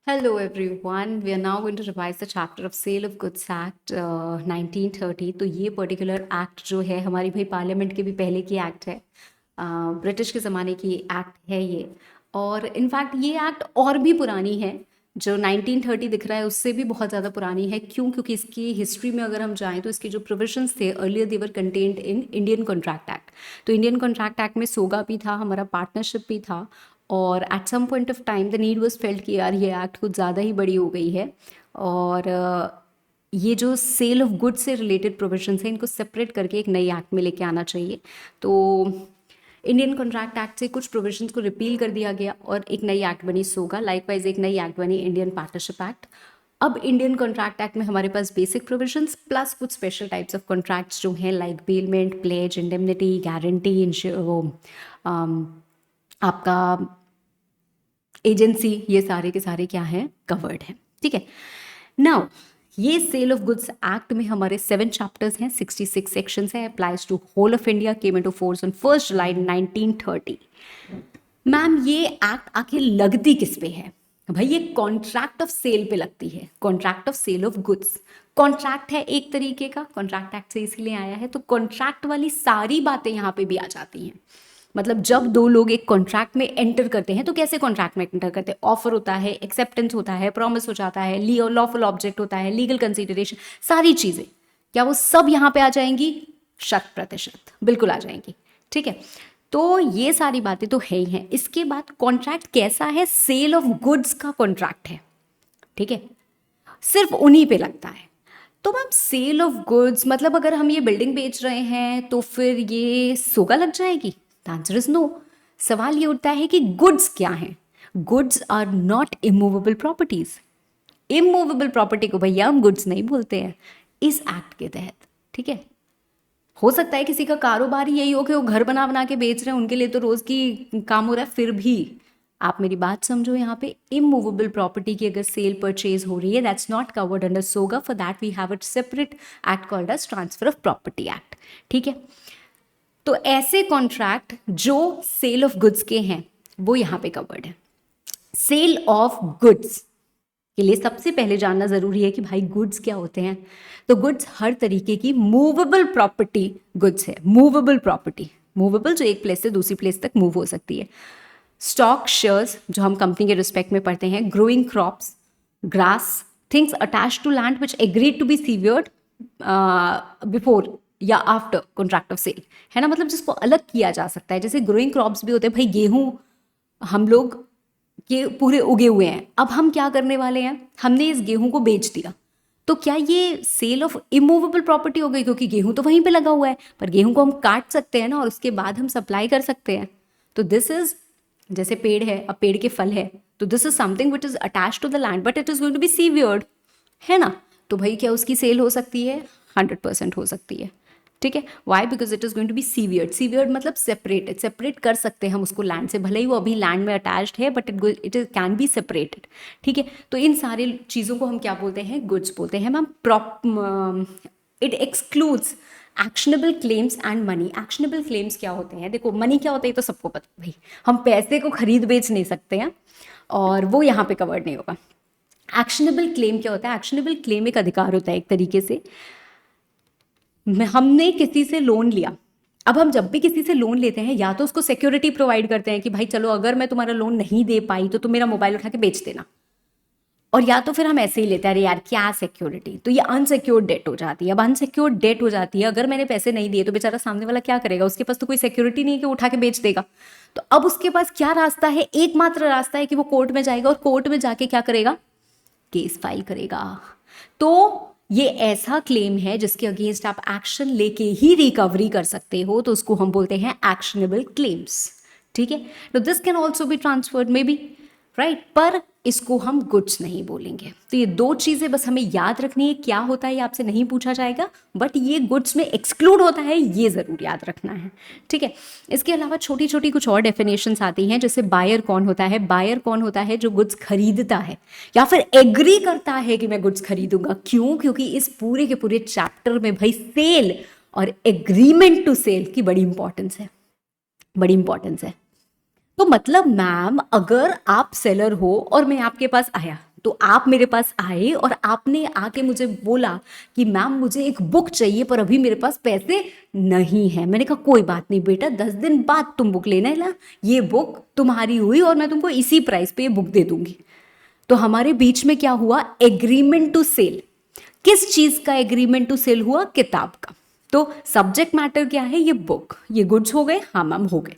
Hello everyone. We are now going to revise the chapter of Sale of Goods Act 1930. तो ये particular act जो है हमारी भाई पार्लियामेंट के भी पहले की एक्ट है, ब्रिटिश के ज़माने की एक्ट है ये। और इनफैक्ट ये एक्ट और भी पुरानी है, जो 1930 दिख रहा है उससे भी बहुत ज़्यादा पुरानी है। क्यों? क्योंकि इसकी हिस्ट्री में अगर हम जाएँ तो इसके जो प्रोविजंस थे earlier they were contained in Indian contract act. तो इंडियन कॉन्ट्रैक्ट एक्ट में सोगा भी था, हमारा पार्टनरशिप भी था, और at some point of time the need was felt कि यार ये एक्ट कुछ ज़्यादा ही बड़ी हो गई है, और ये जो सेल ऑफ गुड्स से रिलेटेड प्रोविजंस हैं इनको सेपरेट करके एक नई एक्ट में लेके आना चाहिए। तो इंडियन कॉन्ट्रैक्ट एक्ट से कुछ प्रोविजंस को रिपील कर दिया गया और एक नई एक्ट बनी सोगा। लाइकवाइज एक नई एक्ट बनी इंडियन पार्टनरशिप एक्ट। अब इंडियन कॉन्ट्रैक्ट एक्ट में हमारे पास बेसिक प्रोविजंस प्लस कुछ स्पेशल टाइप्स ऑफ कॉन्ट्रैक्ट्स जो हैं, like bailment, pledge, indemnity, guarantee, वो आपका एजेंसी, ये सारे के सारे क्या हैं, कवर्ड हैं। ठीक है। नाउ ये सेल ऑफ गुड्स एक्ट में हमारे 7 चैप्टर्स हैं, 66 सेक्शंस हैं, applies to whole of India, came into force on 1 जुलाई 1930। मैम ये एक्ट आखिर लगती किस पे है? भाई ये कॉन्ट्रैक्ट ऑफ सेल पे लगती है, contract of sale of goods. Contract है एक तरीके का, कॉन्ट्रैक्ट एक्ट से इसीलिए आया है, तो कॉन्ट्रैक्ट वाली सारी बातें यहाँ पे भी आ जाती हैं। मतलब जब दो लोग एक कॉन्ट्रैक्ट में एंटर करते हैं तो कैसे कॉन्ट्रैक्ट में एंटर करते हैं? ऑफर होता है, एक्सेप्टेंस होता है, प्रॉमिस हो जाता है, लॉफुल ऑब्जेक्ट होता है, लीगल कंसिडरेशन, सारी चीज़ें क्या वो सब यहाँ पे आ जाएंगी? 100% बिल्कुल आ जाएंगी। ठीक है, तो ये सारी बातें तो है ही हैं। इसके बाद कॉन्ट्रैक्ट कैसा है? सेल ऑफ गुड्स का कॉन्ट्रैक्ट है। ठीक है, सिर्फ उन्हीं पे लगता है। तो मैम सेल ऑफ गुड्स मतलब अगर हम ये बिल्डिंग बेच रहे हैं तो फिर ये सोगा लग जाएगी? The answer is no. सवाल ये उठता है कि गुड्स क्या हैं? Goods are not immovable properties. Immovable property को भैया हम गुड्स नहीं बोलते हैं इस एक्ट के तहत। ठीक है, हो सकता है किसी का कारोबार ही यही हो कि वो घर बना बना के बेच रहे हैं, उनके लिए तो रोज की काम हो रहा है, फिर भी आप मेरी बात समझो, यहाँ पे इमूवेबल प्रॉपर्टी की अगर सेल परचेज हो रही है, that's not covered under SOGA. For that we have a separate act called as transfer of property act. ठीक है, तो ऐसे कॉन्ट्रैक्ट जो सेल ऑफ गुड्स के हैं वो यहाँ पे कवर्ड है। सेल ऑफ गुड्स के लिए सबसे पहले जानना जरूरी है कि भाई गुड्स क्या होते हैं। तो गुड्स हर तरीके की मूवेबल प्रॉपर्टी गुड्स है। मूवेबल प्रॉपर्टी, मूवेबल जो एक प्लेस से दूसरी प्लेस तक मूव हो सकती है। स्टॉक, शेयर्स जो हम कंपनी के रिस्पेक्ट में पढ़ते हैं, growing crops, grass, things attach to land which agreed to be severed before या आफ्टर कॉन्ट्रैक्ट ऑफ सेल, है ना। मतलब जिसको अलग किया जा सकता है, जैसे ग्रोइंग क्रॉप्स भी होते हैं। भाई गेहूं हम लोग के पूरे उगे हुए हैं, अब हम क्या करने वाले हैं, हमने इस गेहूं को बेच दिया, तो क्या ये सेल ऑफ इमूवेबल प्रॉपर्टी हो गई? क्योंकि गेहूं तो वहीं पे लगा हुआ है, पर गेहूं को हम काट सकते हैं ना, और उसके बाद हम सप्लाई कर सकते हैं। तो दिस इज, जैसे पेड़ है, अब पेड़ के फल है, तो this is something which is attach to the land but it is going to be severed, है ना। तो भाई क्या उसकी सेल हो सकती है? 100% हो सकती है। ठीक है, why? Because it is going to be severed. Severed मतलब सेपरेटेड, सेपरेट कर सकते हैं हम उसको लैंड से, भले ही वो अभी लैंड में अटैच्ड है, but it can be separated. ठीक है, तो इन सारी चीज़ों को हम क्या बोलते हैं? गुड्स बोलते हैं ma'am. It excludes actionable claims and money. Actionable claims क्या होते हैं? देखो, मनी क्या होता है ये तो सबको पता है भाई, हम पैसे को खरीद बेच नहीं सकते हैं, और वो यहाँ पे कवर्ड नहीं होगा। एक्शनेबल क्लेम क्या होता है? एक्शनेबल क्लेम एक अधिकार होता है एक तरीके से। हमने किसी से लोन लिया, अब हम जब भी किसी से लोन लेते हैं या तो उसको सिक्योरिटी प्रोवाइड करते हैं कि भाई चलो अगर मैं तुम्हारा लोन नहीं दे पाई तो तुम मेरा मोबाइल उठा के बेच देना, और या तो फिर हम ऐसे ही लेते हैं, अरे यार क्या सिक्योरिटी, तो ये अनसिक्योर्ड डेट हो जाती है। अब अनसिक्योर्ड डेट हो जाती है, अगर मैंने पैसे नहीं दिए तो बेचारा सामने वाला क्या करेगा? उसके पास तो कोई सिक्योरिटी नहीं है कि उठा के बेच देगा। तो अब उसके पास क्या रास्ता है? एकमात्र रास्ता है कि वो कोर्ट में जाएगा, और कोर्ट में जाके क्या करेगा? केस फाइल करेगा। तो ये ऐसा क्लेम है जिसके अगेंस्ट आप एक्शन लेके ही रिकवरी कर सकते हो, तो उसको हम बोलते हैं एक्शनेबल क्लेम्स। ठीक है, तो this can also be transferred may be, right, पर इसको हम गुड्स नहीं बोलेंगे। तो ये दो चीज़ें बस हमें याद रखनी है। क्या होता है ये आपसे नहीं पूछा जाएगा, बट ये गुड्स में एक्सक्लूड होता है, ये ज़रूर याद रखना है। ठीक है, इसके अलावा छोटी छोटी कुछ और डेफिनेशंस आती हैं, जैसे बायर कौन होता है? बायर कौन होता है? जो गुड्स खरीदता है या फिर एग्री करता है कि मैं गुड्स खरीदूंगा। क्यों? क्योंकि इस पूरे के पूरे चैप्टर में भाई सेल और एग्रीमेंट टू सेल की बड़ी इंपॉर्टेंस है, बड़ी इंपॉर्टेंस है। तो मतलब मैम अगर आप सेलर हो और मैं आपके पास आया, तो आप मेरे पास आए और आपने आके मुझे बोला कि मैम मुझे एक बुक चाहिए पर अभी मेरे पास पैसे नहीं है। मैंने कहा कोई बात नहीं बेटा, 10 दिन बाद तुम बुक लेना, ला ये बुक तुम्हारी हुई और मैं तुमको इसी प्राइस पे ये बुक दे दूंगी। तो हमारे बीच में क्या हुआ, एग्रीमेंट टू सेल। किस चीज का एग्रीमेंट टू सेल हुआ, किताब का। तो सब्जेक्ट मैटर क्या है, ये बुक, ये गुड्स हो गए, हाँ मैम हो गए।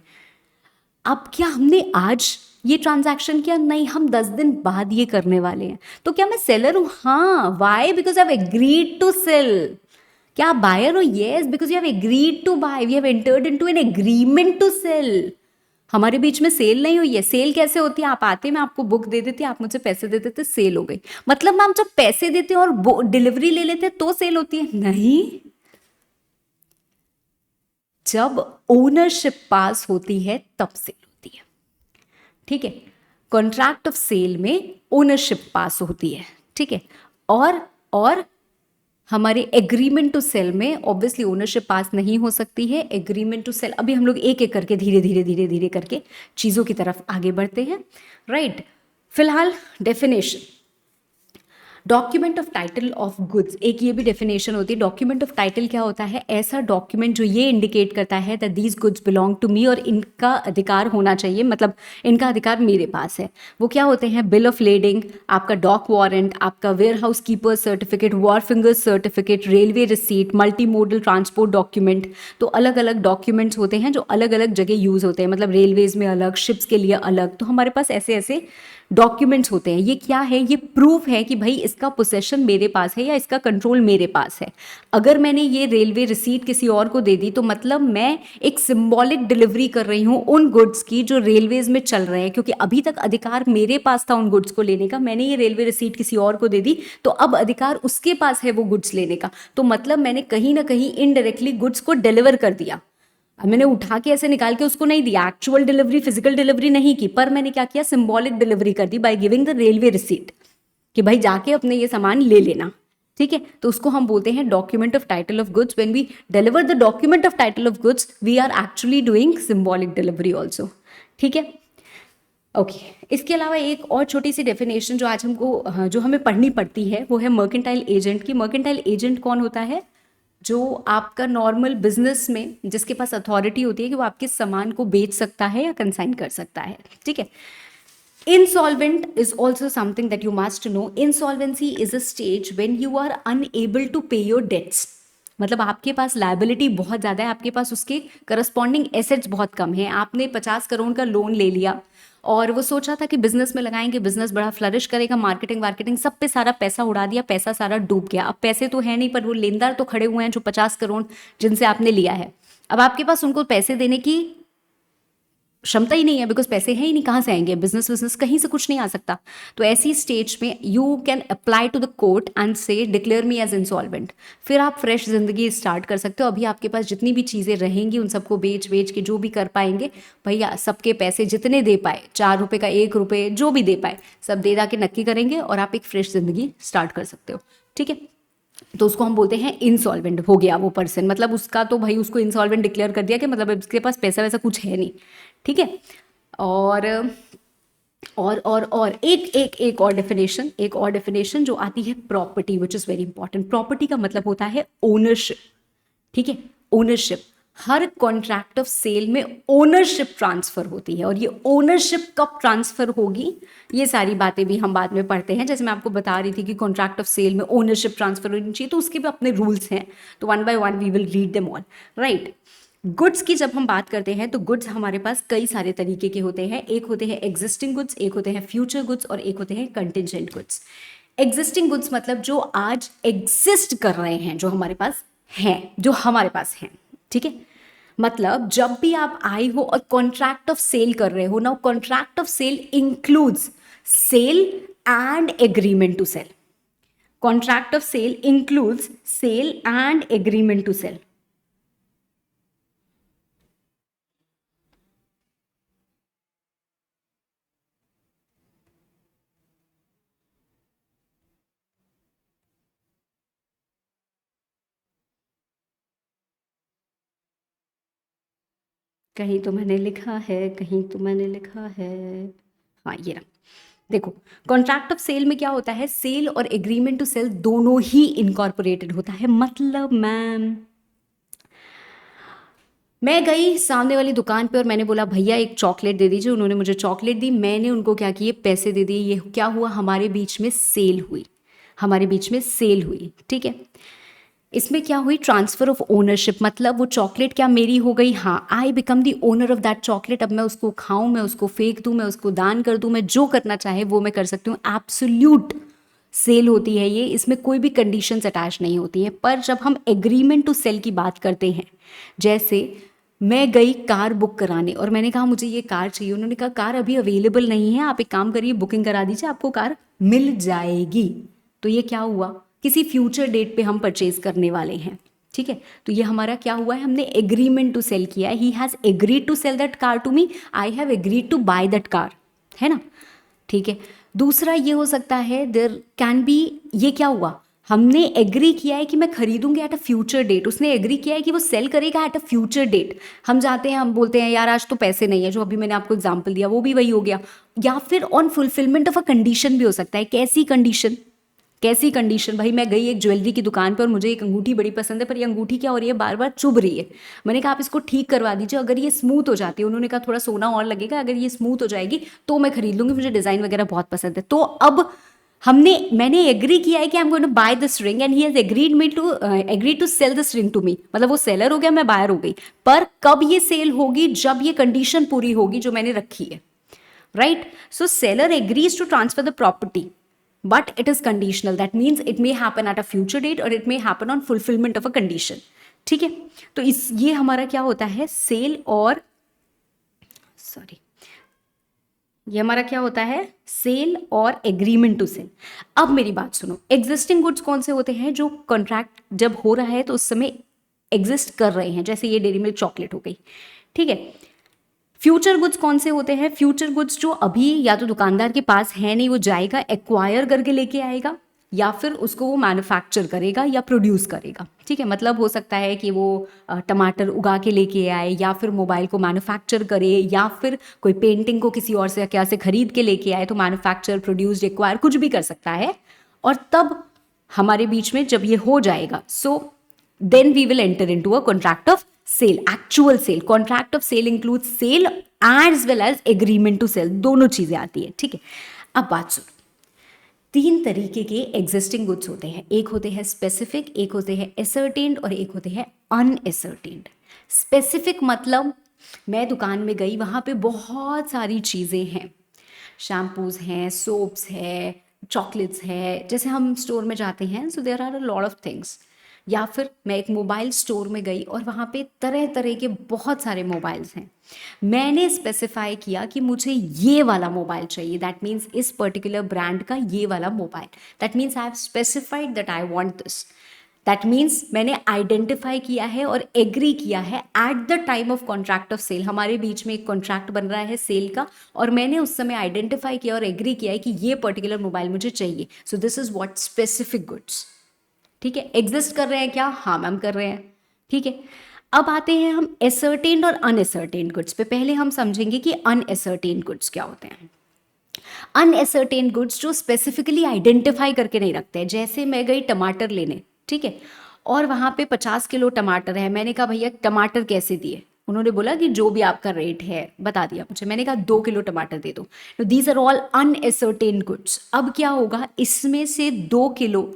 अब क्या हमने आज ये ट्रांजैक्शन किया, नहीं, हम 10 दिन बाद ये करने वाले हैं। तो क्या मैं सेलर हूं, हाँ, why, because I have agreed to sell. क्या आप बायर हो, yes, because you have agreed to buy, we have entered into an agreement to sell. हमारे बीच में सेल नहीं हुई है। सेल कैसे होती है, आप आते, मैं आपको बुक दे देती, आप मुझे पैसे दे देते, सेल हो गई। मतलब मैम जब पैसे देते और डिलीवरी ले लेते तो सेल होती है, नहीं, जब ओनरशिप पास होती है तब सेल होती है। ठीक है, कॉन्ट्रैक्ट ऑफ सेल में ओनरशिप पास होती है। ठीक है, और हमारे एग्रीमेंट टू सेल में ऑब्वियसली ओनरशिप पास नहीं हो सकती है। एग्रीमेंट टू सेल, अभी हम लोग एक एक करके धीरे धीरे धीरे धीरे करके चीज़ों की तरफ आगे बढ़ते हैं, राइट। फिलहाल definition, document of title of goods, एक ये भी डेफिनेशन होती है। डॉक्यूमेंट ऑफ टाइटल क्या होता है, ऐसा डॉक्यूमेंट जो ये इंडिकेट करता है that these goods belong to me, और इनका अधिकार होना चाहिए, मतलब इनका अधिकार मेरे पास है। वो क्या होते हैं, बिल ऑफ लेडिंग, आपका डॉक वारंट, आपका warehouse keeper certificate, wharfingers certificate, railway receipt, multi modal transport document. तो अलग अलग डॉक्यूमेंट्स होते हैं जो अलग अलग जगह यूज होते हैं, मतलब रेलवेज में अलग, शिप्स के लिए अलग। तो हमारे पास ऐसे ऐसे डॉक्यूमेंट्स होते हैं। ये क्या है, ये प्रूफ है कि भाई इसका पोसेशन मेरे पास है या इसका कंट्रोल मेरे पास है। अगर मैंने ये रेलवे रिसीट किसी और को दे दी तो मतलब मैं एक सिंबॉलिक डिलीवरी कर रही हूँ उन गुड्स की जो रेलवेज में चल रहे हैं, क्योंकि अभी तक अधिकार मेरे पास था उन गुड्स को लेने का। मैंने ये रेलवे रिसीट किसी और को दे दी तो अब अधिकार उसके पास है वो गुड्स लेने का। तो मतलब मैंने कहीं ना कहीं इनडायरेक्टली गुड्स को डिलीवर कर दिया। मैंने उठा के ऐसे निकाल के उसको नहीं दिया, एक्चुअल डिलीवरी, फिजिकल डिलीवरी नहीं की, पर मैंने क्या किया, सिंबॉलिक डिलीवरी कर दी by giving the railway receipt कि भाई जाके अपने ये सामान ले लेना। ठीक है, तो उसको हम बोलते हैं document of title of goods. When we deliver the document of title of goods we are actually doing symbolic delivery also. ठीक है, ओके। इसके अलावा एक और छोटी सी डेफिनेशन जो आज हमको जो हमें पढ़नी पड़ती है वो है मर्केंटाइल एजेंट की। मर्केंटाइल एजेंट कौन होता है, जो आपका नॉर्मल बिजनेस में जिसके पास अथॉरिटी होती है कि वो आपके सामान को बेच सकता है या कंसाइन कर सकता है। ठीक है, insolvent is also something that you must know. Insolvency is a stage when you are unable to pay your debts. मतलब आपके पास लाइबिलिटी बहुत ज़्यादा है, आपके पास उसके करस्पॉन्डिंग एसेट्स बहुत कम है। आपने 50 करोड़ का लोन ले लिया और वो सोचा था कि बिजनेस में लगाएंगे, बिजनेस बड़ा फ्लरिश करेगा, मार्केटिंग वार्केटिंग सब पे सारा पैसा उड़ा दिया, पैसा सारा डूब गया। अब पैसे तो है नहीं पर वो लेनदार तो खड़े हुए हैं जो 50 करोड़ जिनसे आपने लिया है। अब आपके पास उनको पैसे देने की क्षमता ही नहीं है, बिकॉज पैसे हैं ही नहीं, कहाँ से आएंगे, बिजनेस बिजनेस कहीं से कुछ नहीं आ सकता। तो ऐसी स्टेज में you can apply to the court and से डिक्लेयर मी एज इंसॉल्वेंट। फिर आप फ्रेश जिंदगी स्टार्ट कर सकते हो। अभी आपके पास जितनी भी चीज़ें रहेंगी उन सबको बेच बेच के जो भी कर पाएंगे, भैया सबके पैसे जितने दे पाए, 4 रुपये का 1 रुपये जो भी दे पाए सब दे दा के नक्की करेंगे और आप एक फ्रेश जिंदगी स्टार्ट कर सकते हो। ठीक है, तो उसको हम बोलते हैं इंसॉल्वेंट हो गया वो पर्सन। मतलब उसका तो भाई उसको इंसॉल्वेंट डिक्लेयर कर दिया कि मतलब उसके पास पैसा वैसा कुछ है नहीं। ठीक है, और एक और डेफिनेशन, जो आती है property, which is very important. Property का मतलब होता है ओनरशिप। ठीक है, ओनरशिप। हर कॉन्ट्रैक्ट ऑफ सेल में ओनरशिप ट्रांसफर होती है, और ये ओनरशिप कब ट्रांसफर होगी ये सारी बातें भी हम बाद में पढ़ते हैं। जैसे मैं आपको बता रही थी कि कॉन्ट्रैक्ट ऑफ सेल में ओनरशिप ट्रांसफर होनी चाहिए, तो उसके भी अपने रूल्स हैं। तो one by one we will read them all, right. Goods की जब हम बात करते हैं तो गुड्स हमारे पास कई सारे तरीके के होते हैं। एक होते हैं एग्जिस्टिंग गुड्स, एक होते हैं फ्यूचर गुड्स, और एक होते हैं कंटिजेंट गुड्स। एग्जिस्टिंग गुड्स मतलब जो आज एग्जिस्ट कर रहे हैं, जो हमारे पास हैं, जो हमारे पास हैं। ठीक है, मतलब जब भी आप आए हो और कॉन्ट्रैक्ट ऑफ सेल कर रहे हो ना, contract of sale includes sale and agreement to sell. Contract of sale includes sale and agreement to sell. कहीं तो मैंने लिखा है, कहीं तो मैंने लिखा है, हाँ ये रहा। देखो, कॉन्ट्रैक्ट ऑफ सेल में क्या होता है, सेल और एग्रीमेंट टू सेल दोनों ही इनकॉर्पोरेटेड होता है। मतलब मैम, मैं गई सामने वाली दुकान पे और मैंने बोला भैया एक चॉकलेट दे दीजिए, उन्होंने मुझे चॉकलेट दी, मैंने उनको क्या किए, पैसे दे दिए, ये क्या हुआ, हमारे बीच में सेल हुई, हमारे बीच में सेल हुई, ठीक है। इसमें क्या हुई, ट्रांसफर ऑफ ओनरशिप, मतलब वो चॉकलेट क्या मेरी हो गई, हाँ, I become the owner of that chocolate. अब मैं उसको खाऊं, मैं उसको फेंक दूं, मैं उसको दान कर दूं, मैं जो करना चाहे वो मैं कर सकती हूँ। एब्सोल्यूट सेल होती है ये, इसमें कोई भी कंडीशंस अटैच नहीं होती हैं। पर जब हम एग्रीमेंट टू सेल की बात करते हैं, जैसे मैं गई कार बुक कराने और मैंने कहा मुझे ये कार चाहिए, उन्होंने कहा कार अभी अवेलेबल नहीं है, आप एक काम करिए बुकिंग करा दीजिए, आपको कार मिल जाएगी। तो ये क्या हुआ, किसी फ्यूचर डेट पे हम परचेज करने वाले हैं, ठीक है। तो ये हमारा क्या हुआ है, हमने एग्रीमेंट टू सेल किया है, he has agreed to sell that car to me, I have agreed to buy that car, है ना, ठीक है। दूसरा ये हो सकता है, देयर कैन बी, ये क्या हुआ, हमने एग्री किया है कि मैं खरीदूंगी एट अ फ्यूचर डेट, उसने एग्री किया है कि वो सेल करेगा एट अ फ्यूचर डेट। हम जाते हैं, हम बोलते हैं यार आज तो पैसे नहीं है, जो अभी मैंने आपको एग्जांपल दिया वो भी वही हो गया। या फिर on fulfilment of a condition भी हो सकता है। कैसी कंडीशन, कैसी कंडीशन, भाई मैं गई एक ज्वेलरी की दुकान पर और मुझे एक अंगूठी बड़ी पसंद है, पर ये अंगूठी क्या हो रही है, बार बार चुभ रही है। मैंने कहा आप इसको ठीक करवा दीजिए, अगर ये स्मूथ हो जाती है, उन्होंने कहा थोड़ा सोना और लगेगा, अगर ये स्मूथ हो जाएगी तो मैं खरीद लूंगी, मुझे डिजाइन वगैरह बहुत पसंद है। तो अब मैंने एग्री किया है कि I am going to buy this ring and he has agreed to sell this ring to me, मतलब वो सेलर हो गया, मैं बायर हो गई। पर कब ये सेल होगी, जब ये कंडीशन पूरी होगी जो मैंने रखी है, right. So seller agrees to transfer the property but it is conditional, that means it may happen at a future date or it may happen on fulfillment of a condition, ठीक है। तो ये हमारा क्या होता है, सेल और ये हमारा क्या होता है, सेल और एग्रीमेंट टू सेल। अब मेरी बात सुनो, एग्जिस्टिंग गुड्स कौन से होते हैं, जो कॉन्ट्रैक्ट जब हो रहा है तो उस समय एग्जिस्ट कर रहे हैं, जैसे ये डेयरी मिल्क चॉकलेट हो गई, ठीक है। फ्यूचर गुड्स कौन से होते हैं, फ्यूचर गुड्स जो अभी या तो दुकानदार के पास है नहीं, वो जाएगा एक्वायर करके लेके आएगा, या फिर उसको वो मैन्युफैक्चर करेगा या प्रोड्यूस करेगा, ठीक है। मतलब हो सकता है कि वो टमाटर उगा के लेके आए, या फिर मोबाइल को मैन्युफैक्चर करे, या फिर कोई पेंटिंग को किसी और से क्या से खरीद के लेके आए, तो मैन्युफैक्चर, प्रोड्यूस, एक्वायर कुछ भी कर सकता है। और तब हमारे बीच में जब ये हो जाएगा, so then we will enter into a contract of sale, actual sale. Contract of sale include sale as well as agreement to sell, दोनों चीजें आती है, ठीक है। अब बात सुनो, 3 तरीके के एग्जिस्टिंग गुड्स होते हैं, एक होते हैं स्पेसिफिक, एक होते हैं एसर्टेन्ड और एक होते हैं अनएसर्टेन्ड। स्पेसिफिक मतलब मैं दुकान में गई, वहाँ पे बहुत सारी चीज़ें हैं, शैम्पूज हैं, सोप्स है, चॉकलेट्स है, जैसे हम स्टोर में जाते हैं, so there are a lot of things. या फिर मैं एक मोबाइल स्टोर में गई और वहाँ पे तरह तरह के बहुत सारे मोबाइल्स हैं, मैंने स्पेसिफाई किया कि मुझे ये वाला मोबाइल चाहिए, दैट मीन्स इस पर्टिकुलर ब्रांड का ये वाला mobile, that means I have specified that I want this, that means मैंने आइडेंटिफाई किया है और एग्री किया है at the time of contract of sale. हमारे बीच में एक कॉन्ट्रैक्ट बन रहा है सेल का, और मैंने उस समय आइडेंटिफाई किया और एग्री किया है कि ये पर्टिकुलर मोबाइल मुझे चाहिए। So this is what specific goods, ठीक है। एग्जिस्ट कर रहे हैं क्या, हाँ मैम कर रहे हैं, ठीक है। अब आते हैं हम एसर्टेन्ड और अनएसर्टेन्ड गुड्स पे। पहले हम समझेंगे कि अनएसर्टेन्ड गुड्स क्या होते हैं। अनएसर्टेन्ड गुड्स जो स्पेसिफिकली आइडेंटिफाई करके नहीं रखते हैं, जैसे मैं गई टमाटर लेने, ठीक है, और वहाँ पे 50 किलो टमाटर है, मैंने कहा भैया टमाटर कैसे दिए, उन्होंने बोला कि जो भी आपका रेट है बता दिया मुझे, मैंने कहा 2 किलो टमाटर दे दो। These are all unascertained goods. अब क्या होगा, इसमें से 2 किलो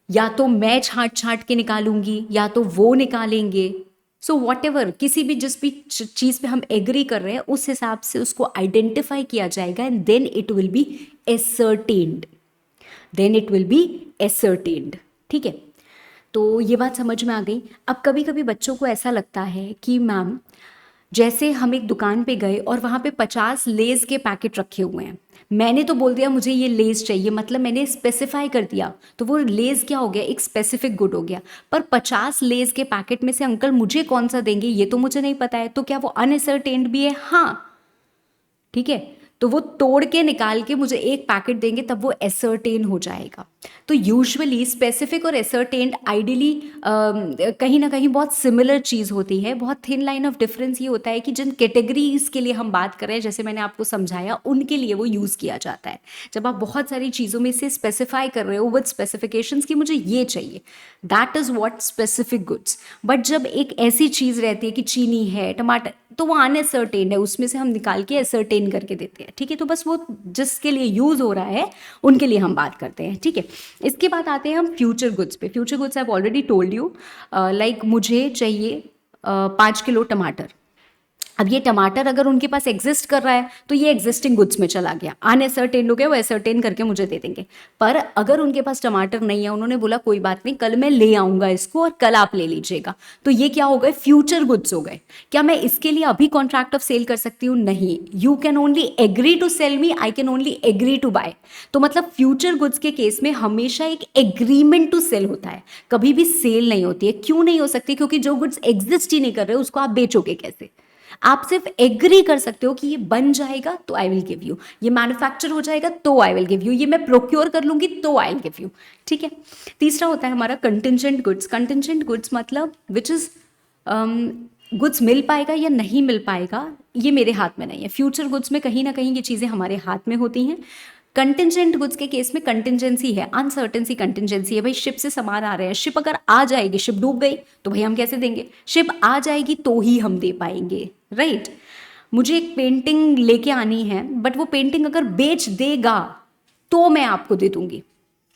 या तो मैं छांट छांट के निकालूंगी या तो वो निकालेंगे, सो वॉट एवर, किसी भी जिस भी चीज़ पे हम एग्री कर रहे हैं उस हिसाब से उसको आइडेंटिफाई किया जाएगा, and then it will be ascertained, then it will be ascertained, ठीक है। तो ये बात समझ में आ गई। अब कभी कभी बच्चों को ऐसा लगता है कि मैम, जैसे हम एक दुकान पे गए और वहाँ पे 50 लेज़ के पैकेट रखे हुए हैं, मैंने तो बोल दिया मुझे ये लेज़ चाहिए, मतलब मैंने स्पेसिफाई कर दिया, तो वो लेज़ क्या हो गया, एक स्पेसिफिक गुड हो गया। पर 50 लेज़ के पैकेट में से अंकल मुझे कौन सा देंगे ये तो मुझे नहीं पता है, तो क्या वो अनसर्टेन्ड भी है, हाँ, ठीक है। तो वो तोड़ के निकाल के मुझे एक पैकेट देंगे, तब वो एसर्टेन हो जाएगा। तो यूजुअली स्पेसिफिक और एसर्टेन्ड आइडियली कहीं ना कहीं बहुत सिमिलर चीज़ होती है। बहुत थिन लाइन ऑफ डिफरेंस ये होता है कि जिन कैटेगरीज के लिए हम बात कर रहे हैं, जैसे मैंने आपको समझाया, उनके लिए वो यूज़ किया जाता है। जब आप बहुत सारी चीज़ों में से स्पेसिफाई कर रहे हो विद स्पेसिफिकेशंस कि मुझे ये चाहिए, that is what specific goods. But जब एक ऐसी चीज़ रहती है कि चीनी है, टमाटर, तो वो अनएसर्टेन्ड है, उसमें से हम निकाल के एसर्टेन करके देते हैं। ठीक है, तो बस वो जिसके लिए यूज़ हो रहा है उनके लिए हम बात करते हैं। ठीक है, इसके बाद आते हैं हम फ्यूचर गुड्स पे। Future goods I have already told you, like मुझे चाहिए 5 किलो टमाटर। अब ये टमाटर अगर उनके पास एग्जिस्ट कर रहा है तो ये एग्जिस्टिंग गुड्स में चला गया, अनएसर्टेन हो गया, वो एसर्टेन करके मुझे दे देंगे। पर अगर उनके पास टमाटर नहीं है, उन्होंने बोला कोई बात नहीं, कल मैं ले आऊंगा इसको और कल आप ले लीजिएगा, तो ये क्या हो गए? फ्यूचर गुड्स हो गए। क्या मैं इसके लिए अभी कॉन्ट्रैक्ट ऑफ सेल कर सकती हूँ? नहीं। You can only agree to sell me, I can only agree to buy. तो मतलब फ्यूचर गुड्स के केस में हमेशा एक एग्रीमेंट टू सेल होता है, कभी भी सेल नहीं होती है। क्यों नहीं हो सकती? क्योंकि जो गुड्स एग्जिस्ट ही नहीं कर रहे उसको आप बेचोगे कैसे? आप सिर्फ एग्री कर सकते हो कि ये बन जाएगा तो आई विल गिव यू, ये मैन्युफैक्चर हो जाएगा तो आई विल गिव यू, ये मैं प्रोक्योर कर लूंगी तो आई विल गिव यू। ठीक है, तीसरा होता है हमारा कंटिजेंट गुड्स। कंटिजेंट गुड्स मतलब विच इज गुड्स मिल पाएगा या नहीं मिल पाएगा ये मेरे हाथ में नहीं है। फ्यूचर गुड्स में कहीं ना कहीं ये चीज़ें हमारे हाथ में होती हैं। कंटिजेंट गुड्स के केस में कंटिजेंसी है, अनसर्टेन सी कंटिजेंसी है। भाई शिप से सामान आ रहे हैं, शिप अगर आ जाएगी, शिप डूब गई तो भाई हम कैसे देंगे? शिप आ जाएगी तो ही हम दे पाएंगे, राइट? मुझे एक पेंटिंग लेके आनी है, बट वो पेंटिंग अगर बेच देगा तो मैं आपको दे दूंगी।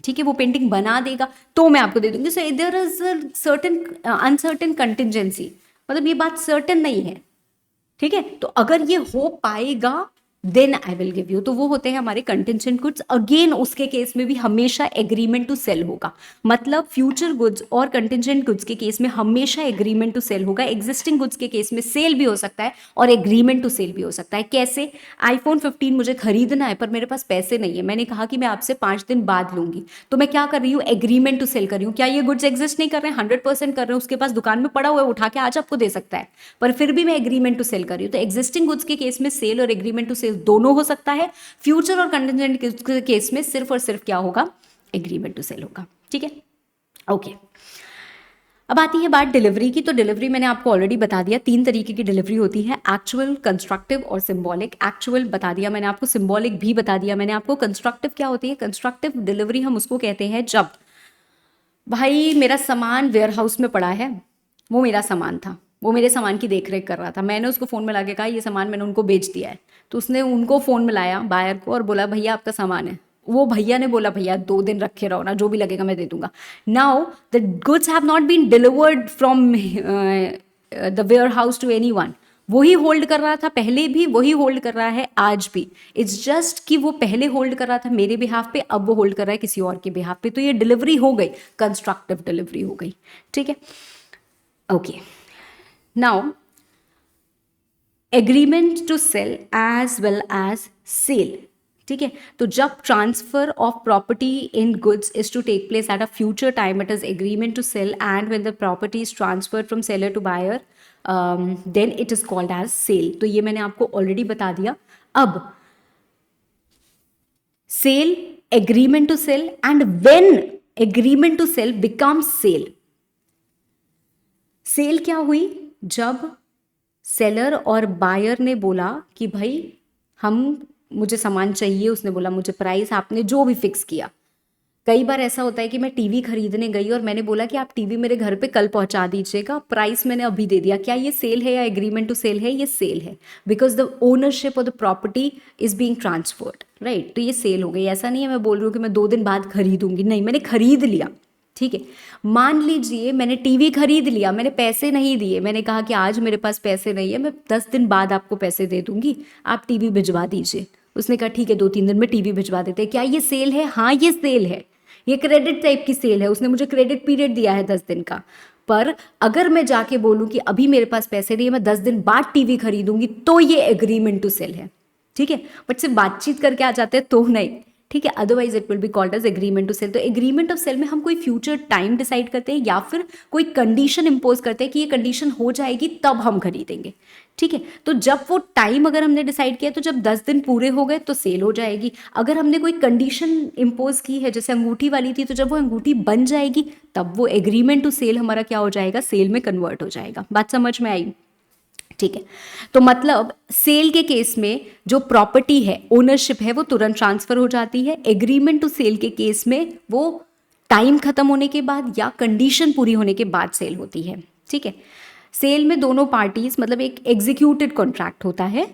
ठीक है, वो पेंटिंग बना देगा तो मैं आपको दे दूंगी। So there is certain uncertain contingency, मतलब ये बात सर्टेन नहीं है। ठीक है, तो अगर ये हो पाएगा then I will give you, तो वो होते हैं हमारे कंटिजेंट गुड्स। अगेन उसके केस में भी हमेशा एग्रीमेंट टू सेल होगा। मतलब फ्यूचर गुड्स और कंटिजेंट गुड्स के केस में हमेशा एग्रीमेंट टू सेल होगा। एग्जिस्टिंग गुड्स के केस में सेल भी हो सकता है और एग्रीमेंट टू सेल भी हो सकता है। कैसे? आईफोन 15 मुझे खरीदना है पर मेरे पास पैसे नहीं है, मैंने कहा कि मैं आपसे 5 दिन बाद लूंगी, तो मैं क्या कर रही हूँ? एग्रीमेंट टू सेल कर रही हूँ। क्या ये गुड्स एग्जिस्ट नहीं कर रहे हैं? 100% कर रहे हैं, उसके पास दुकान में पड़ा हुआ है, उठा के आज आपको दे सकता है, पर फिर भी मैं एग्रीमेंट टू सेल कर रही हूँ। तो एग्जिस्टिंग गुड्स के केस में सेल और एग्रीमेंट टू सेल दोनों हो सकता है। फ्यूचर और कंटिजेंट के केस में सिर्फ और सिर्फ क्या होगा? एग्रीमेंट टू सेल होगा। ठीक है, ओके। अब आती है बात डिलीवरी की। तो डिलीवरी मैंने आपको ऑलरेडी बता दिया, 3 तरीके की डिलीवरी होती है, एक्चुअल, कंस्ट्रक्टिव और सिंबॉलिक। एक्चुअल बता दिया मैंने आपको, सिंबॉलिक भी बता दिया मैंने आपको। कंस्ट्रक्टिव क्या होती है? कंस्ट्रक्टिव डिलीवरी हम उसको कहते हैं जब भाई मेरा सामान वेयर हाउस में पड़ा है, वो मेरा सामान था, वो मेरे सामान की देख रेख कर रहा था, मैंने उसको फ़ोन में ला के कहा ये सामान मैंने उनको बेच दिया है, तो उसने उनको फ़ोन में लाया बायर को और बोला भैया आपका सामान है। वो भैया ने बोला भैया 2 दिन रखे रहो ना, जो भी लगेगा मैं दे दूंगा। Now the goods have not been delivered from the warehouse to anyone. वही होल्ड कर रहा था पहले भी, वही होल्ड कर रहा है आज भी। इट्स जस्ट कि वो पहले होल्ड कर रहा था मेरे बिहाफ पे, अब वो होल्ड कर रहा है किसी और के बिहाफ पे, तो ये डिलीवरी हो गई, कंस्ट्रक्टिव डिलीवरी हो गई। ठीक है, okay. Now agreement to sell as well as sale. ठीक है, तो जब transfer of property in goods is to take place at a future time, it is agreement to sell, and when the property is transferred from seller to buyer then it is called as sale. तो ये मैंने आपको already बता दिया। अब sale, agreement to sell, and when agreement to sell becomes cell. Cell क्या हुई? जब सेलर और बायर ने बोला कि भाई मुझे सामान चाहिए, उसने बोला मुझे प्राइस, आपने जो भी फिक्स किया। कई बार ऐसा होता है कि मैं टीवी खरीदने गई और मैंने बोला कि आप टीवी मेरे घर पे कल पहुंचा दीजिएगा, प्राइस मैंने अभी दे दिया। क्या ये सेल है या एग्रीमेंट टू सेल है? ये सेल है, because the ownership of the property is being transferred, right? तो ये सेल हो गई। ऐसा नहीं है मैं बोल रही हूँ कि मैं 2 दिन बाद खरीदूंगी, नहीं, मैंने खरीद लिया। ठीक है, मान लीजिए मैंने टीवी खरीद लिया, मैंने पैसे नहीं दिए, मैंने कहा कि आज मेरे पास पैसे नहीं है, मैं 10 दिन बाद आपको पैसे दे दूंगी, आप टीवी भिजवा दीजिए। उसने कहा ठीक है 2-3 दिन में टीवी भिजवा देते हैं। क्या ये सेल है? हाँ ये सेल है, ये क्रेडिट टाइप की सेल है। उसने मुझे क्रेडिट पीरियड दिया है 10 दिन का, पर अगर मैं जाके बोलूँ कि अभी मेरे पास पैसे नहीं है, मैं 10 दिन बाद टीवी खरीदूंगी, तो ये एग्रीमेंट टू सेल है। ठीक है, बट सिर्फ बातचीत करके आ जाते हैं तो नहीं, ठीक है, otherwise it will be called as agreement to sell. तो एग्रीमेंट ऑफ सेल में हम कोई फ्यूचर टाइम डिसाइड करते हैं या फिर कोई कंडीशन इंपोज करते हैं कि ये कंडीशन हो जाएगी तब हम खरीदेंगे। ठीक है, तो जब वो टाइम अगर हमने डिसाइड किया तो जब 10 दिन पूरे हो गए तो सेल हो जाएगी। अगर हमने कोई कंडीशन इंपोज की है जैसे अंगूठी वाली थी, तो जब वो अंगूठी बन जाएगी तब वो एग्रीमेंट टू सेल हमारा क्या हो जाएगा, सेल में कन्वर्ट हो जाएगा। बात समझ में आई? ठीक है, तो मतलब सेल के केस में जो प्रॉपर्टी है, ओनरशिप है, वो तुरंत ट्रांसफर हो जाती है। एग्रीमेंट टू सेल के केस में वो टाइम खत्म होने के बाद या कंडीशन पूरी होने के बाद सेल होती है। ठीक है, सेल में दोनों पार्टीज मतलब एक एग्जीक्यूटेड कॉन्ट्रैक्ट होता है,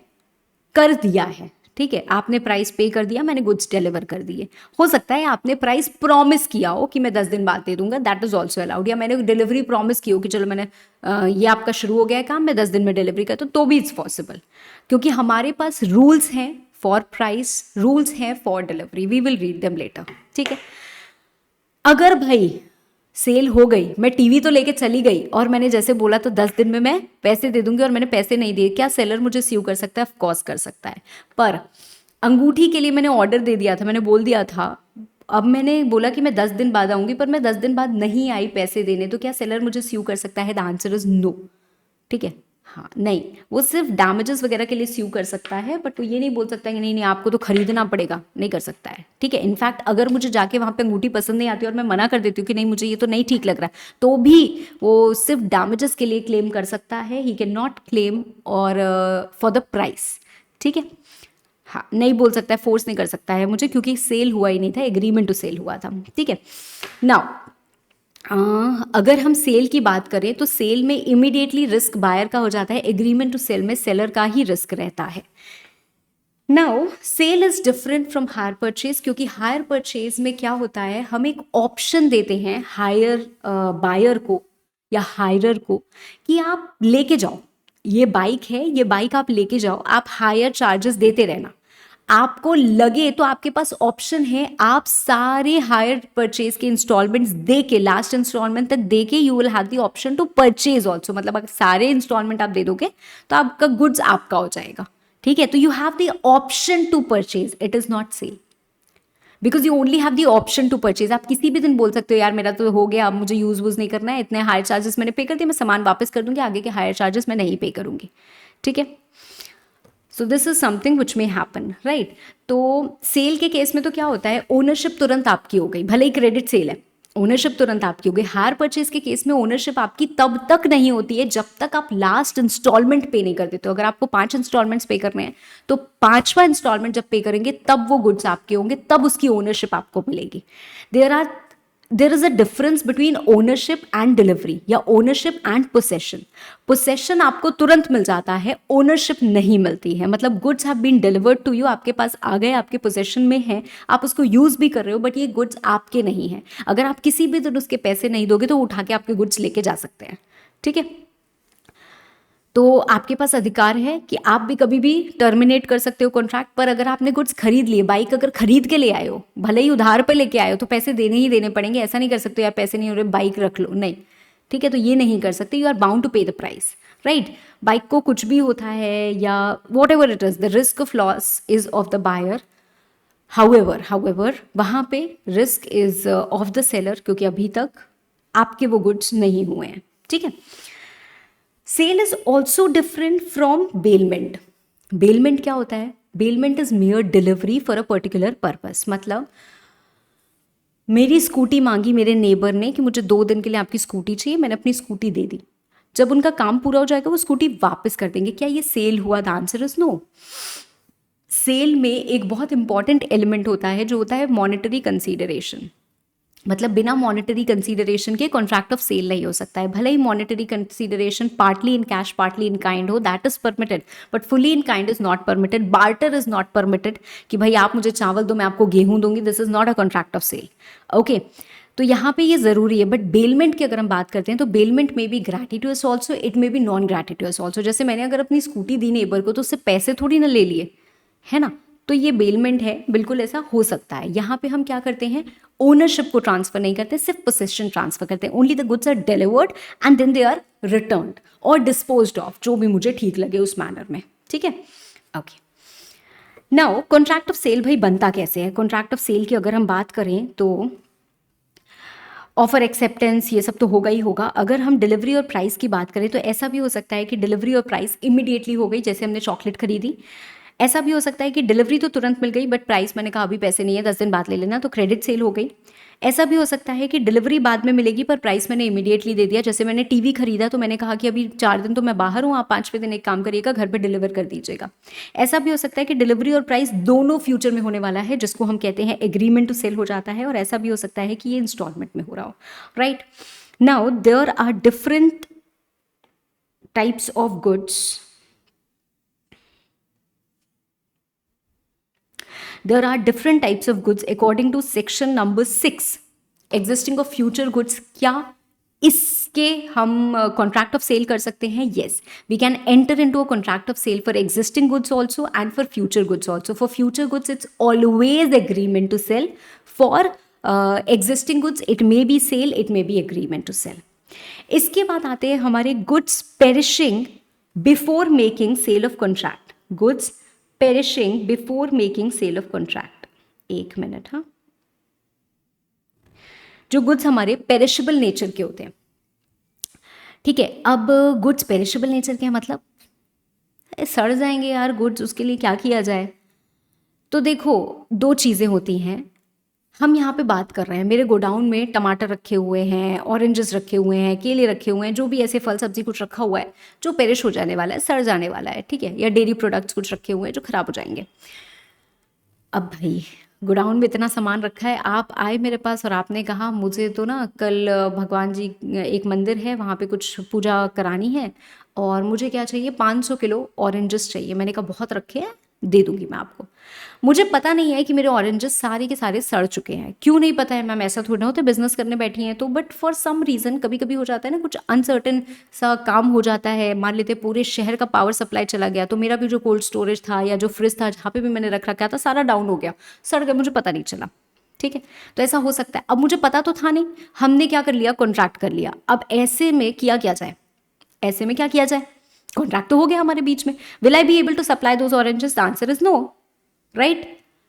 कर दिया है। ठीक है, आपने प्राइस पे कर दिया, मैंने गुड्स डिलीवर कर दिए। हो सकता है आपने प्राइस प्रॉमिस किया हो कि मैं 10 दिन बाद दे दूंगा, दैट इज ऑल्सो अलाउड। या मैंने डिलीवरी प्रॉमिस की हो कि चलो मैंने ये आपका शुरू हो गया है काम, मैं 10 दिन में डिलीवरी करता हूँ, तो भी इट्स पॉसिबल, क्योंकि हमारे पास रूल्स हैं फॉर प्राइस, रूल्स हैं for delivery. We will read them later. ठीक है, अगर भाई सेल हो गई, मैं टीवी तो लेके चली गई और मैंने जैसे बोला तो 10 दिन में मैं पैसे दे दूंगी और मैंने पैसे नहीं दिए, क्या सेलर मुझे स्यू कर सकता है? ऑफ कोर्स कर सकता है। पर अंगूठी के लिए मैंने ऑर्डर दे दिया था, मैंने बोल दिया था, अब मैंने बोला कि मैं 10 दिन बाद आऊंगी, पर मैं 10 दिन बाद नहीं आई पैसे देने, तो क्या सेलर मुझे स्यू कर सकता है? The answer is no. ठीक है, हाँ, नहीं, वो सिर्फ डैमेजेस वगैरह के लिए स्यू कर सकता है, बट वो ये नहीं बोल सकता कि नहीं नहीं आपको तो खरीदना पड़ेगा, नहीं कर सकता है। ठीक है, इनफैक्ट अगर मुझे जाके वहाँ पे अंगूठी पसंद नहीं आती और मैं मना कर देती हूँ कि नहीं मुझे ये तो नहीं ठीक लग रहा है, तो भी वो सिर्फ डैमेजेस के लिए क्लेम कर सकता है। ही कैन नॉट क्लेम और फॉर द प्राइस। ठीक है, हाँ, नहीं बोल सकता है, फोर्स नहीं कर सकता है मुझे, क्योंकि सेल हुआ ही नहीं था, एग्रीमेंट टू सेल हुआ था। ठीक है, नाउ अगर हम सेल की बात करें तो सेल में इमीडिएटली रिस्क बायर का हो जाता है, एग्रीमेंट टू सेल में सेलर का ही रिस्क रहता है। Now sale is different from hire purchase, क्योंकि हायर परचेज में क्या होता है, हम एक ऑप्शन देते हैं हायर बायर को या हायरर को कि आप लेके जाओ, ये बाइक है, ये बाइक आप लेके जाओ, आप हायर चार्जेस देते रहना, आपको लगे तो आपके पास ऑप्शन है, आप सारे हायर परचेज के इंस्टॉलमेंट्स दे के, लास्ट इंस्टॉलमेंट तक दे के, you will have the option to purchase also. मतलब अगर सारे इंस्टॉलमेंट आप दे दोगे तो आपका गुड्स आपका हो जाएगा। ठीक है, तो you have the option to purchase, it is not sale, because you only have the option to purchase. आप किसी भी दिन बोल सकते हो यार मेरा तो हो गया, अब मुझे यूज वूज नहीं करना है, इतने हायर चार्जेस मैंने पे कर दिए, मैं सामान वापस कर दूंगी, आगे के हायर चार्जेस मैं नहीं पे करूंगी। ठीक है, so this is something which may happen, right. तो सेल के केस में तो क्या होता है, ओनरशिप तुरंत आपकी हो गई, भले ही क्रेडिट सेल है, ओनरशिप तुरंत आपकी हो गई। हायर परचेज के केस में ओनरशिप आपकी तब तक नहीं होती है जब तक आप लास्ट इंस्टॉलमेंट पे नहीं कर देते हो। अगर आपको 5 इंस्टॉलमेंट्स पे करने हैं तो 5वां इंस्टॉलमेंट जब पे करेंगे तब वो गुड्स आपके होंगे, तब उसकी ओनरशिप आपको मिलेगी। There is a difference between ownership and delivery या ओनरशिप एंड पोसेशन। पोसेशन आपको तुरंत मिल जाता है, ओनरशिप नहीं मिलती है। मतलब goods have been delivered to you, आपके पास आ गए, आपके पोसेशन में है, आप उसको यूज भी कर रहे हो, बट ये गुड्स आपके नहीं है। अगर आप किसी भी दिन उसके पैसे नहीं दोगे तो उठा के आपके गुड्स लेके जा सकते हैं। ठीक है, तो आपके पास अधिकार है कि आप भी कभी भी टर्मिनेट कर सकते हो कॉन्ट्रैक्ट। पर अगर आपने गुड्स खरीद लिए, बाइक अगर खरीद के ले आए हो, भले ही उधार पे लेके आए हो, तो पैसे देने ही देने पड़ेंगे। ऐसा नहीं कर सकते यार पैसे नहीं हो रहे बाइक रख लो, नहीं। ठीक है, तो ये नहीं कर सकते, you are bound to pay the price, right. Bike को कुछ भी होता है या whatever it is, the risk of loss is of the buyer. However वहाँ पे risk is of the seller, क्योंकि अभी तक आपके वो गुड्स नहीं हुए हैं। ठीक है, sale is also different from bailment. Bailment क्या होता है, bailment is mere delivery for a particular purpose. मतलब मेरी स्कूटी मांगी मेरे नेबर ने कि मुझे 2 दिन के लिए आपकी स्कूटी चाहिए, मैंने अपनी स्कूटी दे दी, जब उनका काम पूरा हो जाएगा वो स्कूटी वापस कर देंगे। क्या ये सेल हुआ? The answer is no. Sale में एक बहुत इंपॉर्टेंट एलिमेंट होता है जो होता है मॉनेटरी कंसीडरेशन। मतलब बिना मॉनेटरी कंसीडरेशन के कॉन्ट्रैक्ट ऑफ सेल नहीं हो सकता है। भले ही monetary consideration partly in cash partly in kind हो, that is permitted, but fully in kind is not permitted. Barter is not permitted कि भाई आप मुझे चावल दो मैं आपको गेहूं दूंगी, this is not a contract of sale. Okay, तो यहाँ पे ये जरूरी है। बट बेलमेंट की अगर हम बात करते हैं तो बेलमेंट में भी gratuitous also, it may be non gratuitous also. जैसे मैंने अगर अपनी स्कूटी दी नेबर को तो उससे पैसे थोड़ी ना ले लिए, है ना, तो ये बेलमेंट है, बिल्कुल ऐसा हो सकता है। यहाँ पे हम क्या करते हैं, ओनरशिप को ट्रांसफर नहीं करते, सिर्फ पोसेशन ट्रांसफर करते हैं। Only the goods are delivered and then they are returned और डिस्पोज्ड ऑफ, जो भी मुझे ठीक लगे उस मैनर में। ठीक है, okay. Now contract of sale भाई बनता कैसे है? कॉन्ट्रैक्ट ऑफ सेल की अगर हम बात करें तो ऑफर एक्सेप्टेंस ये सब तो होगा ही होगा। अगर हम डिलीवरी और प्राइस की बात करें तो ऐसा भी हो सकता है कि डिलीवरी और प्राइस इमीडिएटली हो गई, जैसे हमने चॉकलेट खरीदी। ऐसा भी हो सकता है कि डिलीवरी तो तुरंत मिल गई बट प्राइस मैंने कहा अभी पैसे नहीं है, 10 दिन बाद ले लेना, तो क्रेडिट सेल हो गई। ऐसा भी हो सकता है कि डिलीवरी बाद में मिलेगी पर प्राइस मैंने इमीडिएटली दे दिया, जैसे मैंने टीवी खरीदा तो मैंने कहा कि अभी 4 दिन तो मैं बाहर हूँ, आप 5वें दिन एक काम करिएगा, घर पे डिलीवर कर दीजिएगा। ऐसा भी हो सकता है कि डिलीवरी और प्राइस दोनों फ्यूचर में होने वाला है, जिसको हम कहते हैं एग्रीमेंट टू सेल हो जाता है। और ऐसा भी हो सकता है कि ये इंस्टॉलमेंट में हो रहा हो, right. Now there are different types of goods, there are different types of goods according to section number 6 existing of future goods। क्या इसके हम कॉन्ट्रैक्ट ऑफ सेल कर सकते हैं? Yes, we can enter into a contract of sale for existing goods also and for future goods also. For future goods it's always agreement to sell, for existing goods it may be sale, it may be agreement to sell. इसके बाद आते हैं हमारे goods perishing before making sale of contract. Goods perishing before making sale of contract. एक minute, हाँ। जो goods हमारे perishable nature के होते हैं, ठीक है। अब गुड्स पेरिशेबल नेचर के हैं मतलब सड़ जाएंगे यार गुड्स, उसके लिए क्या किया जाए? तो देखो, दो चीज़ें होती हैं। हम यहाँ पे बात कर रहे हैं, मेरे गोडाउन में टमाटर रखे हुए हैं, ऑरेंजेस रखे हुए हैं, केले रखे हुए हैं, जो भी ऐसे फल सब्जी कुछ रखा हुआ है जो पेरिश हो जाने वाला है, सड़ जाने वाला है, ठीक है। या डेयरी प्रोडक्ट्स कुछ रखे हुए हैं जो खराब हो जाएंगे। अब भाई गोडाउन में इतना सामान रखा है, आप आए मेरे पास और आपने कहा मुझे तो ना कल भगवान जी, एक मंदिर है वहाँ पे कुछ पूजा करानी है और मुझे क्या चाहिए, 500 किलो ऑरेंजेस चाहिए। मैंने कहा बहुत रखे हैं, दे दूंगी मैं आपको। मुझे पता नहीं है कि मेरे ऑरेंजेस सारे के सारे सड़ चुके हैं। क्यों नहीं पता है मैम? ऐसा थोड़ा ना होता है, बिजनेस करने बैठी हैं तो, बट फॉर सम रीज़न कभी कभी हो जाता है ना, कुछ अनसर्टेन सा काम हो जाता है। मान लेते पूरे शहर का पावर सप्लाई चला गया तो मेरा भी जो कोल्ड स्टोरेज था या जो फ्रिज था जहाँ पे भी मैंने रख रखा था सारा डाउन हो गया, सड़ गया, मुझे पता नहीं चला, ठीक है। तो ऐसा हो सकता है। अब मुझे पता तो था नहीं, हमने क्या कर लिया, कॉन्ट्रैक्ट कर लिया। अब ऐसे में किया क्या जाए? ऐसे में क्या किया जाए? कॉन्ट्रैक्ट तो हो गया हमारे बीच में, will I be able to supply those oranges? The answer is no, right.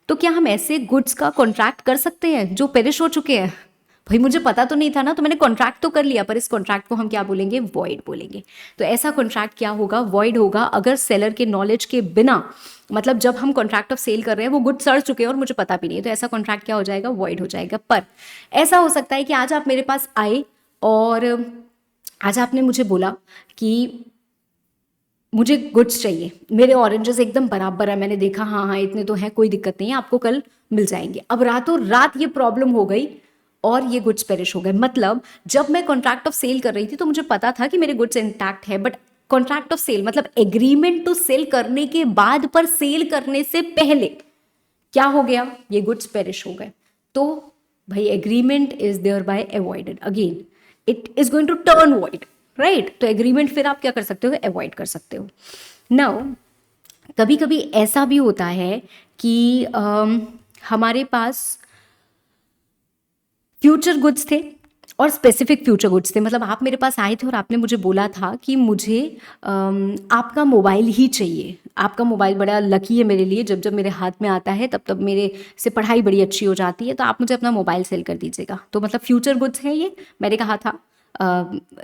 तो क्या हम ऐसे गुड्स का कॉन्ट्रैक्ट कर सकते हैं जो पेरिश हो चुके हैं? भाई मुझे पता तो नहीं था ना, तो मैंने कॉन्ट्रैक्ट तो कर लिया, पर इस कॉन्ट्रैक्ट को हम क्या बोलेंगे? वॉइड बोलेंगे। तो ऐसा कॉन्ट्रैक्ट क्या होगा? वॉइड होगा अगर सेलर के नॉलेज के बिना, मतलब जब हम कॉन्ट्रैक्ट ऑफ सेल कर रहे हैं वो गुड सड़ चुके हैं और मुझे पता भी नहीं है, तो ऐसा कॉन्ट्रैक्ट क्या हो जाएगा? वॉइड हो जाएगा। पर ऐसा हो सकता है कि आज आप मेरे पास आए और आज आपने मुझे बोला कि मुझे गुड्स चाहिए, मेरे ऑरेंजेस एकदम बराबर है, मैंने देखा हाँ हाँ इतने तो हैं, कोई दिक्कत नहीं है, आपको कल मिल जाएंगे। अब रातों रात ये प्रॉब्लम हो गई और ये गुड्स पेरिश हो गए। मतलब जब मैं कॉन्ट्रैक्ट ऑफ सेल कर रही थी तो मुझे पता था कि मेरे गुड्स इंटैक्ट है, बट कॉन्ट्रैक्ट ऑफ सेल मतलब एग्रीमेंट टू सेल करने के बाद, पर सेल करने से पहले क्या हो गया? ये गुड्स पेरिश हो गए। तो भाई agreement is thereby avoided, again it is going to turn void, right. तो एग्रीमेंट फिर आप क्या कर सकते हो? अवॉइड कर सकते हो। नाउ कभी कभी ऐसा भी होता है कि हमारे पास फ्यूचर गुड्स थे और स्पेसिफिक फ्यूचर गुड्स थे। मतलब आप मेरे पास आए थे और आपने मुझे बोला था कि मुझे आपका मोबाइल ही चाहिए, आपका मोबाइल बड़ा लकी है मेरे लिए, जब जब मेरे हाथ में आता है तब तब मेरे से पढ़ाई बड़ी अच्छी हो जाती है, तो आप मुझे अपना मोबाइल सेल कर दीजिएगा। तो मतलब फ्यूचर गुड्स है ये, मैंने कहा था।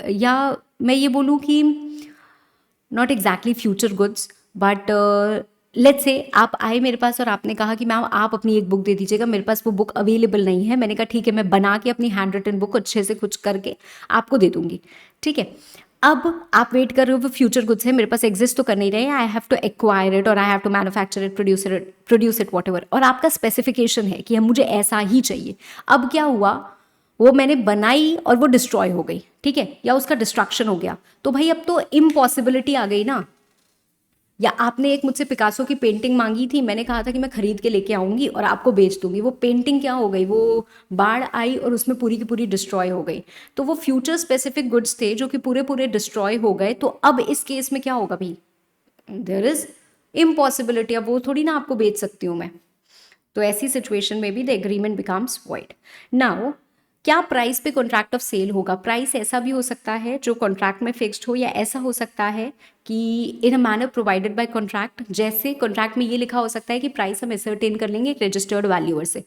या मैं ये बोलूँ कि not exactly future goods, but let's say आप आए मेरे पास और आपने कहा कि मैम आप अपनी एक बुक दे दीजिएगा, मेरे पास वो बुक अवेलेबल नहीं है। मैंने कहा ठीक है, मैं बना के अपनी हैंड रिटन बुक अच्छे से कुछ करके आपको दे दूंगी, ठीक है। अब आप वेट कर रहे हो, वो फ्यूचर गुड्स है, मेरे पास एग्जिस्ट तो कर नहीं रहे, I have to acquire it और I have to manufacture it, produce it whatever, और आपका स्पेसिफिकेशन है कि हम मुझे ऐसा ही चाहिए। अब क्या हुआ, वो मैंने बनाई और वो डिस्ट्रॉय हो गई, ठीक है, या उसका डिस्ट्रक्शन हो गया, तो भाई अब तो इम्पॉसिबिलिटी आ गई ना। या आपने एक मुझसे पिकासो की पेंटिंग मांगी थी, मैंने कहा था कि मैं खरीद के लेके आऊंगी और आपको बेच दूंगी, वो पेंटिंग क्या हो गई, वो बाढ़ आई और उसमें पूरी की पूरी डिस्ट्रॉय हो गई। तो वो फ्यूचर स्पेसिफिक गुड्स थे जो कि पूरे पूरे डिस्ट्रॉय हो गए। तो अब इस केस में क्या होगा भाई? देयर इज इम्पॉसिबिलिटी, अब वो थोड़ी ना आपको बेच सकती हूँ मैं। तो ऐसी सिचुएशन में भी the agreement becomes void. Now क्या प्राइस पे कॉन्ट्रैक्ट ऑफ सेल होगा? प्राइस ऐसा भी हो सकता है जो कॉन्ट्रैक्ट में फिक्स्ड हो, या ऐसा हो सकता है कि in a manner provided by contract. जैसे कॉन्ट्रैक्ट में ये लिखा हो सकता है कि प्राइस हम एसर्टेन कर लेंगे एक रजिस्टर्ड वैल्यूअर से,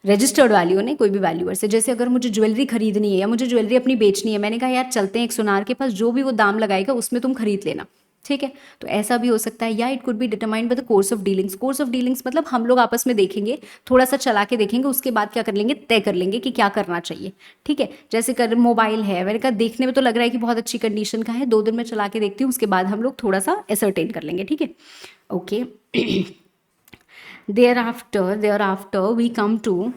रजिस्टर्ड वैल्यू नहीं, कोई भी वैल्यूअर से। जैसे अगर मुझे ज्वेलरी खरीदनी है या मुझे ज्वेलरी अपनी बेचनी है, मैंने कहा यार चलते हैं एक सुनार के पास, जो भी वो दाम लगाएगा उसमें तुम खरीद लेना, ठीक है। तो ऐसा भी हो सकता है। या it could be determined by the course of dealings. Course of dealings मतलब हम लोग आपस में देखेंगे, थोड़ा सा चला के देखेंगे, उसके बाद क्या कर लेंगे, तय कर लेंगे कि क्या करना चाहिए, ठीक है। जैसे कर मोबाइल है, मैंने कहा देखने में तो लग रहा है कि बहुत अच्छी कंडीशन का है, 2 दिन में चला के देखती हूँ, उसके बाद हम लोग थोड़ा सा एसर्टेन कर लेंगे, ठीक है। Okay, thereafter we come to,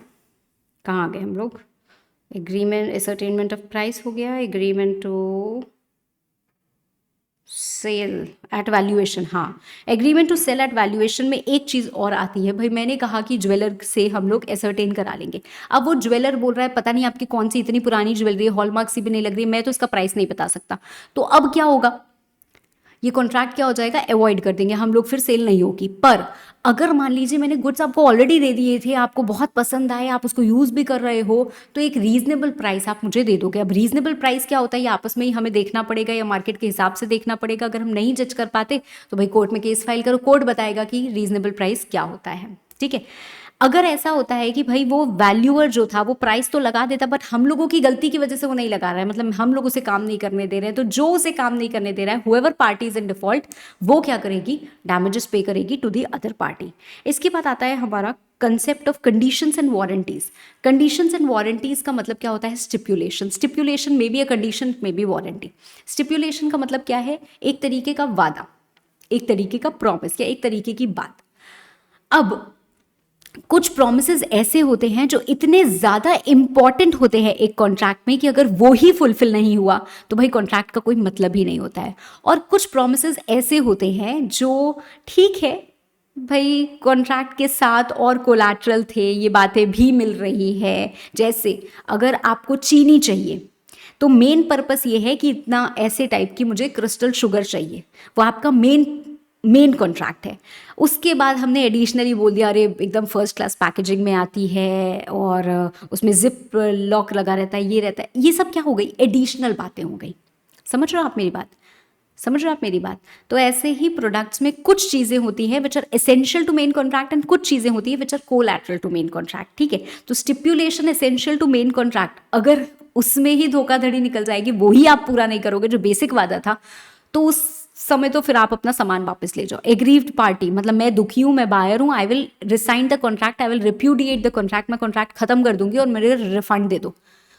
कहाँ आ गए हम लोग, एग्रीमेंट, एसर्टेनमेंट ऑफ प्राइस हो गया, agreement to sell at valuation. हाँ, agreement to sell at valuation में एक चीज़ और आती है भाई, मैंने कहा कि ज्वेलर से हम लोग एसर्टेन करा लेंगे। अब वो ज्वेलर बोल रहा है पता नहीं आपकी कौन सी इतनी पुरानी ज्वेलरी है, हॉलमार्क सी भी नहीं लग रही, मैं तो इसका प्राइस नहीं बता सकता। तो अब क्या होगा, ये कॉन्ट्रैक्ट क्या हो जाएगा, अवॉइड कर देंगे हम लोग, फिर सेल नहीं होगी। पर अगर मान लीजिए मैंने गुड्स आपको ऑलरेडी दे दिए थे, आपको बहुत पसंद आए, आप उसको यूज़ भी कर रहे हो, तो एक रीजनेबल प्राइस आप मुझे दे दोगे। अब रीजनेबल प्राइस क्या होता है ये आपस में ही हमें देखना पड़ेगा, या मार्केट के हिसाब से देखना पड़ेगा। अगर हम नहीं जज कर पाते तो भाई कोर्ट में केस फाइल करो, कोर्ट बताएगा कि रीजनेबल प्राइस क्या होता है, ठीक है। अगर ऐसा होता है कि भाई वो वैल्यूअर जो था वो प्राइस तो लगा देता, बट हम लोगों की गलती की वजह से वो नहीं लगा रहा है, मतलब हम लोग उसे काम नहीं करने दे रहे हैं, तो जो उसे काम नहीं करने दे रहा है, however party is in default, वो क्या करेगी, डैमेजेस पे करेगी टू दी अदर पार्टी। इसके बाद आता है हमारा concept of conditions and warranties. Conditions and warranties का मतलब क्या होता है, स्टिपुलेशन। स्टिपुलेशन में भी अ कंडीशन, में भी वारंटी। स्टिपुलेशन का मतलब क्या है, एक तरीके का वादा, एक तरीके का प्रॉमिस, या एक तरीके की बात। अब कुछ प्रोमिसेस ऐसे होते हैं जो इतने ज़्यादा इंपॉर्टेंट होते हैं एक कॉन्ट्रैक्ट में कि अगर वो ही फुलफिल नहीं हुआ तो भाई कॉन्ट्रैक्ट का कोई मतलब ही नहीं होता है। और कुछ प्रोमिसेस ऐसे होते हैं जो ठीक है भाई कॉन्ट्रैक्ट के साथ और कोलैटरल थे, ये बातें भी मिल रही है। जैसे अगर आपको चीनी चाहिए तो मेन पर्पस ये है कि इतना ऐसे टाइप की मुझे क्रिस्टल शुगर चाहिए, वो आपका मेन कॉन्ट्रैक्ट है। उसके बाद हमने एडिशनली बोल दिया अरे एकदम फर्स्ट क्लास पैकेजिंग में आती है और उसमें जिप लॉक लगा रहता है, ये रहता है, ये सब क्या हो गई, एडिशनल बातें हो गई। समझ रहे हो आप मेरी बात, समझ रहे हो आप मेरी बात। तो ऐसे ही प्रोडक्ट्स में कुछ चीज़ें होती हैं which are essential to main contract, and कुछ चीज़ें होती हैं which are collateral to main contract, ठीक है। तो stipulation essential to main contract, अगर उसमें ही धोखाधड़ी निकल जाएगी, वो ही आप पूरा नहीं करोगे जो बेसिक वादा था, तो उस समय तो फिर आप अपना सामान वापस ले जाओ। एग्रीव्ड पार्टी मतलब मैं दुखी हूँ, मैं बायर हूँ, I will rescind the contract, I will repudiate the contract, मैं कॉन्ट्रैक्ट खत्म कर दूंगी और मेरे रिफंड दे दो।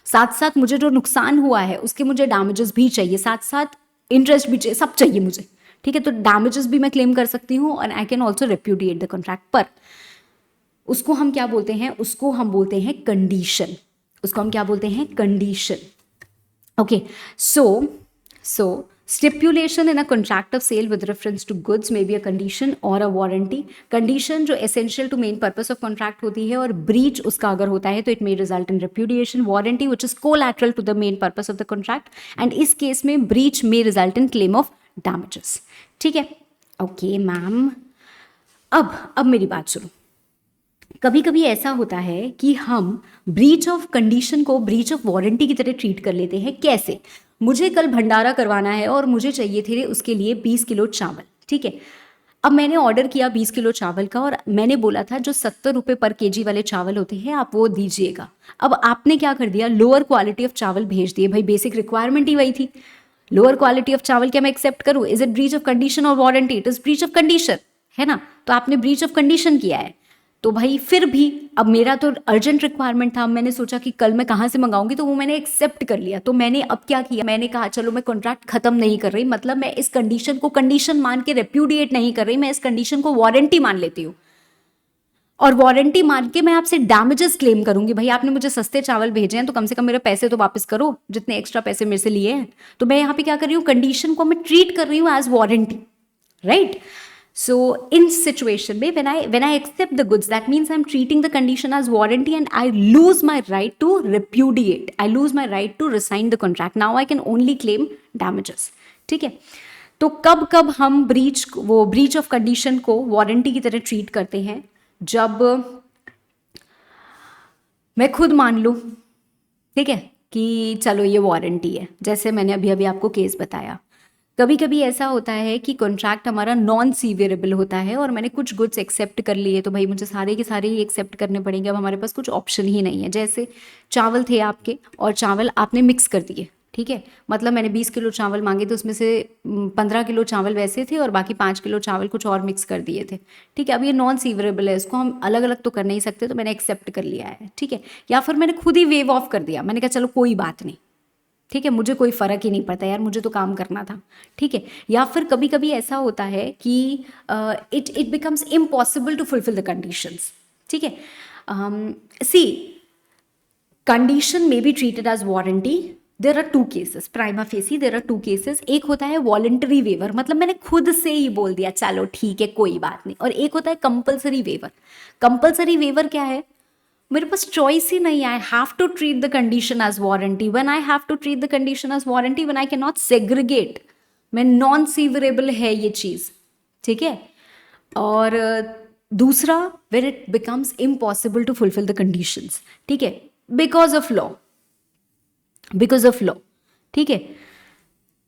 साथ साथ मुझे जो नुकसान हुआ है उसके मुझे डैमेजेस भी चाहिए, साथ साथ इंटरेस्ट भी चाहिए, सब चाहिए मुझे, ठीक है। तो डैमेजेस भी मैं क्लेम कर सकती हूँ और I can also repudiate the contract. पर उसको हम क्या बोलते हैं, उसको हम बोलते हैं कंडीशन, उसको हम क्या बोलते हैं, condition. Okay, so stipulation in a contract of sale with reference to goods may be a condition or a warranty. Condition जो essential to main purpose of contract होती है, और breach उसका अगर होता है तो it may result in repudiation. Warranty which is collateral to the main purpose of the contract, and इस केस में breach may result in claim of damages. ठीक है, ओके मैम। अब मेरी बात सुनो। कभी कभी ऐसा होता है कि हम ब्रीच ऑफ कंडीशन को ब्रीच ऑफ वारंटी की तरह ट्रीट कर लेते हैं। कैसे, मुझे कल भंडारा करवाना है और मुझे चाहिए थे उसके लिए 20 किलो चावल, ठीक है। अब मैंने ऑर्डर किया 20 किलो चावल का, और मैंने बोला था जो 70 रुपये पर केजी वाले चावल होते हैं आप वो दीजिएगा। अब आपने क्या कर दिया, लोअर क्वालिटी ऑफ चावल भेज दिए। भाई बेसिक रिक्वायरमेंट ही वही थी, लोअर क्वालिटी ऑफ चावल, क्या मैं एक्सेप्ट करूँ? Is it breach of condition और warranty? It is breach of condition, है ना। तो आपने ब्रीच ऑफ कंडीशन किया है, तो भाई फिर भी अब मेरा तो अर्जेंट रिक्वायरमेंट था, मैंने सोचा कि कल मैं कहाँ से मंगाऊंगी, तो वो मैंने एक्सेप्ट कर लिया। तो मैंने अब क्या किया, मैंने कहा चलो मैं कॉन्ट्रैक्ट खत्म नहीं कर रही, मतलब मैं इस कंडीशन को कंडीशन मान के रेप्यूडिएट नहीं कर रही, मैं इस कंडीशन को वारंटी मान लेती हूँ, और वारंटी मान के मैं आपसे डैमेजेस क्लेम करूंगी। भाई आपने मुझे सस्ते चावल भेजे हैं तो कम से कम मेरे पैसे तो वापस करो, जितने एक्स्ट्रा पैसे मेरे से लिए हैं। तो मैं यहाँ पे क्या कर रही हूँ, कंडीशन को मैं ट्रीट कर रही हूँ as warranty, right. So in situation में when I accept the goods, that means I'm treating the condition as warranty and I lose my right to repudiate. I lose my right to resign the contract. Now I can only claim damages. ठीक है, तो कब कब हम breach of condition को warranty की तरह treat करते हैं, जब मैं खुद मान लूँ ठीक है, कि चलो ये वारंटी है। जैसे मैंने अभी अभी आपको केस बताया, कभी कभी ऐसा होता है कि कॉन्ट्रैक्ट हमारा नॉन सीवियरेबल होता है और मैंने कुछ गुड्स एक्सेप्ट कर लिए, तो भाई मुझे सारे के सारे ही एक्सेप्ट करने पड़ेंगे। अब हमारे पास कुछ ऑप्शन ही नहीं है। जैसे चावल थे आपके और चावल आपने मिक्स कर दिए, ठीक है, मतलब मैंने 20 किलो चावल मांगे थे, उसमें से 15 किलो चावल वैसे थे और बाकी 5 किलो चावल कुछ और मिक्स कर दिए थे, ठीक है। अब ये नॉन सीवरेबल है, इसको हम अलग अलग तो कर नहीं सकते, तो मैंने एक्सेप्ट कर लिया है, ठीक है। या फिर मैंने खुद ही वेव ऑफ कर दिया, मैंने कहा चलो कोई बात नहीं, ठीक है, मुझे कोई फ़र्क ही नहीं पड़ता यार, मुझे तो काम करना था, ठीक है। या फिर कभी कभी ऐसा होता है कि it becomes impossible to fulfil the conditions, ठीक है। See, condition may be treated as warranty. There are two cases, prima facie there are two cases. एक होता है वॉलंटरी वेवर, मतलब मैंने खुद से ही बोल दिया चलो ठीक है कोई बात नहीं, और एक होता है कंपल्सरी वेवर। कंपल्सरी वेवर क्या है, मेरे पास चॉइस ही नहीं है, I have to treat the condition as warranty. When I have to treat the condition as warranty, when I can नॉट सेग्रीगेट, मैं नॉन सीवरेबल है ये चीज़, ठीक है। और दूसरा, when it becomes impossible to fulfil the conditions, ठीक है, because of law, because of law, ठीक है।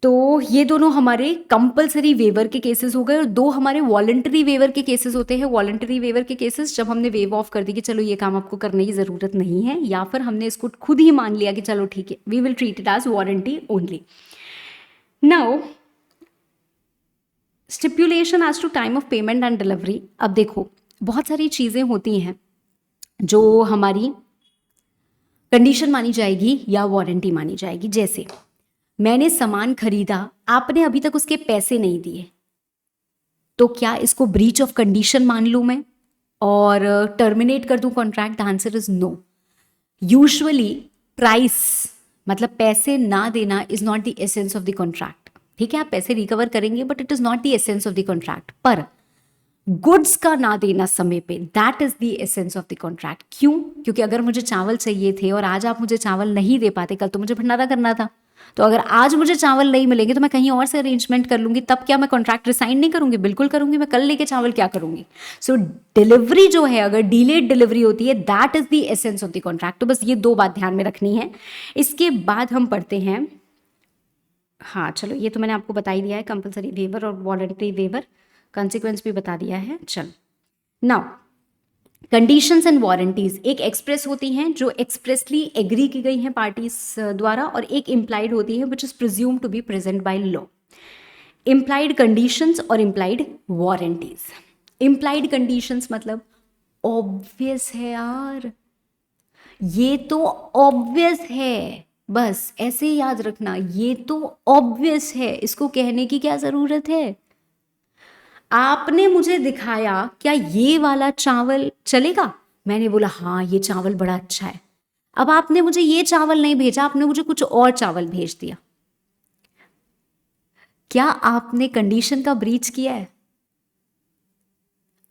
तो ये दोनों हमारे कंपलसरी वेवर के केसेस हो गए, और दो हमारे वॉलंटरी वेवर के केसेस होते हैं। वॉलंटरी वेवर के केसेस जब हमने वेव ऑफ कर दी कि चलो ये काम आपको करने की ज़रूरत नहीं है, या फिर हमने इसको खुद ही मान लिया कि चलो ठीक है we will treat it as warranty only. Now stipulation as to time of payment and delivery. अब देखो बहुत सारी चीज़ें होती हैं जो हमारी कंडीशन मानी जाएगी या वारंटी मानी जाएगी। जैसे मैंने सामान खरीदा, आपने अभी तक उसके पैसे नहीं दिए, तो क्या इसको ब्रीच ऑफ कंडीशन मान लूं मैं और टर्मिनेट कर दूं contract? The answer is no. Usually price, मतलब पैसे ना देना, is not the essence of the contract, ठीक है। आप पैसे रिकवर करेंगे but it is not the essence of the contract. पर गुड्स का ना देना समय पे, that is the essence of the contract. क्यों? क्योंकि अगर मुझे चावल चाहिए थे और आज आप मुझे चावल नहीं दे पाते, कल तो मुझे भंडारा करना था, तो अगर आज मुझे चावल नहीं मिलेंगे तो मैं कहीं और से अरेंजमेंट कर लूंगी, तब क्या मैं कॉन्ट्रैक्ट रिसाइन नहीं करूंगी? बिल्कुल करूंगी। मैं कल लेके चावल क्या करूंगी? सो डिलीवरी जो है, अगर डिलेड डिलीवरी होती है, that is the essence of the contract. तो बस ये दो बात ध्यान में रखनी है। इसके बाद हम पढ़ते हैं, हाँ चलो ये तो मैंने आपको बता ही दिया है, कंपलसरी वेवर और वॉलंटरी वेवर, कंसिक्वेंस भी बता दिया है। चल नाउ कंडीशंस एंड वारंटीज एक एक्सप्रेस होती हैं जो एक्सप्रेसली एग्री की गई हैं पार्टीज द्वारा, और एक इम्प्लाइड होती है which is presume to be present by law. Implied conditions और इम्प्लाइड वारंटीज। इम्प्लाइड कंडीशंस मतलब ऑब्वियस है यार, ये तो ऑब्वियस है, बस ऐसे ही याद रखना, ये तो ऑब्वियस है, इसको कहने की क्या जरूरत है। आपने मुझे दिखाया क्या ये वाला चावल चलेगा, मैंने बोला हाँ ये चावल बड़ा अच्छा है। अब आपने मुझे ये चावल नहीं भेजा, आपने मुझे कुछ और चावल भेज दिया, क्या आपने कंडीशन का ब्रीच किया है?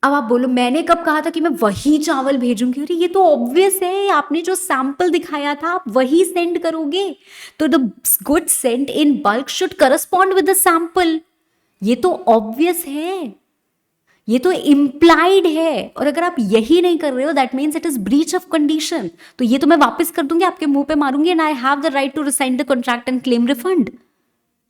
अब आप बोलो मैंने कब कहा था कि मैं वही चावल भेजूंगी? अरे ये तो ऑब्वियस है, आपने जो सैंपल दिखाया था आप वही सेंड करोगे, तो the good sent in bulk should correspond with the sample. ये तो ऑब्वियस है, ये तो इम्प्लाइड है, और अगर आप यही नहीं कर रहे हो that means it is breach of condition. तो ये तो मैं वापस कर दूंगी, आपके मुंह पे मारूंगी, and I have the right to resign the contract and claim refund,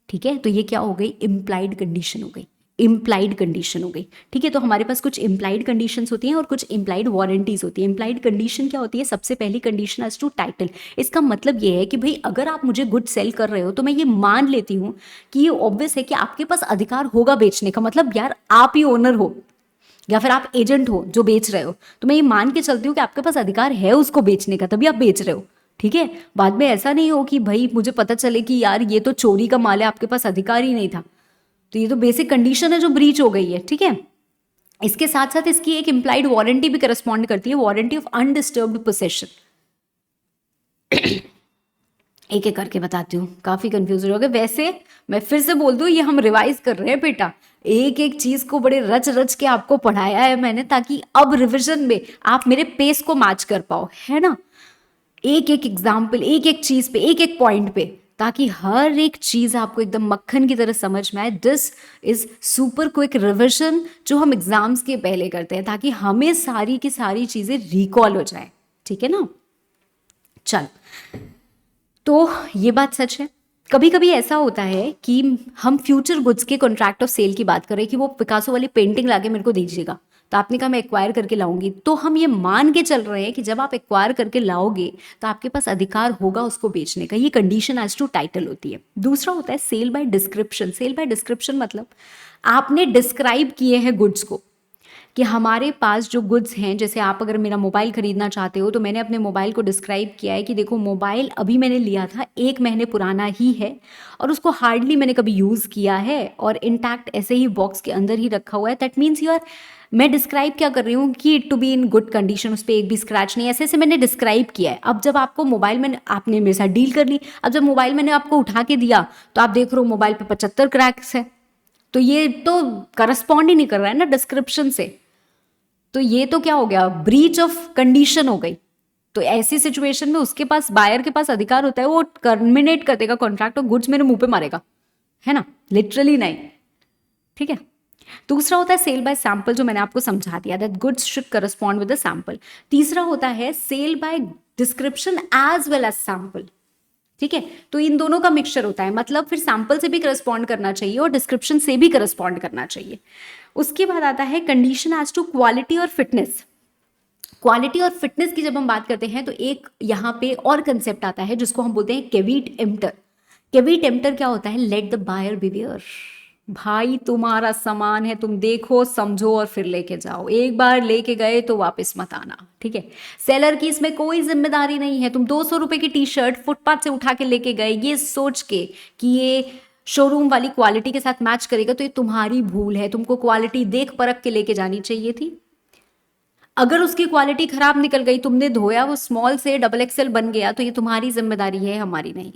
ठीक है। तो ये क्या हो गई? इम्प्लाइड कंडीशन हो गई, इम्प्लाइड कंडीशन हो गई, ठीक है। तो हमारे पास कुछ इम्प्लाइड कंडीशंस होती हैं और कुछ इम्प्लाइड वारंटीज होती है। इम्प्लाइड कंडीशन क्या होती है? सबसे पहली कंडीशन एज टू टाइटल। इसका मतलब ये है कि भाई अगर आप मुझे गुड सेल कर रहे हो तो मैं ये मान लेती हूँ कि ये ऑब्वियस है कि आपके पास अधिकार होगा बेचने का, मतलब यार आप ही ओनर हो या फिर आप एजेंट हो जो बेच रहे हो, तो मैं ये मान के चलती हूँ कि आपके पास अधिकार है उसको बेचने का, तभी आप बेच रहे हो, ठीक है। बाद में ऐसा नहीं हो कि भाई मुझे पता चले कि यार ये तो चोरी का माल है, आपके पास अधिकार ही नहीं था, तो ये तो बेसिक कंडीशन है जो ब्रीच हो गई है, ठीक है। इसके साथ साथ इसकी एक इम्प्लाइड वारंटी भी करस्पॉन्ड करती है, वारंटी ऑफ अनडिस्टर्ब्ड पोसेशन। एक एक करके बताती हूँ, काफी कंफ्यूज हो गए। वैसे मैं फिर से बोल दूँ, ये हम रिवाइज कर रहे हैं बेटा, एक एक चीज को बड़े रच रच के आपको पढ़ाया है मैंने, ताकि अब रिवीजन में आप मेरे पेस को मैच कर पाओ, है ना। एक एक एग्जाम्पल, एक एक चीज पे, एक एक पॉइंट पे, ताकि हर एक चीज आपको एकदम मक्खन की तरह समझ में आए। This is super quick revision जो हम एग्जाम्स के पहले करते हैं, ताकि हमें सारी की सारी चीजें रिकॉल हो जाए, ठीक है ना। चल तो ये बात सच है। कभी कभी ऐसा होता है कि हम फ्यूचर गुड्स के कॉन्ट्रैक्ट ऑफ सेल की बात कर रहे हैं कि वो पिकासो वाली पेंटिंग लाके मेरे को दीजिएगा, तो आपने कहा मैं एक्वायर करके लाऊंगी, तो हम ये मान के चल रहे हैं कि जब आप एक्वायर करके लाओगे तो आपके पास अधिकार होगा उसको बेचने का। ये कंडीशन एज टू टाइटल होती है। दूसरा होता है sale by description. Sale by description मतलब आपने डिस्क्राइब किए हैं गुड्स को, कि हमारे पास जो गुड्स हैं, जैसे आप अगर मेरा मोबाइल खरीदना चाहते हो तो मैंने अपने मोबाइल को डिस्क्राइब किया है कि देखो मोबाइल अभी मैंने लिया था, 1 महीने पुराना ही है और उसको हार्डली मैंने कभी यूज़ किया है और इंटैक्ट ऐसे ही बॉक्स के अंदर ही रखा हुआ है। दैट मीन्स यू आर, मैं डिस्क्राइब क्या कर रही हूँ कि to be in good condition, उस पर एक भी स्क्रैच नहीं, ऐसे ऐसे मैंने डिस्क्राइब किया है। अब जब आपको मोबाइल मैंने, आपने मेरे साथ डील कर ली, अब जब मोबाइल मैंने आपको उठा के दिया तो आप देख रहे हो मोबाइल पे 75 क्रैक्स है, तो ये तो करस्पॉन्ड ही नहीं कर रहा है ना डिस्क्रिप्शन से। तो ये तो क्या हो गया, ब्रीच ऑफ कंडीशन हो गई। तो ऐसी सिचुएशन में उसके पास, बायर के पास अधिकार होता है, वो टर्मिनेट कर देगा कॉन्ट्रैक्ट और गुड्स मेरे मुंह पे मारेगा, है ना, लिटरली नहीं। ठीक है। दूसरा होता है सेल बाय सैंपल, जो मैंने आपको समझा दिया, that goods should correspond with the sample. तीसरा होता है sale by description as well as sample. ठीक है, तो इन दोनों का मिक्सचर होता है, मतलब फिर सैंपल से भी करस्पॉन्ड करना चाहिए और डिस्क्रिप्शन से भी करस्पॉन्ड करना चाहिए। उसके बाद आता है कंडीशन एज टू क्वालिटी और फिटनेस। क्वालिटी और फिटनेस की जब हम बात करते हैं तो एक यहाँ पे और कंसेप्ट आता है जिसको हम बोलते हैं कैवेट एम्प्टर। कैवेट एम्प्टर क्या होता है, लेट द बायर बिवेयर। भाई तुम्हारा सामान है, तुम देखो समझो और फिर लेके जाओ, एक बार लेके गए तो वापस मत आना। ठीक है, सेलर की इसमें कोई जिम्मेदारी नहीं है। तुम 200 रुपए की टी शर्ट फुटपाथ से उठा के लेके गए ये सोच के कि ये शोरूम वाली क्वालिटी के साथ मैच करेगा, तो ये तुम्हारी भूल है। तुमको क्वालिटी देख परख के लेके जानी चाहिए थी। अगर उसकी क्वालिटी खराब निकल गई, तुमने धोया, वो स्मॉल से डबल एक्सेल बन गया, तो ये तुम्हारी जिम्मेदारी है, हमारी नहीं।